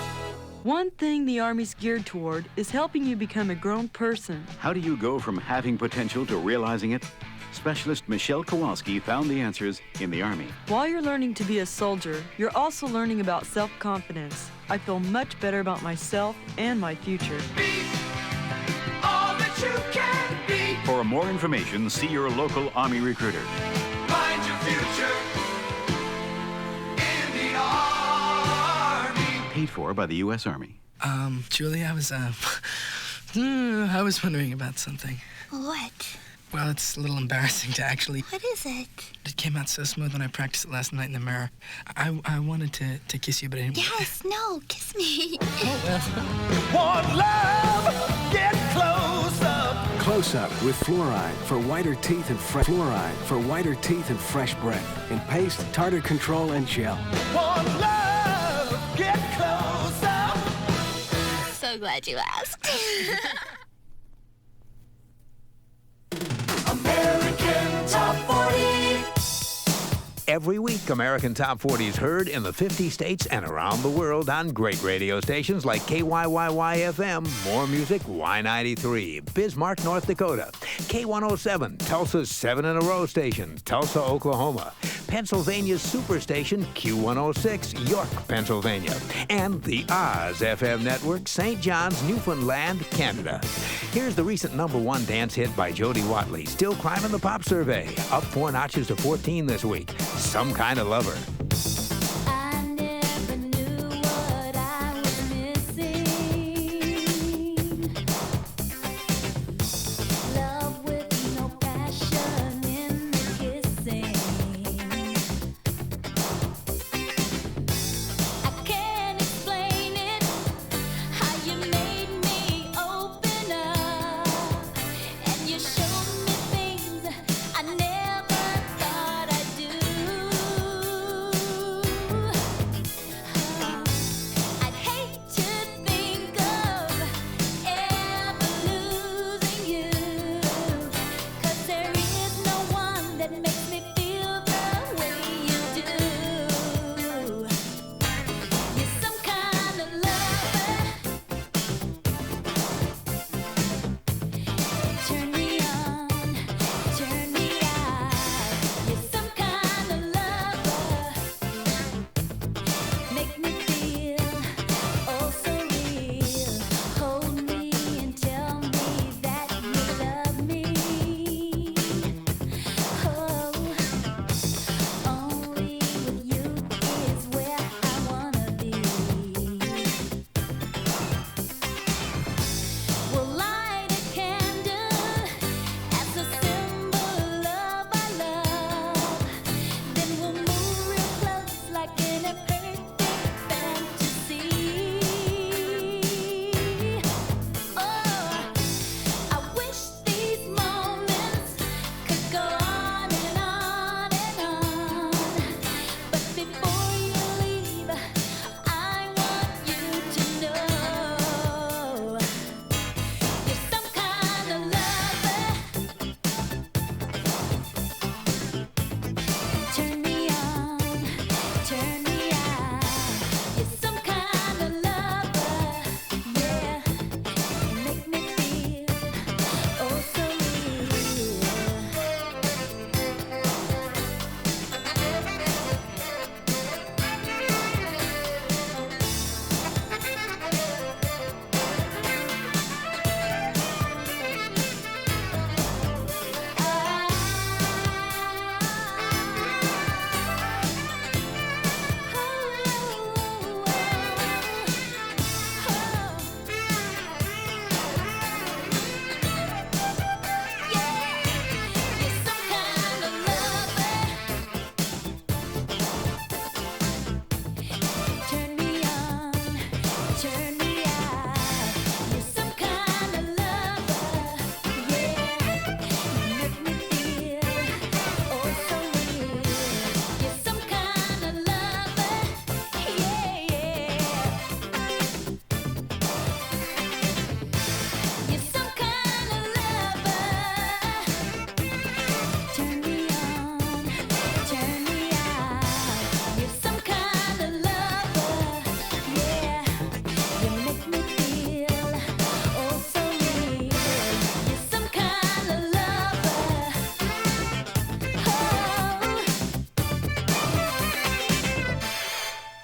One thing the Army's geared toward is helping you become a grown person. How do you go from having potential to realizing it? Specialist Michelle Kowalski found the answers in the Army. While you're learning to be a soldier, you're also learning about self-confidence. I feel much better about myself and my future. All that you can be. For more information, see your local Army recruiter. Find your future in the Army. Paid for by the U.S. Army. Julie, I was wondering about something. What? Well, it's a little embarrassing to actually... What is it? It came out so smooth when I practiced it last night in the mirror. I wanted to kiss you, but I didn't... Yes, no, kiss me. Oh, well. Want love? Get close up. Close Up with fluoride for whiter teeth and fresh breath in paste, tartar control, and gel. Want love? Get close up. So glad you asked. American Top 40. Every week, American Top 40 is heard in the 50 states and around the world on great radio stations like KYYY-FM, More Music, Y93, Bismarck, North Dakota, K107, Tulsa's 7 in a row station, Tulsa, Oklahoma, Pennsylvania's superstation, Q106, York, Pennsylvania, and the Oz FM network, St. John's, Newfoundland, Canada. Here's the recent #1 dance hit by Jody Watley, still climbing the pop survey, up 4 notches to 14 this week. Some Kind of Lover.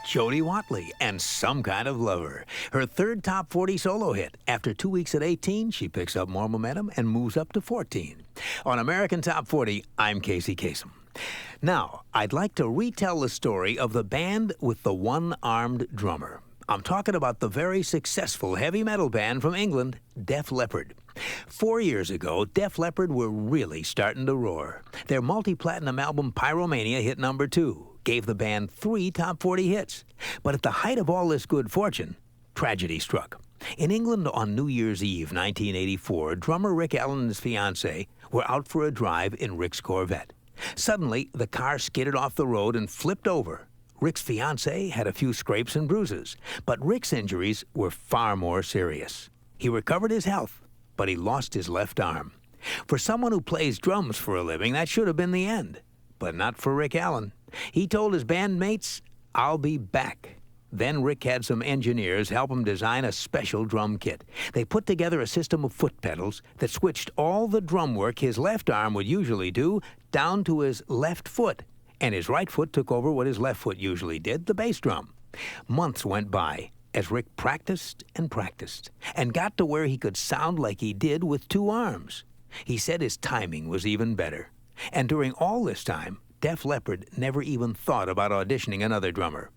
Jody Watley and Some Kind of Lover. Her third top 40 solo hit. After 2 weeks at 18, she picks up more momentum and moves up to 14. On American Top 40, I'm Casey Kasem. Now, I'd like to retell the story of the band with the one-armed drummer. I'm talking about the very successful heavy metal band from England, Def Leppard. 4 years ago, Def Leppard were really starting to roar. Their multi-platinum album Pyromania hit number 2, gave the band 3 top 40 hits. But at the height of all this good fortune, tragedy struck. In England on New Year's Eve, 1984, drummer Rick Allen and his fiancée were out for a drive in Rick's Corvette. Suddenly, the car skidded off the road and flipped over. Rick's fiancée had a few scrapes and bruises, but Rick's injuries were far more serious. He recovered his health, but he lost his left arm. For someone who plays drums for a living, that should have been the end. But not for Rick Allen. He told his bandmates, "I'll be back." Then Rick had some engineers help him design a special drum kit. They put together a system of foot pedals that switched all the drum work his left arm would usually do down to his left foot. And his right foot took over what his left foot usually did, the bass drum. Months went by as Rick practiced and got to where he could sound like he did with 2 arms. He said his timing was even better. And during all this time, Def Leppard never even thought about auditioning another drummer.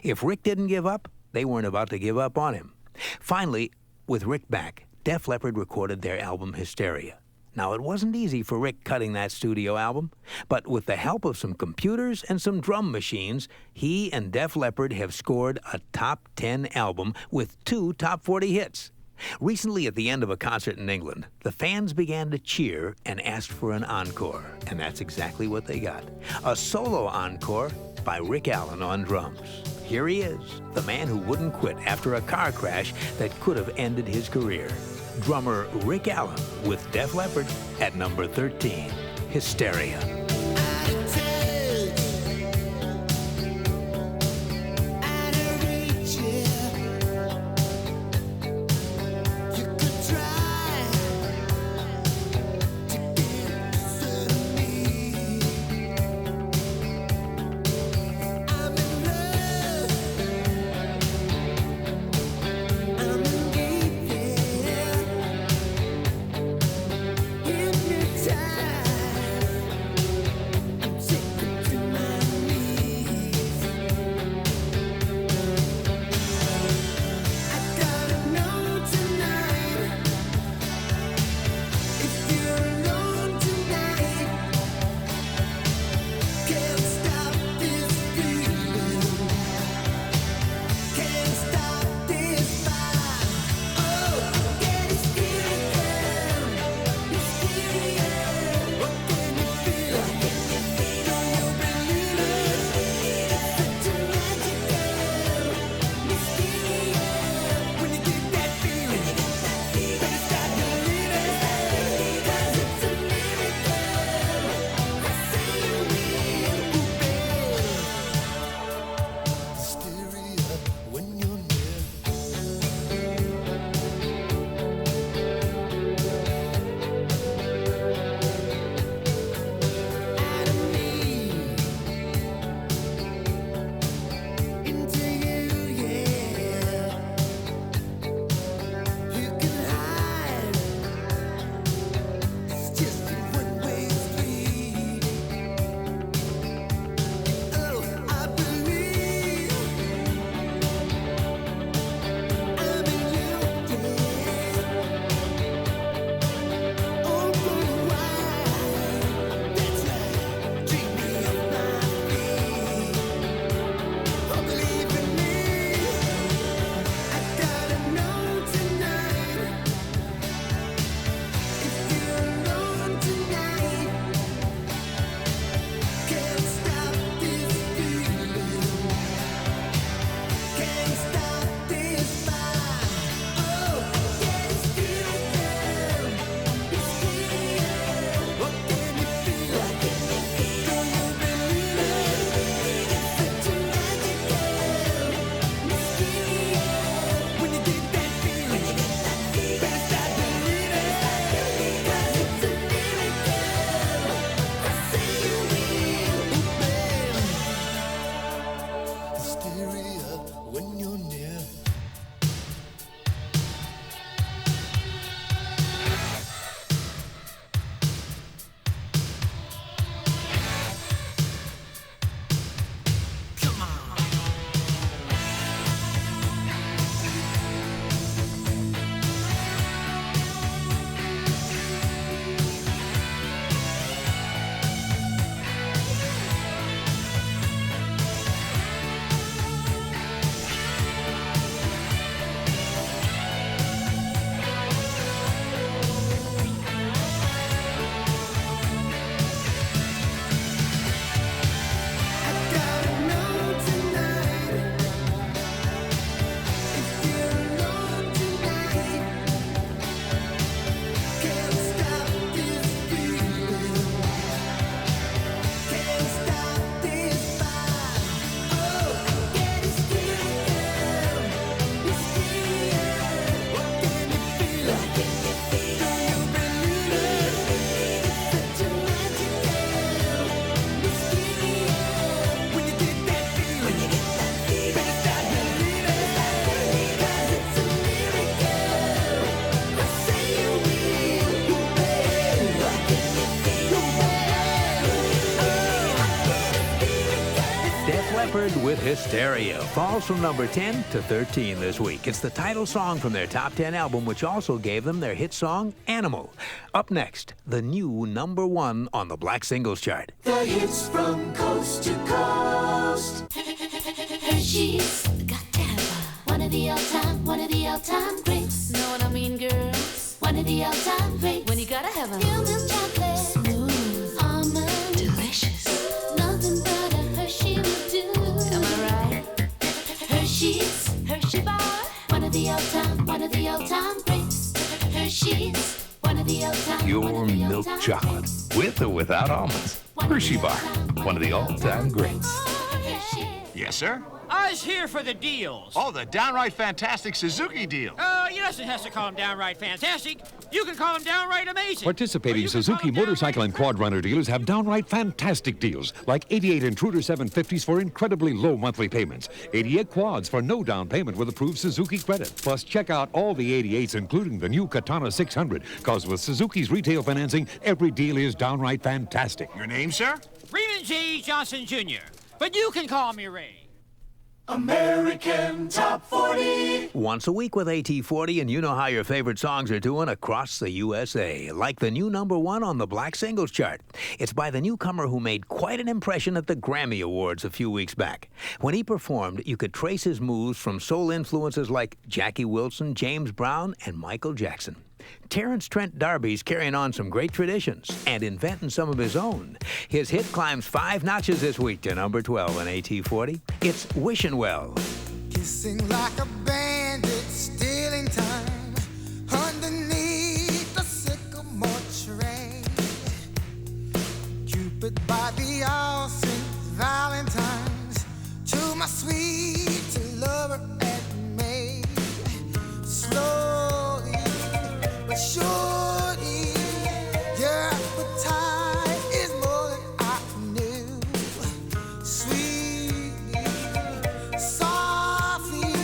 If Rick didn't give up, they weren't about to give up on him. Finally, with Rick back, Def Leppard recorded their album Hysteria. Now, it wasn't easy for Rick cutting that studio album, but with the help of some computers and some drum machines, he and Def Leppard have scored a top 10 album with 2 top 40 hits. Recently, at the end of a concert in England, the fans began to cheer and asked for an encore, and that's exactly what they got. A solo encore by Rick Allen on drums. Here he is, the man who wouldn't quit after a car crash that could have ended his career. Drummer Rick Allen with Def Leppard at number 13, Hysteria. with Hysteria falls from number 10 to 13 this week. It's the title song from their top 10 album, which also gave them their hit song, Animal. Up next, the new number 1 on the Black Singles Chart. The hits from coast to coast. Hershey's got to have one of the all-time greats. Know what I mean, girls? One of the all-time greats. When you gotta have a Pure milk chocolate, smooth, almond, delicious. nothing but a Hershey will do. Am I right? Hershey's, Hershey bar, one of the all-time greats. Hershey's, one of the all-time. Pure milk chocolate, with or without almonds. Hershey Bar, one of the all-time greats. Yes, sir? I was here for the deals. Oh, the downright fantastic Suzuki deal. You doesn't have to call them downright fantastic. You can call them downright amazing. Participating Suzuki motorcycle and quad runner dealers have downright fantastic deals, like 88 Intruder 750s for incredibly low monthly payments, 88 quads for no down payment with approved Suzuki credit. Plus, check out all the 88s, including the new Katana 600, because with Suzuki's retail financing, every deal is downright fantastic. Your name, sir? Raymond J. Johnson Jr., but you can call me Ray. American Top 40. Once a week with AT40, and you know how your favorite songs are doing across the USA, like the new number 1 on the Black Singles Chart. It's by the newcomer who made quite an impression at the Grammy Awards a few weeks back. When he performed, you could trace his moves from soul influences like Jackie Wilson, James Brown, and Michael Jackson. Terrence Trent D'Arby's carrying on some great traditions and inventing some of his own. His hit climbs 5 notches this week to number 12 on AT40. It's Wishin' Well. Kissing like a bandit, stealing time underneath the sycamore tree. Cupid by the all Saint Valentine's, to my sweet lover and me. Slowly but surely, your appetite is more than I knew. Sweetly, softly,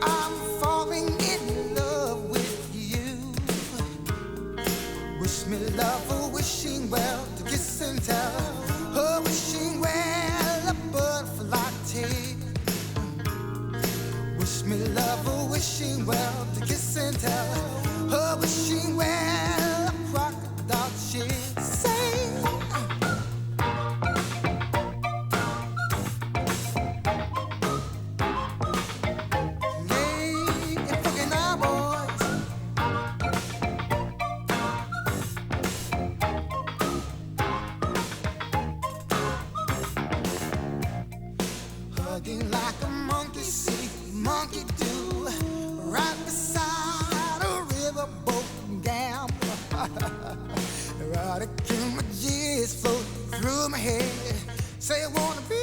I'm falling in love with you. Wish me love, a wishing well, to kiss and tell. A wishing well, a butterfly tea. Wish me love, a wishing well, to kiss and tell. A wishing well, a crocodile she'd say. Hey, and fucking our boys. Hugging like a monkey see, monkey do, right beside a riverboat gambler. Erotic images float through my head. Say I wanna be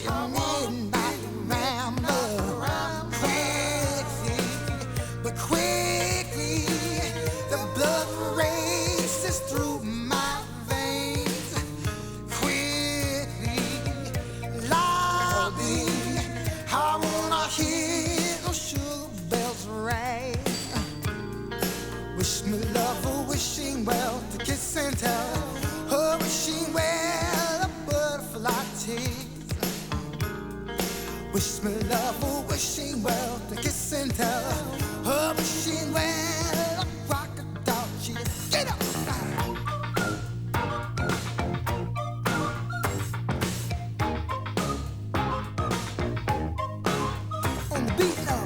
a midnight rambler. Quickly, but quickly, the blood races through my veins. Quickly, loudly, I wanna hear those sugar bells ring. Wish me love, a wishing well, to kiss and tell. A wishing well, a butterfly tease. Wish me love, a wishing well, to kiss and tell. A wishing well, a crocodile cheese. Get up! On the beat now,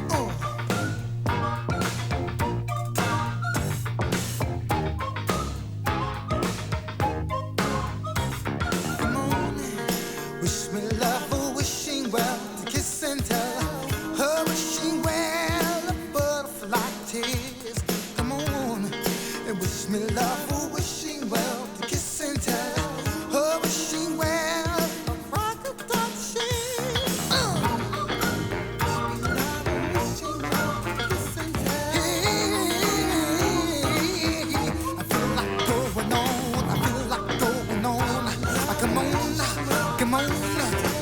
Wish me love, a wishing well, to kiss and tell. A wishing well, a butterfly tears. Come on, and wish me love, a wishing well, to kiss and tell. A wishing well, a crocodile cheese. I feel like going on, I feel like going on. Come on,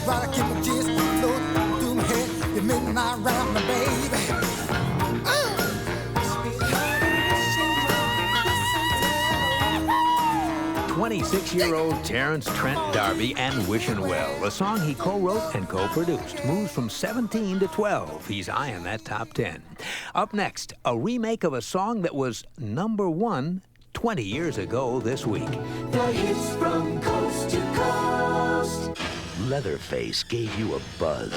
right, I keep my jizz floating through my head. You midnight round my baby. 26-year-old Terrence Trent D'Arby and Wishin' Well. The song he co-wrote and co-produced moves from 17 to 12. He's eyeing that top 10. Up next, a remake of a song that was number 1 20 years ago this week. The hits from coast to coast. Leatherface gave you a buzz.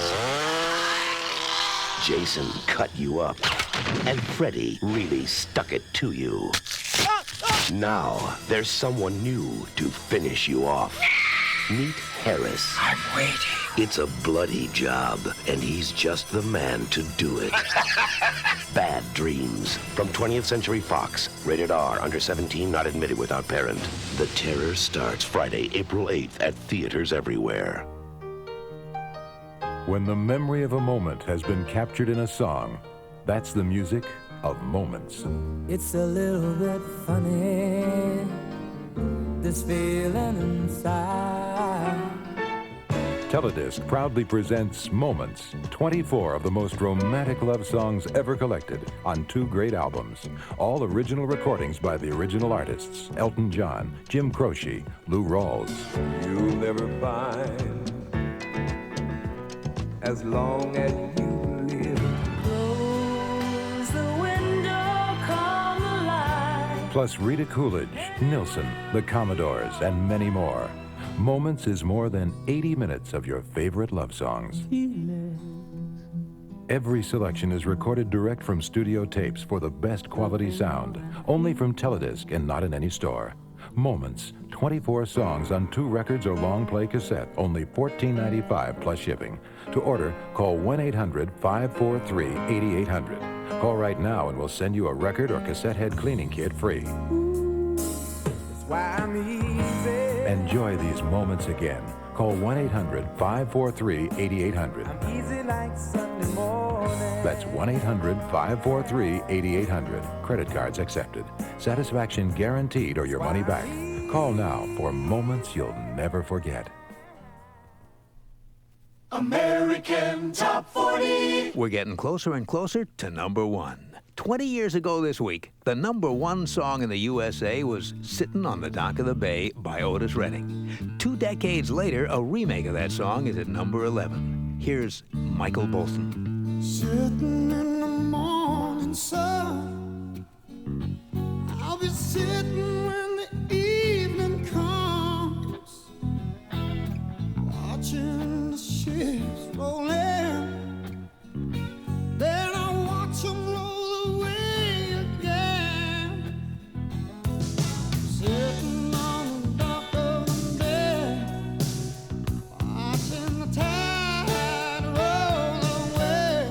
Jason cut you up. And Freddy really stuck it to you. Now, there's someone new to finish you off. Meet Harris. I'm waiting. It's a bloody job, and he's just the man to do it. Bad Dreams. From 20th Century Fox. Rated R. Under 17, not admitted without parent. The Terror starts Friday, April 8th at theaters everywhere. When the memory of a moment has been captured in a song, that's the music of Moments. It's a little bit funny, this feeling inside. Teledisc proudly presents Moments, 24 of the most romantic love songs ever collected on 2 great albums. All original recordings by the original artists, Elton John, Jim Croce, Lou Rawls. You'll never find as long as you live. Close the window, come alive. Plus Rita Coolidge, Nilsson, the Commodores, and many more. Moments is more than 80 minutes of your favorite love songs. Every selection is recorded direct from studio tapes for the best quality sound, only from Teledisc and not in any store. Moments, 24 songs on 2 records or long play cassette, only $14.95 plus shipping. To order, call 1-800-543-8800. Call right now and we'll send you a record or cassette head cleaning kit free. That's why I'm easy. Enjoy these moments again. Call 1-800-543-8800. I'm easy like Sunday morning. That's 1-800-543-8800. Credit cards accepted. Satisfaction guaranteed or your money back. Call now for moments you'll never forget. American Top 40. We're getting closer and closer to number 1. 20 years ago this week, the number 1 song in the USA was Sittin' on the Dock of the Bay by Otis Redding. 2 decades later, a remake of that song is at number 11. Here's Michael Bolton. Sitting in the morning sun, I'll be sitting when the evening comes, watching the ships roll in, then I watch them roll away again. Sitting on the dock of the bay, watching the tide roll away.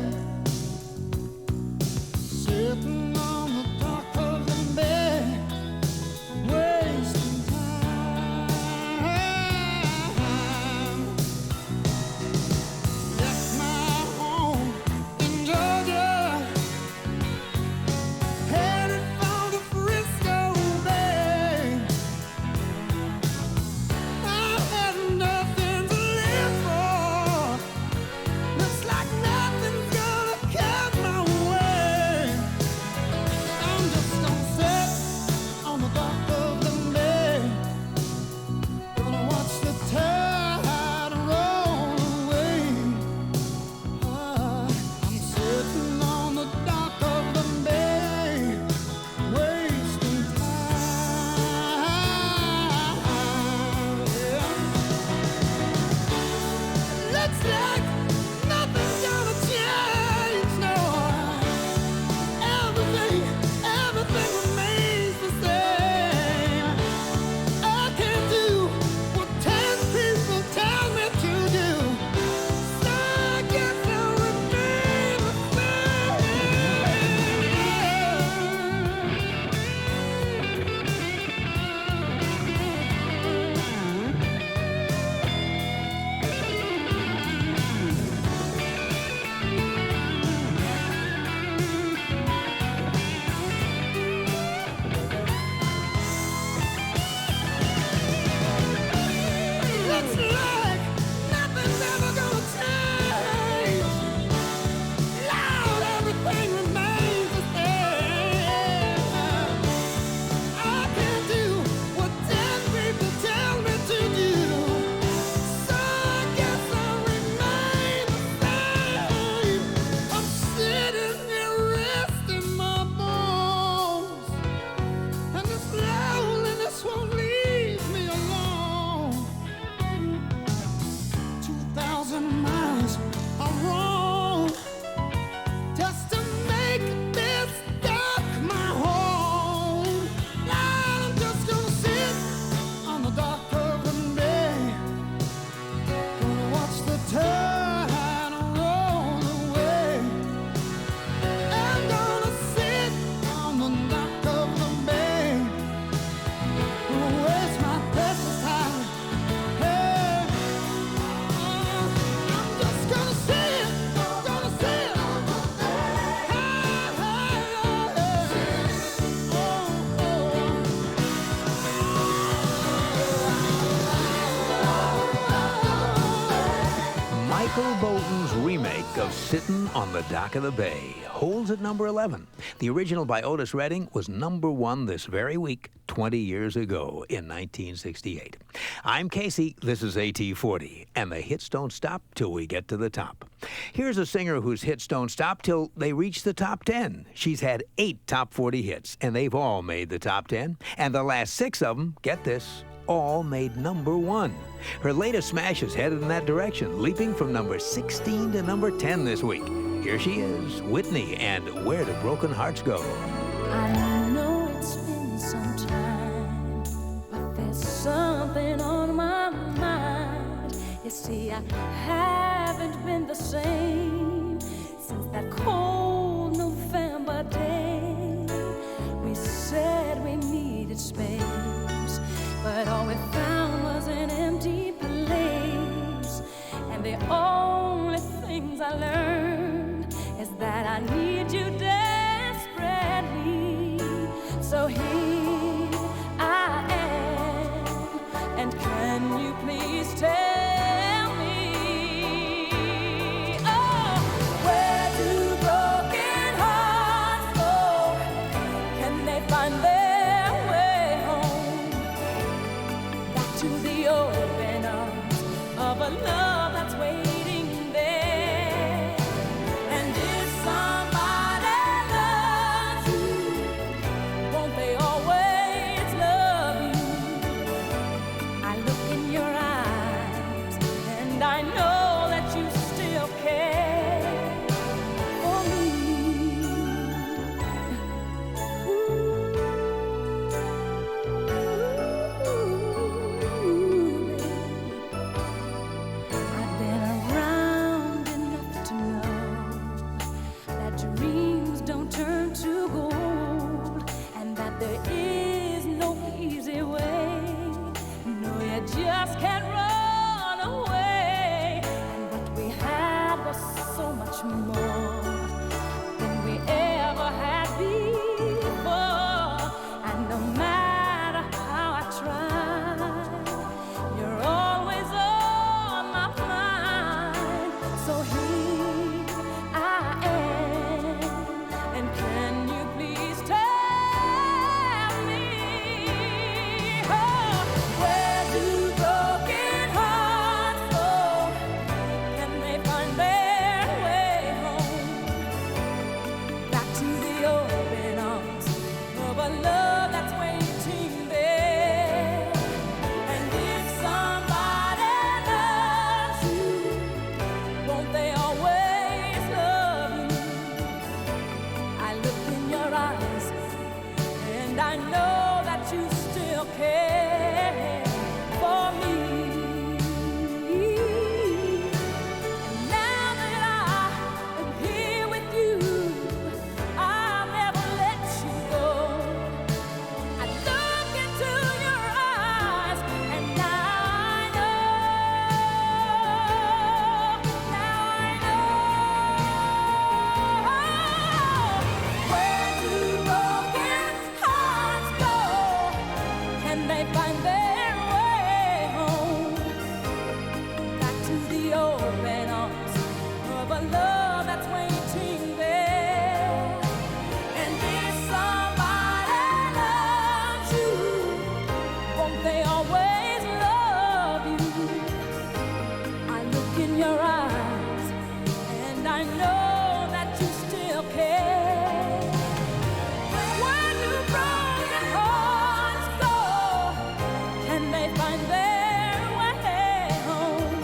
Sitting on the Dock of the Bay holds at number 11. The original by Otis Redding was number 1 this very week, 20 years ago in 1968. I'm Casey, this is AT40, and the hits don't stop till we get to the top. Here's a singer whose hits don't stop till they reach the top 10. She's had 8 top 40 hits, and they've all made the top 10. And the last 6 of them, get this, all made number 1. Her latest smash is headed in that direction, leaping from number 16 to number 10 this week. Here she is, Whitney, and Where Do Broken Hearts Go? I know it's been some time, but there's something on my mind. You see, I haven't been the same since that cold November day. We said we needed space, but all we found was an empty place. And the only things I learned is that I need you desperately. So here I am, and can you please tell me, oh, where do broken hearts go? Can they find their way home? Back to the open arms of a love that's waiting there. And if somebody loves you, won't they always love you? I look in your eyes and I know that you still care for me. I've been around enough to know that dreams don't turn to gold, and that there is no easy way. No, you just can't run away. And what we had was so much more than we ever had before. And no matter how I try, you're always on my mind. So here I am, and can you please tell me, oh, where do broken hearts go? Can they find their way home? Back to the open arms of a love that's waiting there. And if somebody loves you, won't they always love you? I look in your eyes and I know that you still care for me. And now that I am here with you, I'll never let you go. I look into your eyes and now I know, where do broken hearts go? Can they find their way home? Back to the open arms of a love that's waiting there. And if somebody loves you, won't they always love you? I look in your eyes and I know that you still care. Where do broken hearts go? Can they find their way home?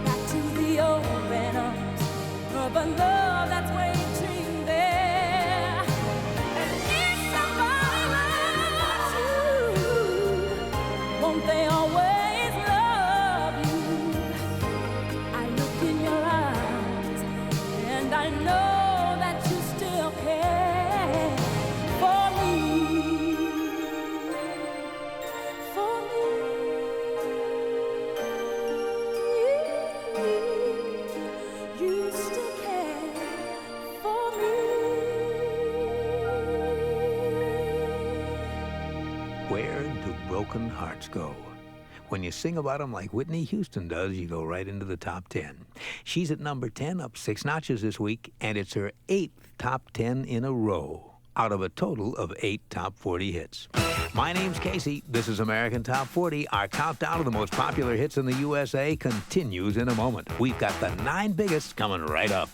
Back to the open arms of a love that's waiting there. And if somebody loves you, won't they always love you? I look in your eyes and I know that you still care for me. For me. You still care for me. Where do broken hearts go? When you sing about them like Whitney Houston does, you go right into the top 10. She's at number 10, up 6 notches this week, and it's her 8th top 10 in a row, out of a total of 8 top 40 hits. My name's Casey. This is American Top 40. Our countdown of the most popular hits in the USA continues in a moment. We've got the 9 biggest coming right up.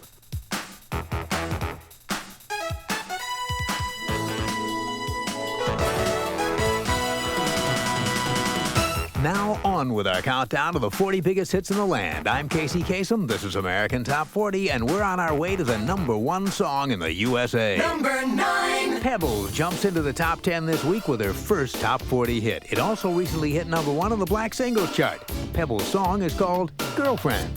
Now on with our countdown of the 40 biggest hits in the land. I'm Casey Kasem. This is American Top 40, and we're on our way to the number 1 song in the USA. Number 9. Pebbles jumps into the top 10 this week with her first top 40 hit. It also recently hit number 1 on the Black Singles Chart. Pebbles' song is called Girlfriend.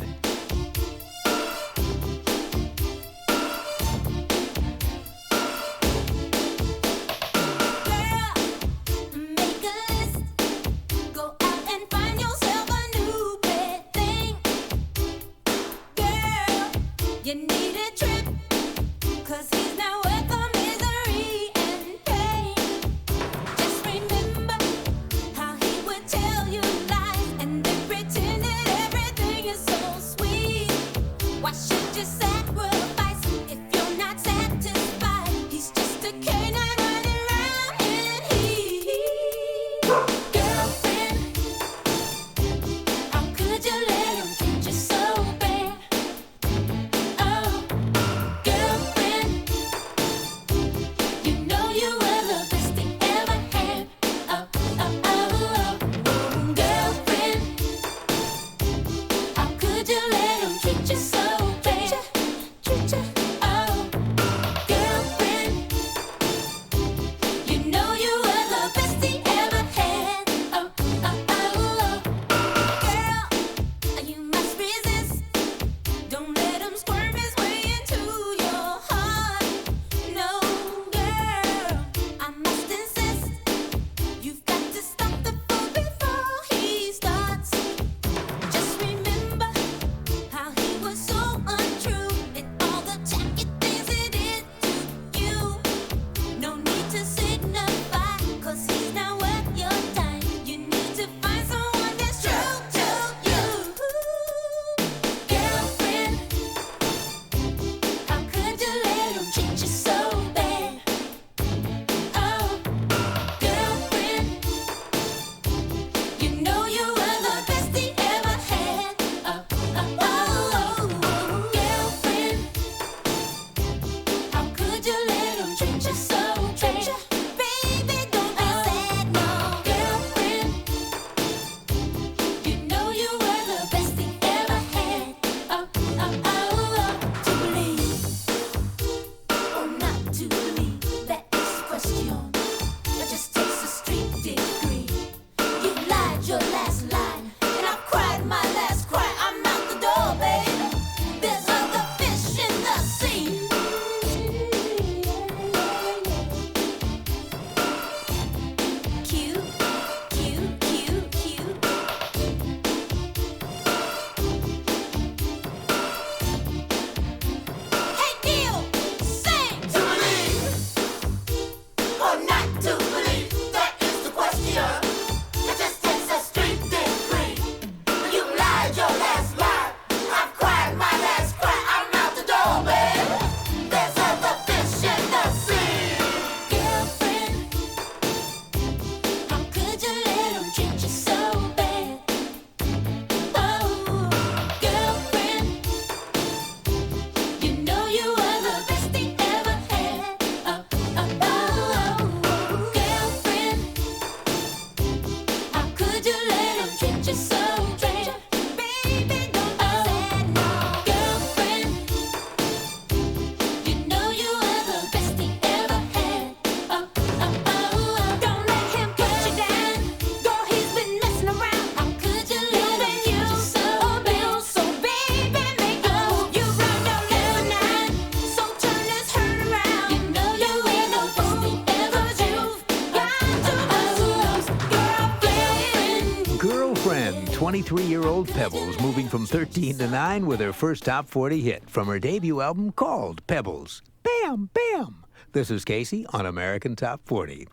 Girlfriend, 23-year-old Pebbles, moving from 13 to 9 with her first top 40 hit from her debut album called Pebbles. Bam, bam! This is Casey on American Top 40.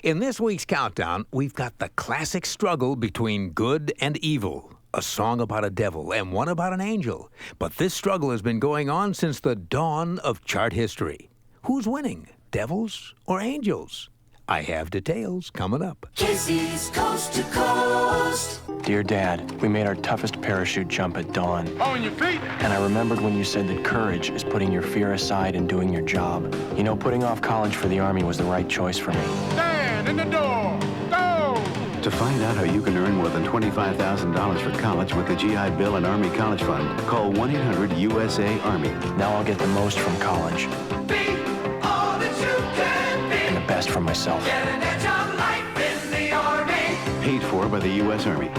In this week's countdown, we've got the classic struggle between good and evil. A song about a devil and one about an angel. But this struggle has been going on since the dawn of chart history. Who's winning, devils or angels? I have details coming up. Casey's Coast to Coast. Dear Dad, we made our toughest parachute jump at dawn. On your feet. And I remembered when you said that courage is putting your fear aside and doing your job. You know, putting off college for the Army was the right choice for me. Stand in the door. Go! To find out how you can earn more than $25,000 for college with the GI Bill and Army College Fund, call 1-800-USA-ARMY. Now I'll get the most from college. Be all that you can be. And the best from myself. Get an edge on life in the Army. Paid for by the U.S. Army.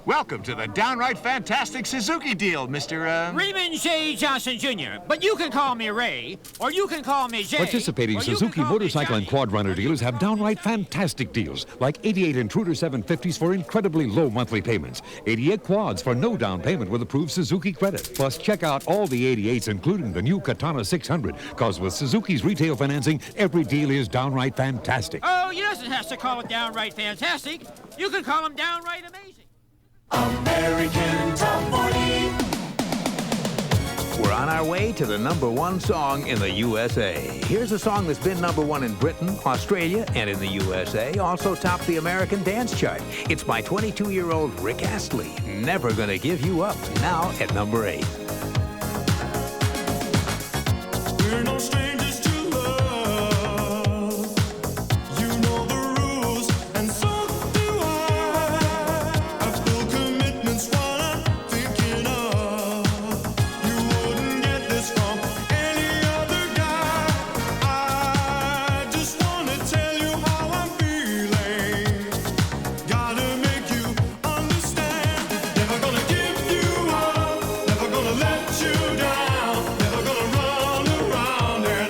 Welcome to the downright fantastic Suzuki deal, Mr. Raymond J. Johnson Jr., but you can call me Ray, or you can call me Jay. Participating Suzuki motorcycle and quad runner dealers have downright fantastic deals, like 88 Intruder 750s for incredibly low monthly payments, 88 quads for no down payment with approved Suzuki credit. Plus, check out all the 88s, including the new Katana 600, because with Suzuki's retail financing, every deal is downright fantastic. Oh, you doesn't have to call it downright fantastic. You can call them downright amazing. American Top 40. We're on our way to the #1 song in the USA. Here's a song that's been #1 in Britain, Australia, and in the USA. Also topped the American dance chart. It's by 22-year-old Rick Astley, Never Gonna Give You Up, now at #8. We're no strangers to love. You know the rules, and so do I. I've still commitments what I'm thinking of. You wouldn't get this from any other guy. I just wanna tell you how I'm feeling. Gotta make you understand. Never gonna give you up. Never gonna let you down. Never gonna run around and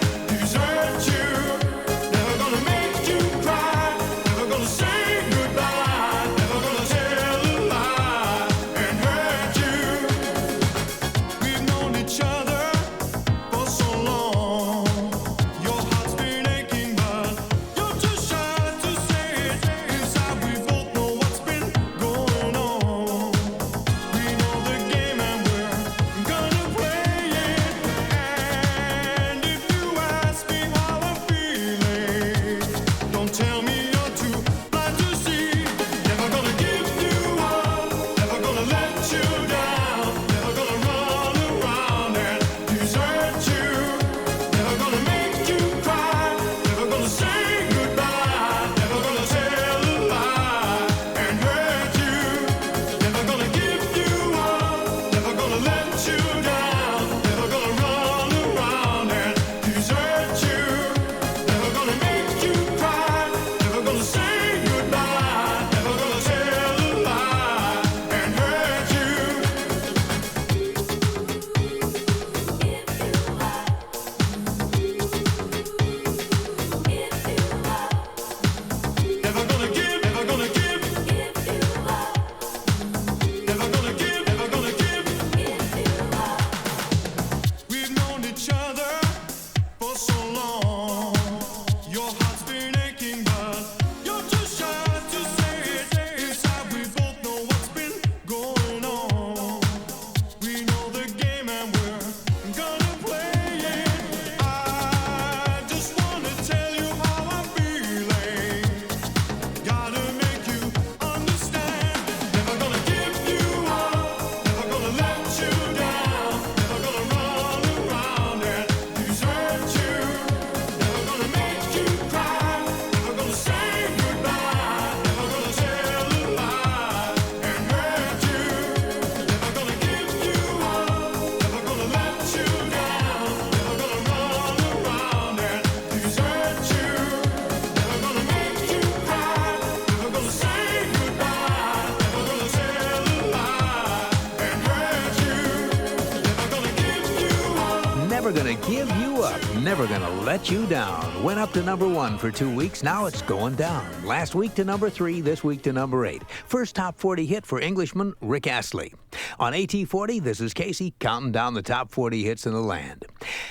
Never Gonna Let You Down went up to number 1 for 2 weeks. Now it's going down. Last week to number 3, this week to number 8. First top 40 hit for Englishman Rick Astley. On AT40, this is Casey counting down the top 40 hits in the land.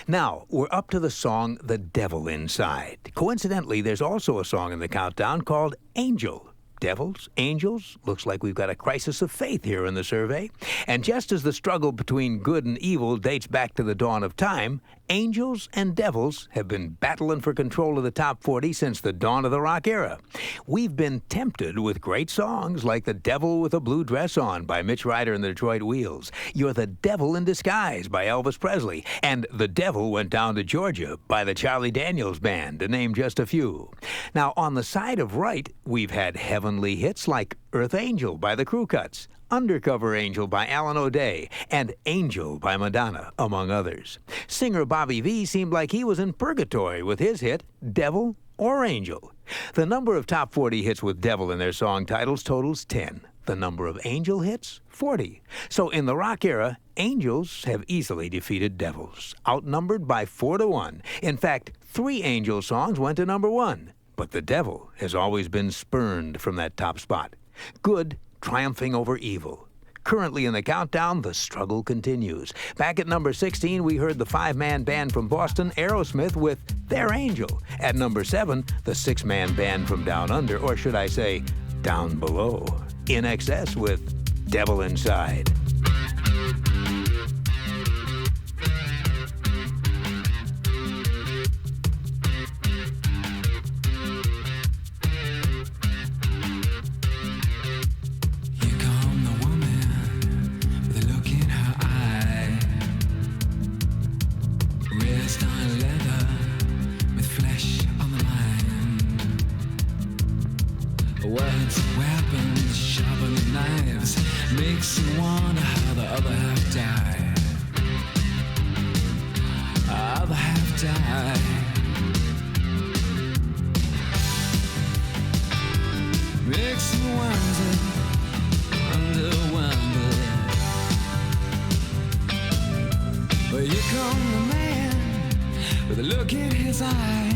Now, we're up to the song The Devil Inside. Coincidentally, there's also a song in the countdown called Angel. Devils, angels, looks like we've got a crisis of faith here in the survey. And just as the struggle between good and evil dates back to the dawn of time, angels and devils have been battling for control of the top 40 since the dawn of the rock era. We've been tempted with great songs like The Devil with a Blue Dress On by Mitch Ryder and the Detroit Wheels, You're the Devil in Disguise by Elvis Presley, and The Devil Went Down to Georgia by the Charlie Daniels Band, to name just a few. Now, on the side of right, we've had heavenly hits like Earth Angel by the Crew Cuts, Undercover Angel by Alan O'Day, and Angel by Madonna, among others. Singer Bobby V seemed like he was in purgatory with his hit, Devil or Angel. The number of top 40 hits with Devil in their song titles totals 10. The number of Angel hits, 40. So in the rock era, Angels have easily defeated Devils, outnumbered by 4-1. In fact, 3 Angel songs went to number 1. But the devil has always been spurned from that top spot. Good triumphing over evil. Currently in the countdown, the struggle continues. Back at number 16, we heard the 5-man band from Boston, Aerosmith, with Their Angel. At number 7, the 6-man band from Down Under, or should I say, Down Below, In Excess with Devil Inside. Words, weapons, sharpening knives, makes you wonder how the other half died. Other half died. Makes you wonder. But here come the man with a look in his eye.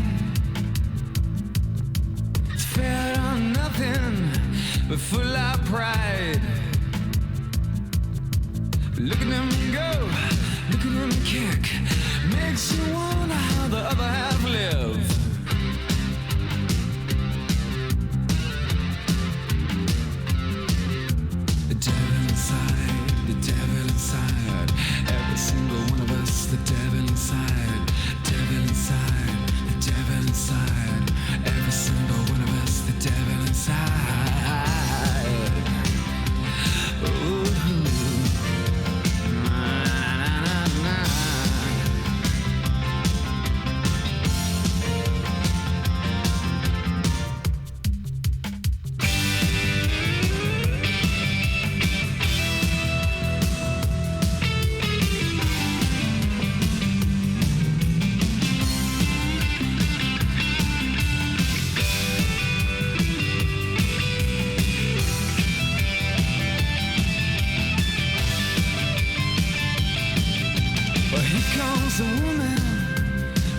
Fed on nothing but full of pride. Look at him go, look at him kick. Makes you wonder how the other half live. The devil inside, the devil inside. Every single one of us, the devil inside. Devil inside, the devil inside. Every single one of us, the devil inside. Ooh. Na, na, na, na. A woman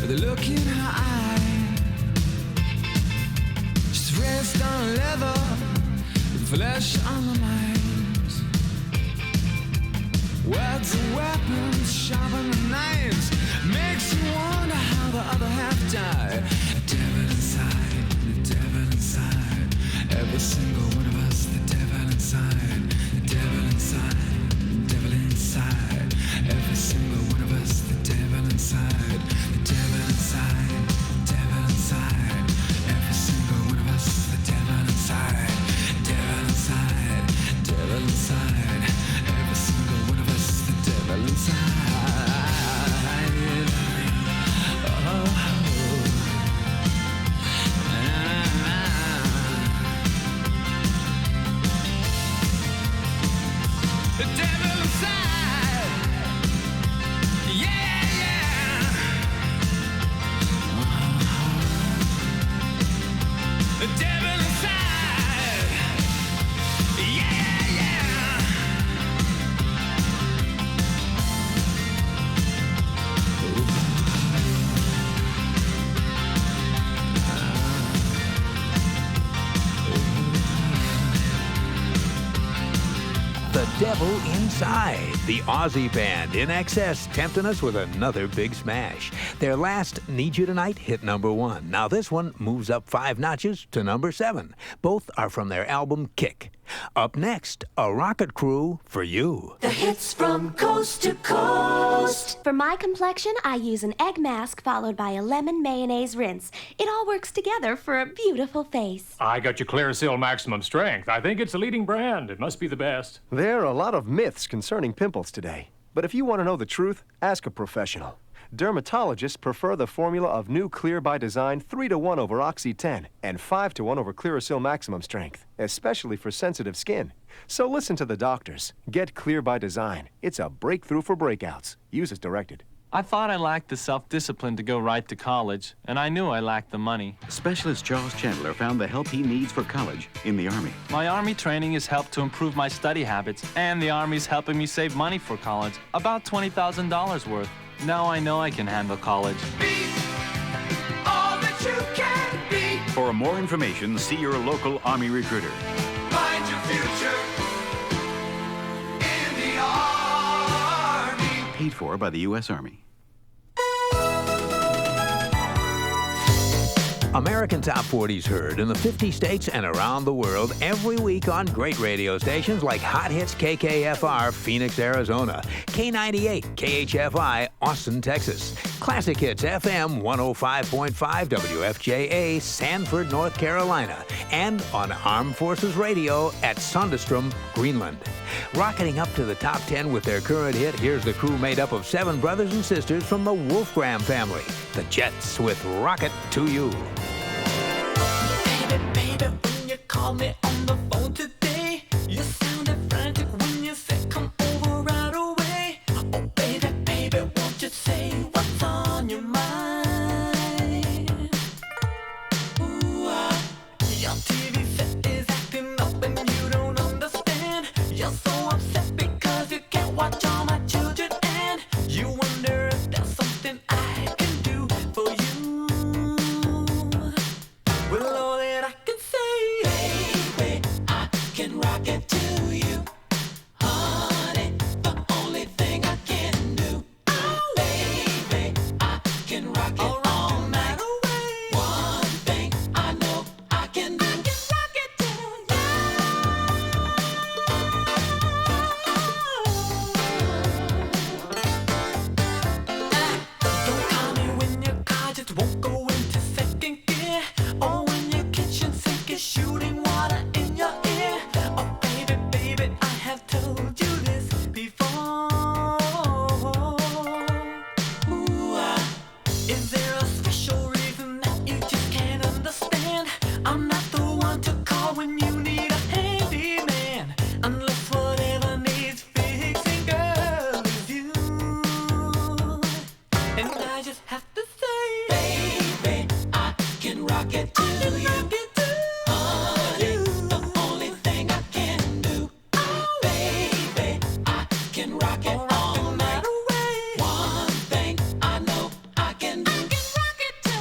with a look in her eye. She's raised on leather, with flesh on her mind. Words and weapons, sharpening knives, makes you wonder how the other half died. The devil inside, the devil inside. Every single one of us, the devil inside. The devil inside, the devil inside. Every single one of us, the devil inside. The devil inside, the devil inside. Every single one of us, the devil inside. Devil inside, devil inside. Every single one of us, the devil inside. The devil inside. Yeah, yeah. The devil inside. Yeah, yeah. Devil Inside. The Aussie band In Excess tempting us with another big smash. Their last Need You Tonight hit #1. Now this one moves up 5 notches to #7. Both are from their album Kick. Up next, a Rocket Crew for you. The hits from coast to coast. For my complexion, I use an egg mask followed by a lemon mayonnaise rinse. It all works together for a beautiful face. I got your Clearasil Maximum Strength. I think it's the leading brand. It must be the best. There are a lot of myths concerning pimples today. But if you want to know the truth, ask a professional. Dermatologists prefer the formula of new Clear by Design 3-to-1 over Oxy 10 and 5-to-1 over Clearasil Maximum Strength, especially for sensitive skin. So listen to the doctors. Get Clear by Design. It's a breakthrough for breakouts. Use as directed. I thought I lacked the self-discipline to go right to college, and I knew I lacked the money. Specialist Charles Chandler found the help he needs for college in the Army. My Army training has helped to improve my study habits, and the Army's helping me save money for college, about $20,000 worth. Now I know I can handle college. All that you can be. For more information, see your local Army recruiter. Find your future in the Army. Paid for by the U.S. Army. American Top 40's heard in the 50 states and around the world every week on great radio stations like Hot Hits KKFR, Phoenix, Arizona, K98, KHFI, Austin, Texas, Classic Hits FM 105.5 WFJA, Sanford, North Carolina, and on Armed Forces Radio at Sondestrom, Greenland. Rocketing up to the top 10 with their current hit, here's the crew made up of 7 brothers and sisters from the Wolfgram family, the Jets with Rocket to You. Baby, when you call me on the phone today, you sounded frantic when you said come over right away. Oh, baby, won't you say what's on your mind? Ooh, your TV set is acting up and you don't understand. You're so upset because you can't watch all my children, and you wonder if there's something I can do for you. Well, all that I can say, baby, I can rock it to you. Honey, the only thing I can do. Oh, baby, I can rock it all night. One thing I know I can do. I can rock it to you. Don't call me when your car just won't go into second gear, or when your kitchen sink is shooting water in your ear. Oh, baby, I have told you this before. Ooh, is there a special reason that you just can't understand? I'm not the one to call when you need a handyman, unless whatever needs fixing, girl, is you. And I just have to say, baby, I can rock it to you. Honey, the only thing I can do. Baby, I can rock it all night. One thing I know I can do. I can rock it to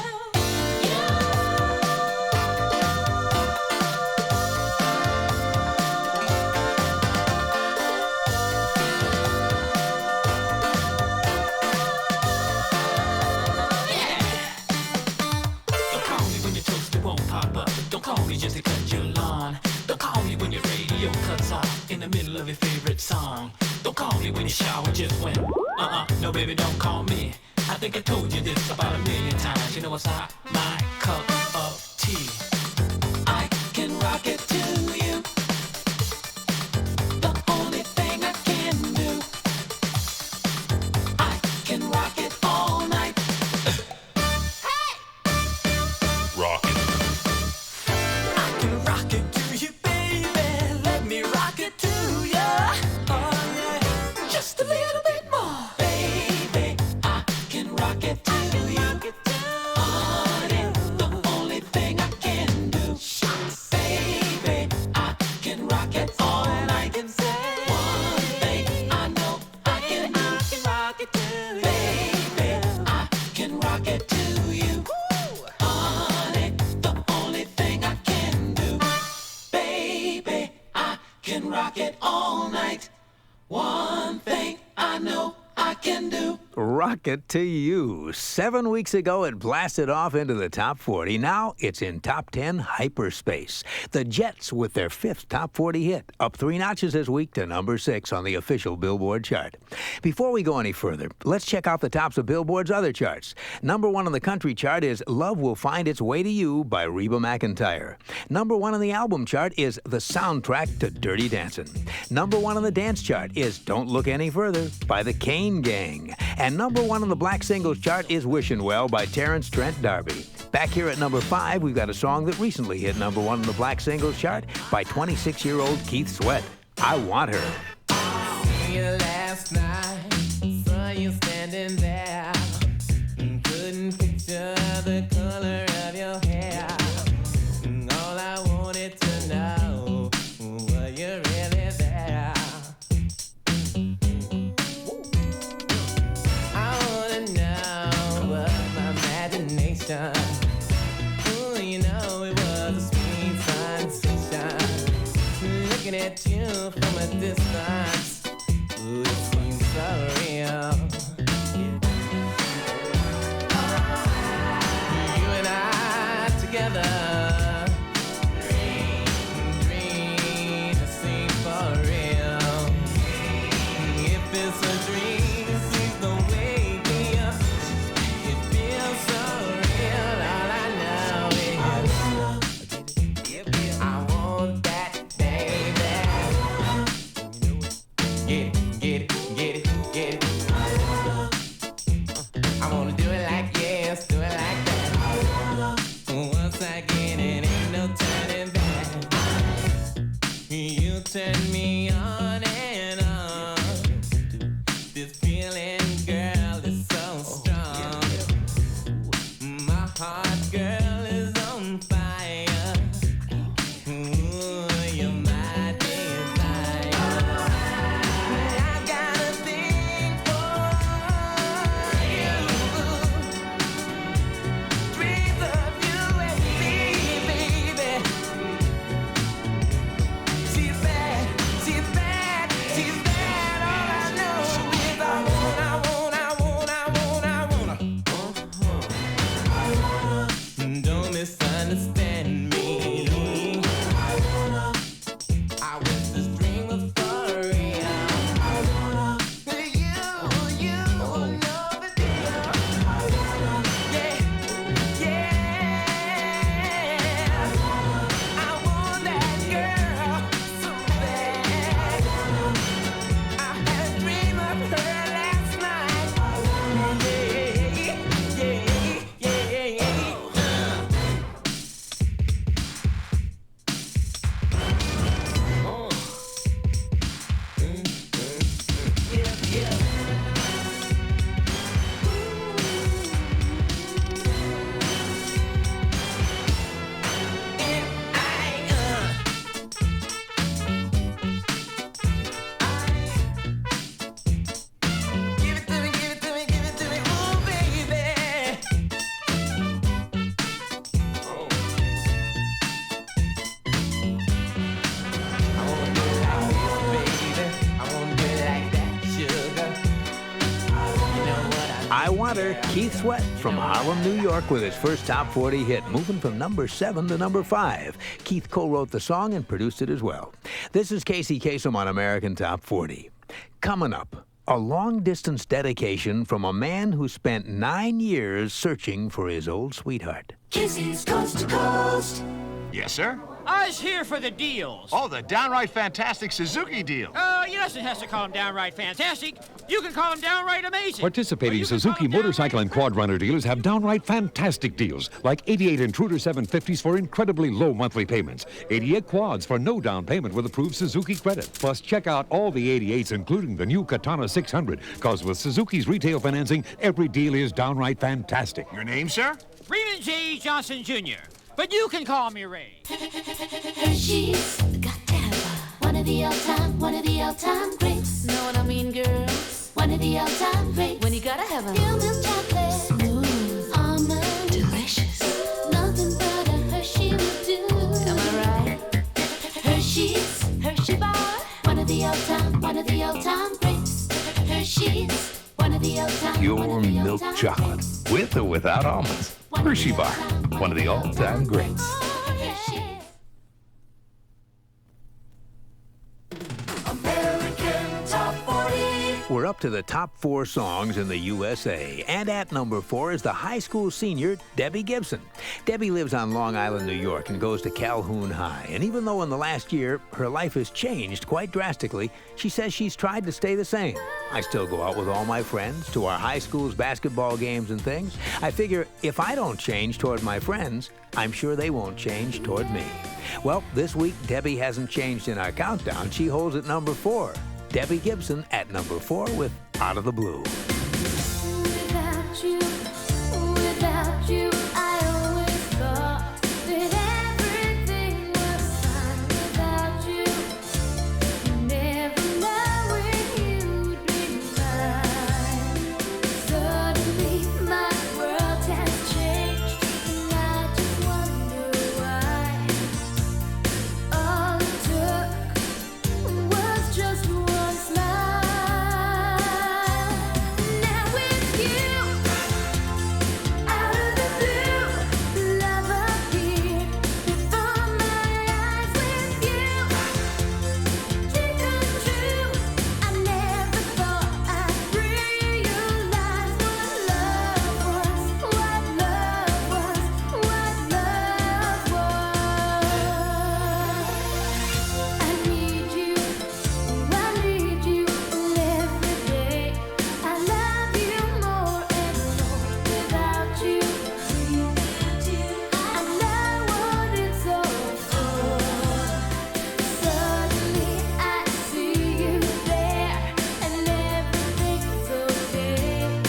Don't call me when your toaster won't pop up. Don't call me just to cut your lawn. Don't call me when your radio cuts off in the middle of your favorite song. Don't call me when your shower just went. No, baby, don't call me. I think I told you this about 1,000,000 times. You know what's hot? My cup of tea. I can rock it to you. The only thing I can do. I can rock it all night. Rock it. I can rock it to you, baby. Let me rock it to you. Oh, yeah. Just a little bit more. Baby, I can rock it to you. Honey, the only thing I can do. Baby, I can rock it all night. One thing I know I can do. I can rock it to you. Baby, I can rock it to you. Honey, Rocket to You. 7 weeks ago, it blasted off into the top 40. Now it's in top 10 hyperspace. The Jets with their 5th top 40 hit, up 3 notches this week to number 6 on the official Billboard chart. Before we go any further, let's check out the tops of Billboard's other charts. Number 1 on the country chart is Love Will Find Its Way to You by Reba McEntire. Number 1 on the album chart is the soundtrack to Dirty Dancin'. Number 1 on the dance chart is Don't Look Any Further by the Kane Gang. And number 1 on the black singles chart is Wishin' Well by Terrence Trent D'Arby. Back here at number 5, we've got a song that recently hit number 1 on the black singles chart by 26-year-old Keith Sweat, I Want Her. See you last night, saw you standing there, couldn't picture the color of your hair. All I wanted to know, were you really there? I wanna know what my imagination. Ooh, you know it was a sweet sensation. Looking at you from a distance, ooh, it seems so real. You and I together. Dream to seem for real. If it's a dream, please don't wake me up. It feels so real. All I know is I want that, baby. Get it, get it, get it. I wanna do it like yes, do it like that. Once I get it, ain't no turning back. You turn me on and on. This feeling, girl, is so strong. My heart, girl, is on fire. Ooh, you're my desire. I got a thing for you. Dreams of you and me, baby. She's bad, she's bad, she's bad. All I know is I wanna. Don't misunderstand me. I wish this dream was for real. You know the deal. Yeah, yeah. I want that girl so bad. I had a dream of her last night. Yeah. I Want Her, Keith Sweat from Harlem, New York with his first top 40 hit, moving from number 7 to number 5. Keith co-wrote the song and produced it as well. This is Casey Kasem on American Top 40. Coming up, a long-distance dedication from a man who spent 9 years searching for his old sweetheart. Casey's Coast to Coast. Yes, sir? I was here for the deals. Oh, the downright fantastic Suzuki deal. You doesn't have to call them downright fantastic. You can call them downright amazing. Participating Suzuki motorcycle and quad runner dealers have downright fantastic deals, like 88 Intruder 750s for incredibly low monthly payments, 88 quads for no down payment with approved Suzuki credit. Plus, check out all the 88s, including the new Katana 600, because with Suzuki's retail financing, every deal is downright fantastic. Your name, sir? Raymond J. Johnson Jr., but you can call me Ray. She's got to have one of the all-time greats. Know what I mean, girls? One of the all-time greats. When you gotta have a milk chocolate, smooth, almond, delicious. Nothing but a Hershey will do. Am I right? Hershey's, Hershey bar. One of the all-time greats. Hershey's, one of the all-time. Your milk chocolate, with or without almonds. Hershey Bar, one of the all-time greats. American Top 40. We're up to the top 4 songs in the USA, and at number 4 is the high school senior, Debbie Gibson. Debbie lives on Long Island, New York, and goes to Calhoun High. And even though in the last year her life has changed quite drastically, she says she's tried to stay the same. I still go out with all my friends to our high school's basketball games and things. I figure if I don't change toward my friends, I'm sure they won't change toward me. Well, this week, Debbie hasn't changed in our countdown. She holds at number 4. Debbie Gibson at number 4 with Out of the Blue. Without you, I always thought that everything was fine without you. Never knowing you'd be mine. Suddenly, my world has changed, and I just wonder why. All it took was just one smile. Now with you, out of the blue, love appeared before my eyes. With you, dream come true. I never thought I'd realize what love was, what love was, what love was. I need you every day. I love you more and more without you. I know what it's all for. Suddenly I see you there, and everything's okay.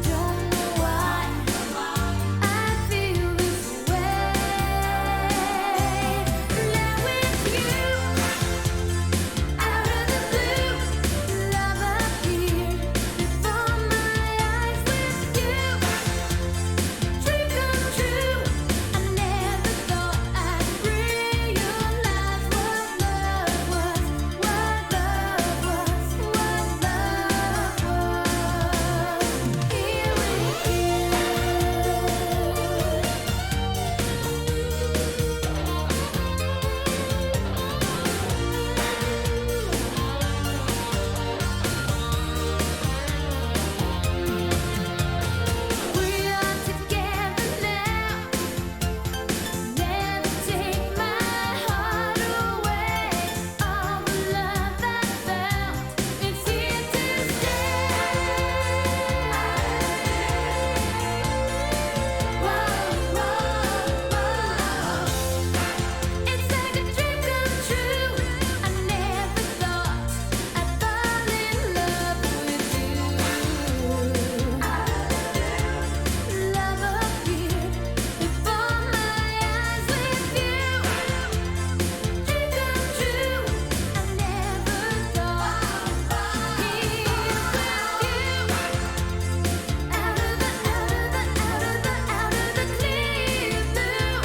Don't know why I feel this way. Now with you, out of the blue, love appeared before my eyes. With you, dream come true. I never thought I'd realize what love was, what love was, what love was. Here with we are together now. Never take my heart away. All the love I found, it's here to stay. Whoa, whoa, whoa. It's like a dream come true. I never thought I'd fall in love with you. Love appeared before my eyes. With you, dream come true. I never thought. Here with you, out of the clear blue.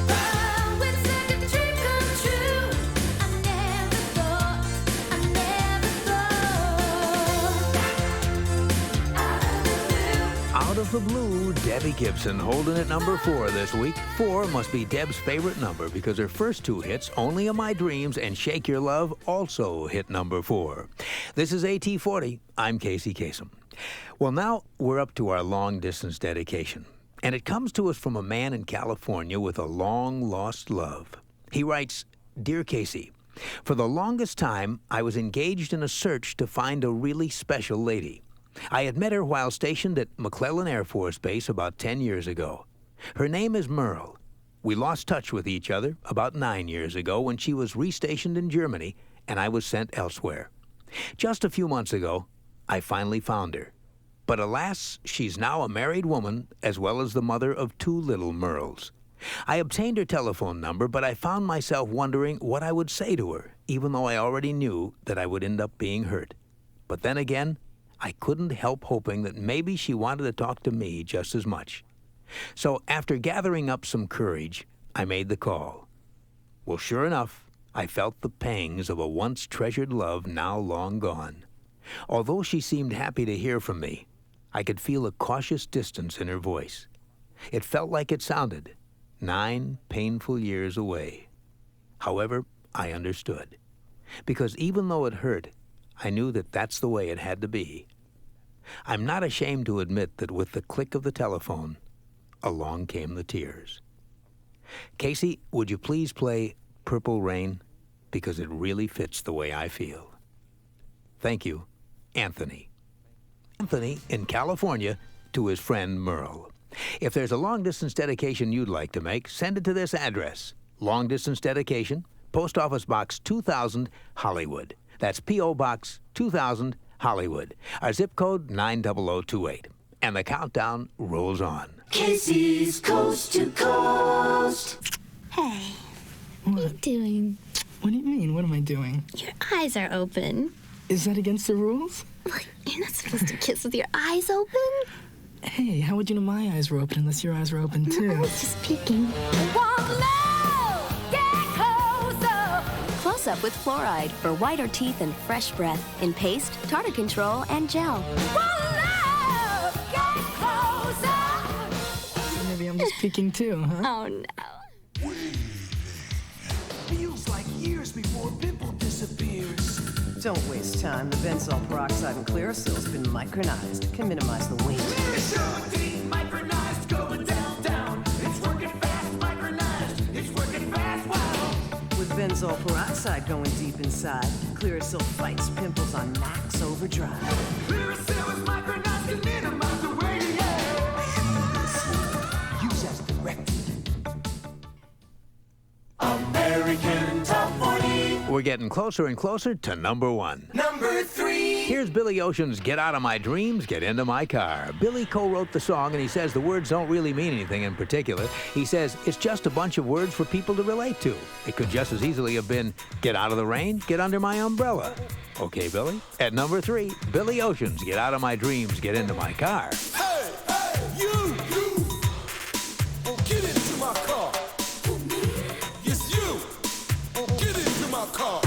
Oh, it's like a dream come true. I never thought. Out of the Blue, Debbie Gibson holding at number 4 this week. 4 must be Deb's favorite number because her first 2 hits, Only in My Dreams and Shake Your Love, also hit number 4. This is AT40. I'm Casey Kasem. Well, now we're up to our long-distance dedication. And it comes to us from a man in California with a long-lost love. He writes, Dear Casey, for the longest time, I was engaged in a search to find a really special lady. I had met her while stationed at McClellan Air Force Base about 10 years ago. Her name is Merle. We lost touch with each other about 9 years ago when she was restationed in Germany and I was sent elsewhere. Just a few months ago, I finally found her. But alas, she's now a married woman as well as the mother of 2 little Merles. I obtained her telephone number, but I found myself wondering what I would say to her, even though I already knew that I would end up being hurt. But then again, I couldn't help hoping that maybe she wanted to talk to me just as much. So after gathering up some courage, I made the call. Well, sure enough, I felt the pangs of a once treasured love now long gone. Although she seemed happy to hear from me, I could feel a cautious distance in her voice. It felt like it sounded 9 painful years away. However, I understood, because even though it hurt, I knew that that's the way it had to be. I'm not ashamed to admit that with the click of the telephone, along came the tears. Casey, would you please play Purple Rain? Because it really fits the way I feel. Thank you, Anthony. Anthony in California to his friend Merle. If there's a long-distance dedication you'd like to make, send it to this address. Long-distance dedication, Post Office Box 2000, Hollywood. That's P.O. Box 2000, Hollywood. Our zip code 90028. And the countdown rolls on. Casey's Coast to Coast. Hey, what are you doing? What do you mean? What am I doing? Your eyes are open. Is that against the rules? Look, you're not supposed to kiss with your eyes open. Hey, how would you know my eyes were open unless your eyes were open too? I was just peeking. Close Up with fluoride for whiter teeth and fresh breath in paste, tartar control, and gel. Maybe I'm just peeking too, huh? Oh no. Feels like years before a pimple disappears. Don't waste time. The benzoyl peroxide and Clearacyl's been micronized. Can minimize the weight. Micronized, going down, down. It's working fast, micronized. It's working fast, wow. With benzoyl peroxide going deep inside, Clearacyl fights pimples on max overdrive. Clearacyl is micronized to minimize the weight, yeah. Use as directed. American Top 40. We're getting closer and closer to number 1. Number 3. Here's Billy Ocean's Get Out of My Dreams, Get Into My Car. Billy co-wrote the song, and he says the words don't really mean anything in particular. He says it's just a bunch of words for people to relate to. It could just as easily have been, get out of the rain, get under my umbrella. Okay, Billy. At number 3, Billy Ocean's Get Out of My Dreams, Get Into My Car. Hey, you. Oh, get into my car. Yes, you. Oh, get into my car.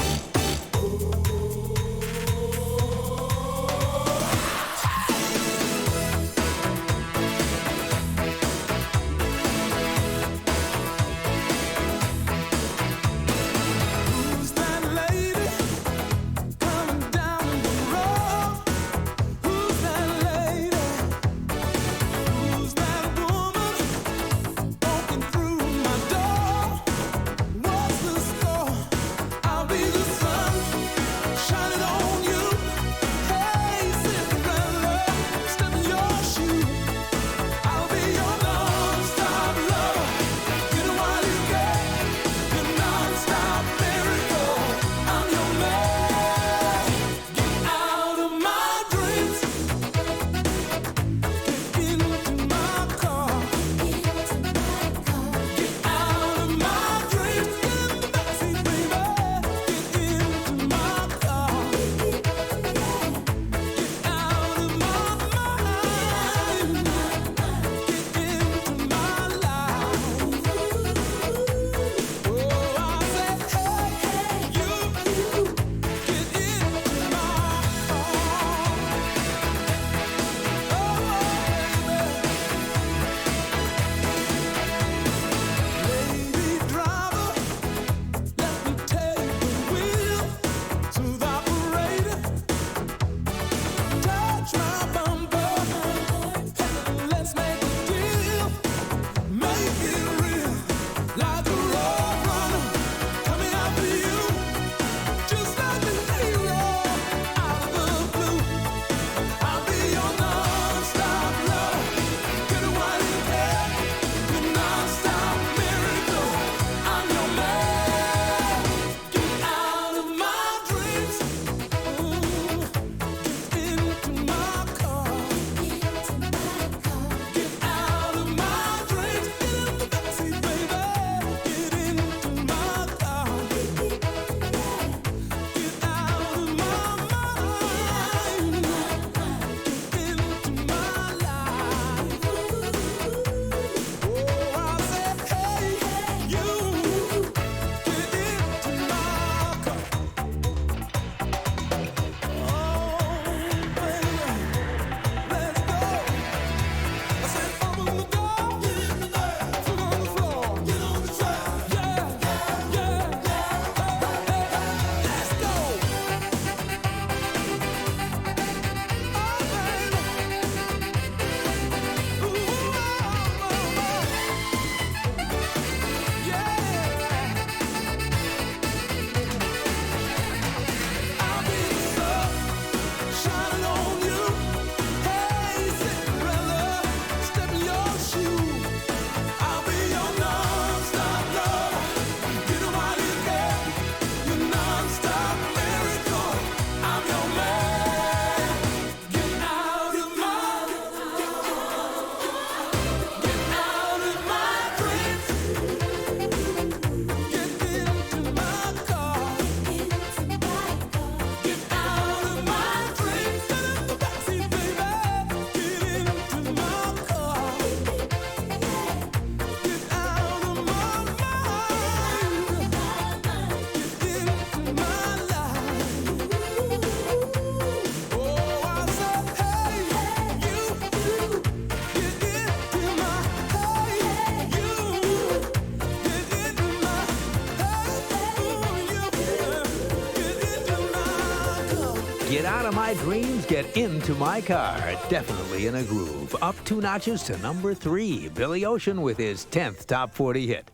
Get out of my dreams, get into my car. Definitely in a groove. Up 2 notches to number 3. Billy Ocean with his 10th top 40 hit.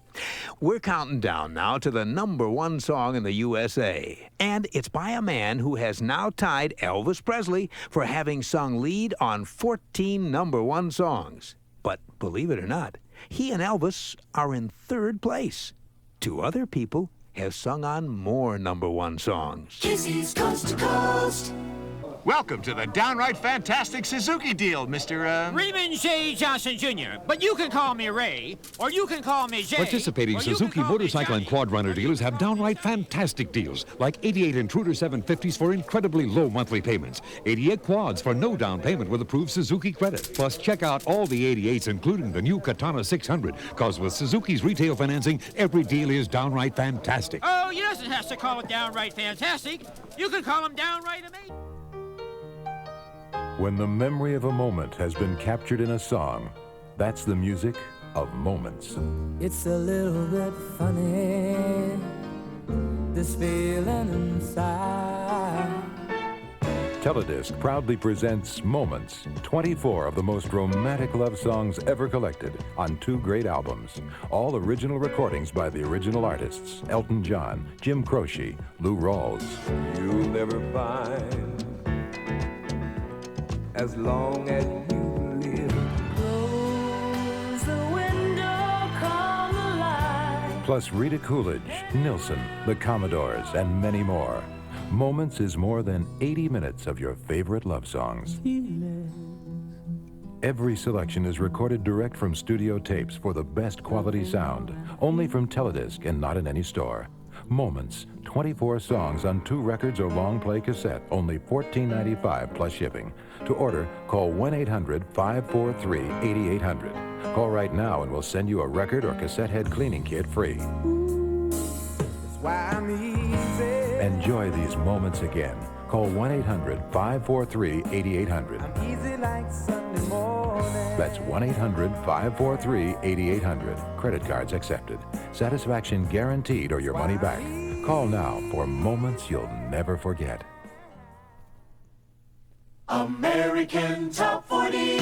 We're counting down now to the number 1 song in the USA. And it's by a man who has now tied Elvis Presley for having sung lead on 14 number 1 songs. But believe it or not, he and Elvis are in 3rd place. 2 other people have sung on more number 1 songs. Casey's Coast to Coast. Welcome to the downright fantastic Suzuki deal, Mr. Raymond J. Johnson Jr., but you can call me Ray, or you can call me Jay. Participating or you Suzuki can call me motorcycle and Johnny. quad runner dealers have downright fantastic deals, like 88 Intruder 750s for incredibly low monthly payments, 88 quads for no down payment with approved Suzuki credit. Plus, check out all the 88s, including the new Katana 600, because with Suzuki's retail financing, every deal is downright fantastic. Oh, you doesn't have to call it downright fantastic. You can call him downright amazing. When the memory of a moment has been captured in a song, that's the music of Moments. It's a little bit funny, this feeling inside. Teledisc proudly presents Moments, 24 of the most romantic love songs ever collected on 2 great albums. All original recordings by the original artists, Elton John, Jim Croce, Lou Rawls. You'll never find, as long as you live. Close the window, come alive. Plus Rita Coolidge, Nilsson, the Commodores, and many more. Moments is more than 80 minutes of your favorite love songs. Every selection is recorded direct from studio tapes for the best quality sound, only from Teledisc and not in any store. Moments, 24 songs on 2 records or long play cassette, only $14.95 plus shipping. To order, call 1-800-543-8800. Call right now and we'll send you a record or cassette head cleaning kit free. That's why I'm easy. Enjoy these moments again. Call 1-800-543-8800. I'm easy like Sunday morning. That's 1-800-543-8800. Credit cards accepted. Satisfaction guaranteed or your money back. Call now for moments you'll never forget. American Top 40.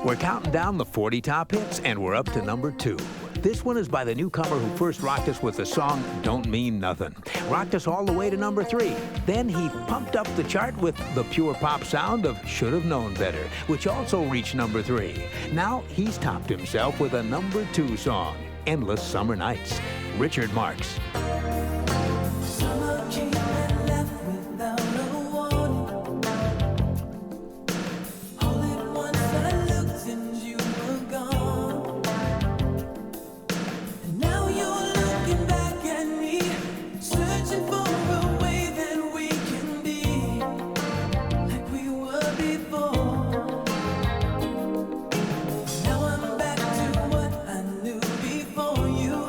We're counting down the 40 top hits, and we're up to number 2. This one is by the newcomer who first rocked us with the song Don't Mean Nothing. Rocked us all the way to number 3. Then he pumped up the chart with the pure pop sound of Should Have Known Better, which also reached number 3. Now he's topped himself with a number 2 song, Endless Summer Nights. Richard Marx. Summer came and left without a warning. All at once I looked and you were gone. And now you're looking back at me, searching for a way that we can be like we were before. Now I'm back to what I knew before you.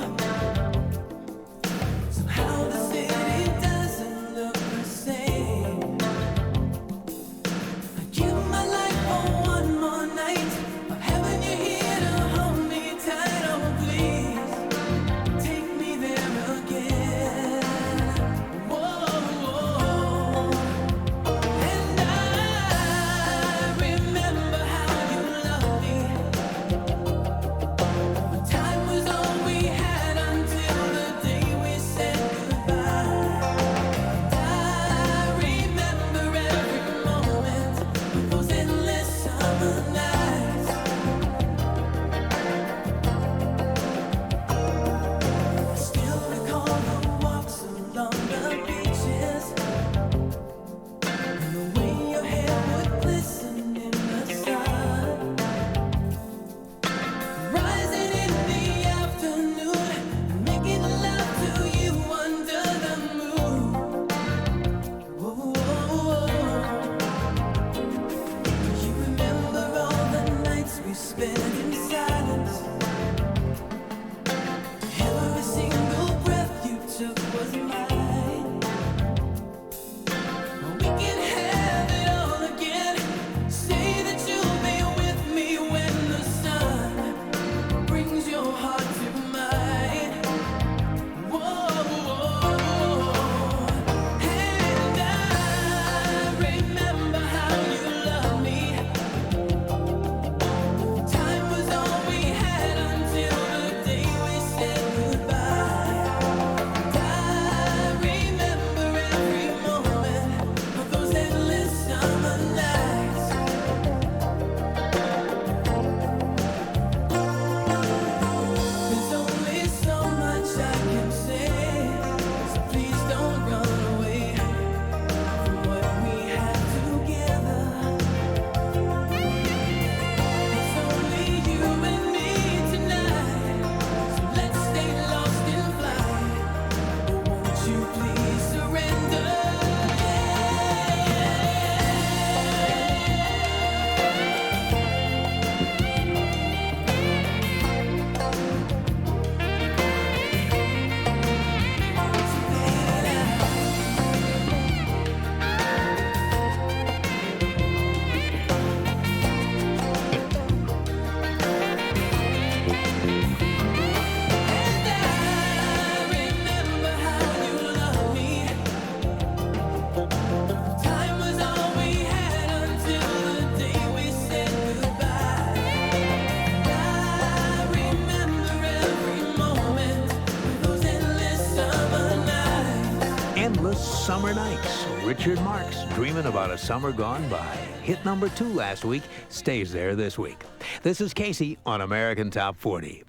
Summer Nights. Richard Marx, Dreaming About a Summer Gone By. Hit number 2 last week, stays there this week. This is Casey on American Top 40.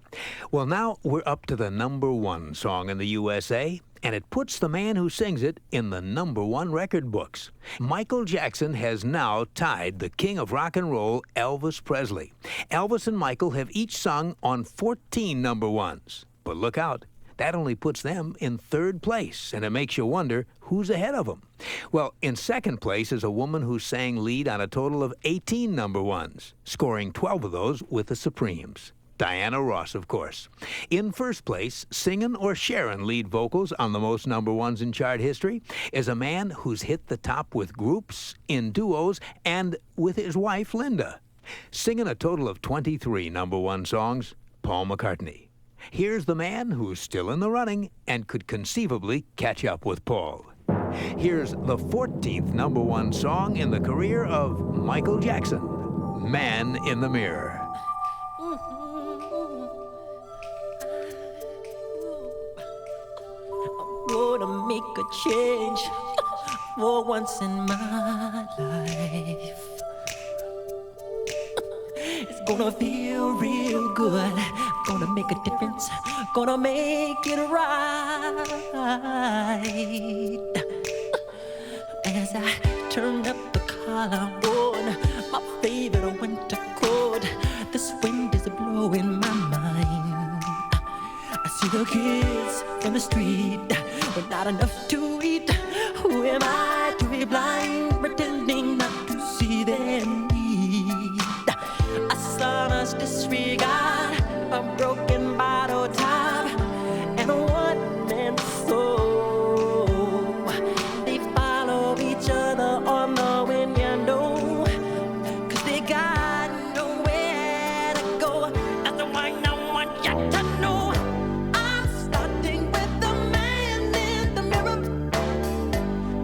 Well, now we're up to the number 1 song in the USA, and it puts the man who sings it in the number 1 record books. Michael Jackson has now tied the king of rock and roll, Elvis Presley. Elvis and Michael have each sung on 14 number 1s. But look out. That only puts them in 3rd place, and it makes you wonder who's ahead of them. Well, in 2nd place is a woman who sang lead on a total of 18 number 1s, scoring 12 of those with the Supremes. Diana Ross, of course. In 1st place, singing or sharing lead vocals on the most number 1s in chart history, is a man who's hit the top with groups, in duos, and with his wife, Linda. Singing a total of 23 number 1 songs, Paul McCartney. Here's the man who's still in the running and could conceivably catch up with Paul. Here's the 14th number 1 song in the career of Michael Jackson, Man in the Mirror. I'm gonna make a change for once in my life. It's gonna feel real good. Gonna make a difference. Gonna make it right. As I turn up the collar on my favorite winter coat, this wind is blowing my mind. I see the kids in the street with not enough to eat. Who am I to be blind, pretending not to see their need? A son's disregard, a broken bottle top, and a one-man soul. They follow each other on the wind, you know, 'cause they got nowhere to go. That's why I want you to know I'm starting with the man in the mirror.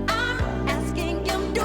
I'm asking him, do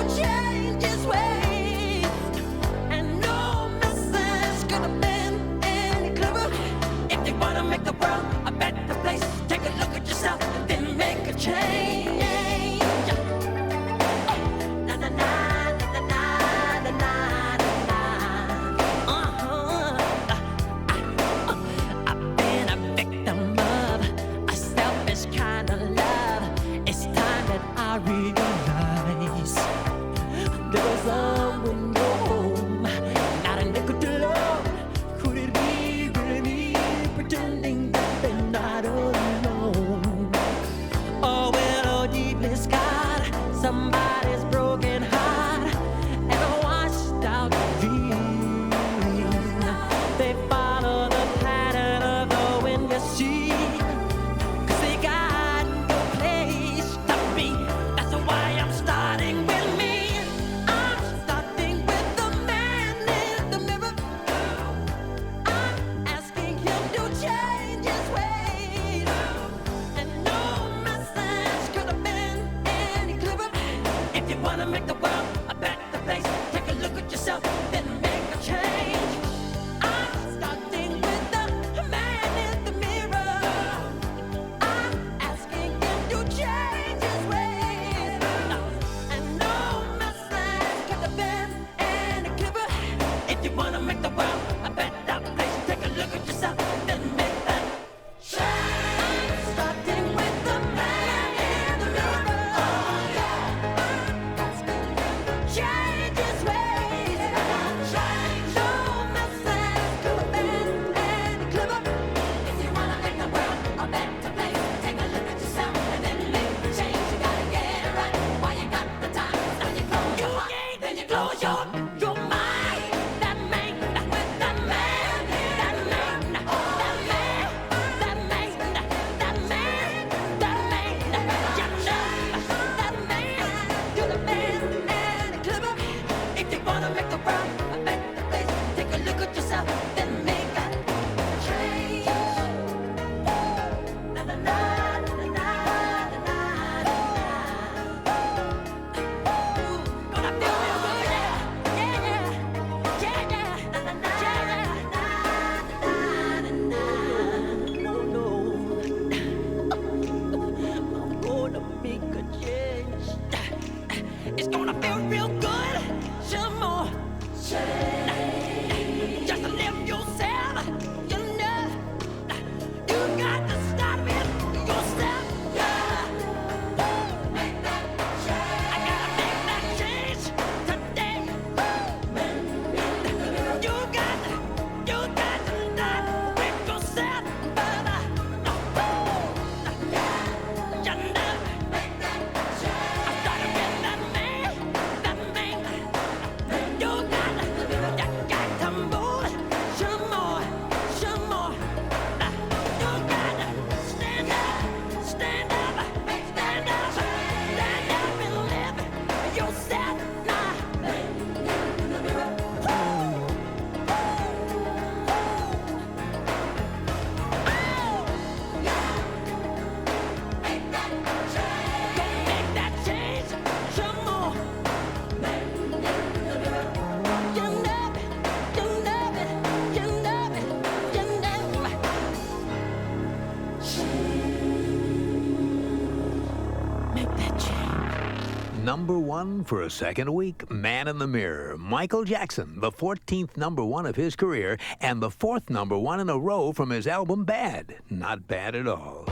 #1 for a second week, Man in the Mirror. Michael Jackson, the 14th #1 of his career, and the 4th #1 in a row from his album Bad. Not bad at all.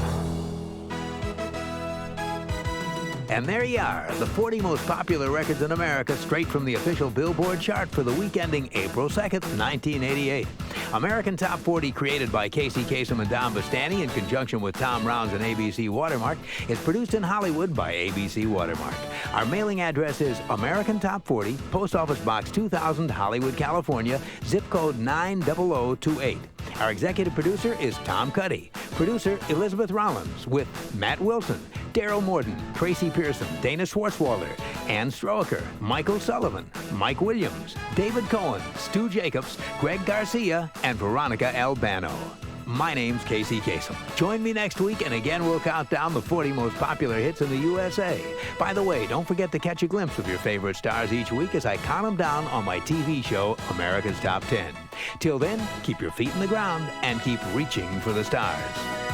And there you are, the 40 most popular records in America, straight from the official Billboard chart for the week ending April 2nd, 1988. American Top 40, created by Casey Kasem and Don Bastani in conjunction with Tom Rounds and ABC Watermark, is produced in Hollywood by ABC Watermark. Our mailing address is American Top 40, Post Office Box 2000, Hollywood, California, zip code 90028. Our executive producer is Tom Cuddy. Producer Elizabeth Rollins, with Matt Wilson, Daryl Morden, Tracy Pearson, Dana Schwartzwalder, Ann Stroker, Michael Sullivan, Mike Williams, David Cohen, Stu Jacobs, Greg Garcia, and Veronica Albano. My name's Casey Kasem. Join me next week, and again we'll count down the 40 most popular hits in the USA. By the way, don't forget to catch a glimpse of your favorite stars each week as I count them down on my TV show, America's Top 10. Till then, keep your feet in the ground and keep reaching for the stars.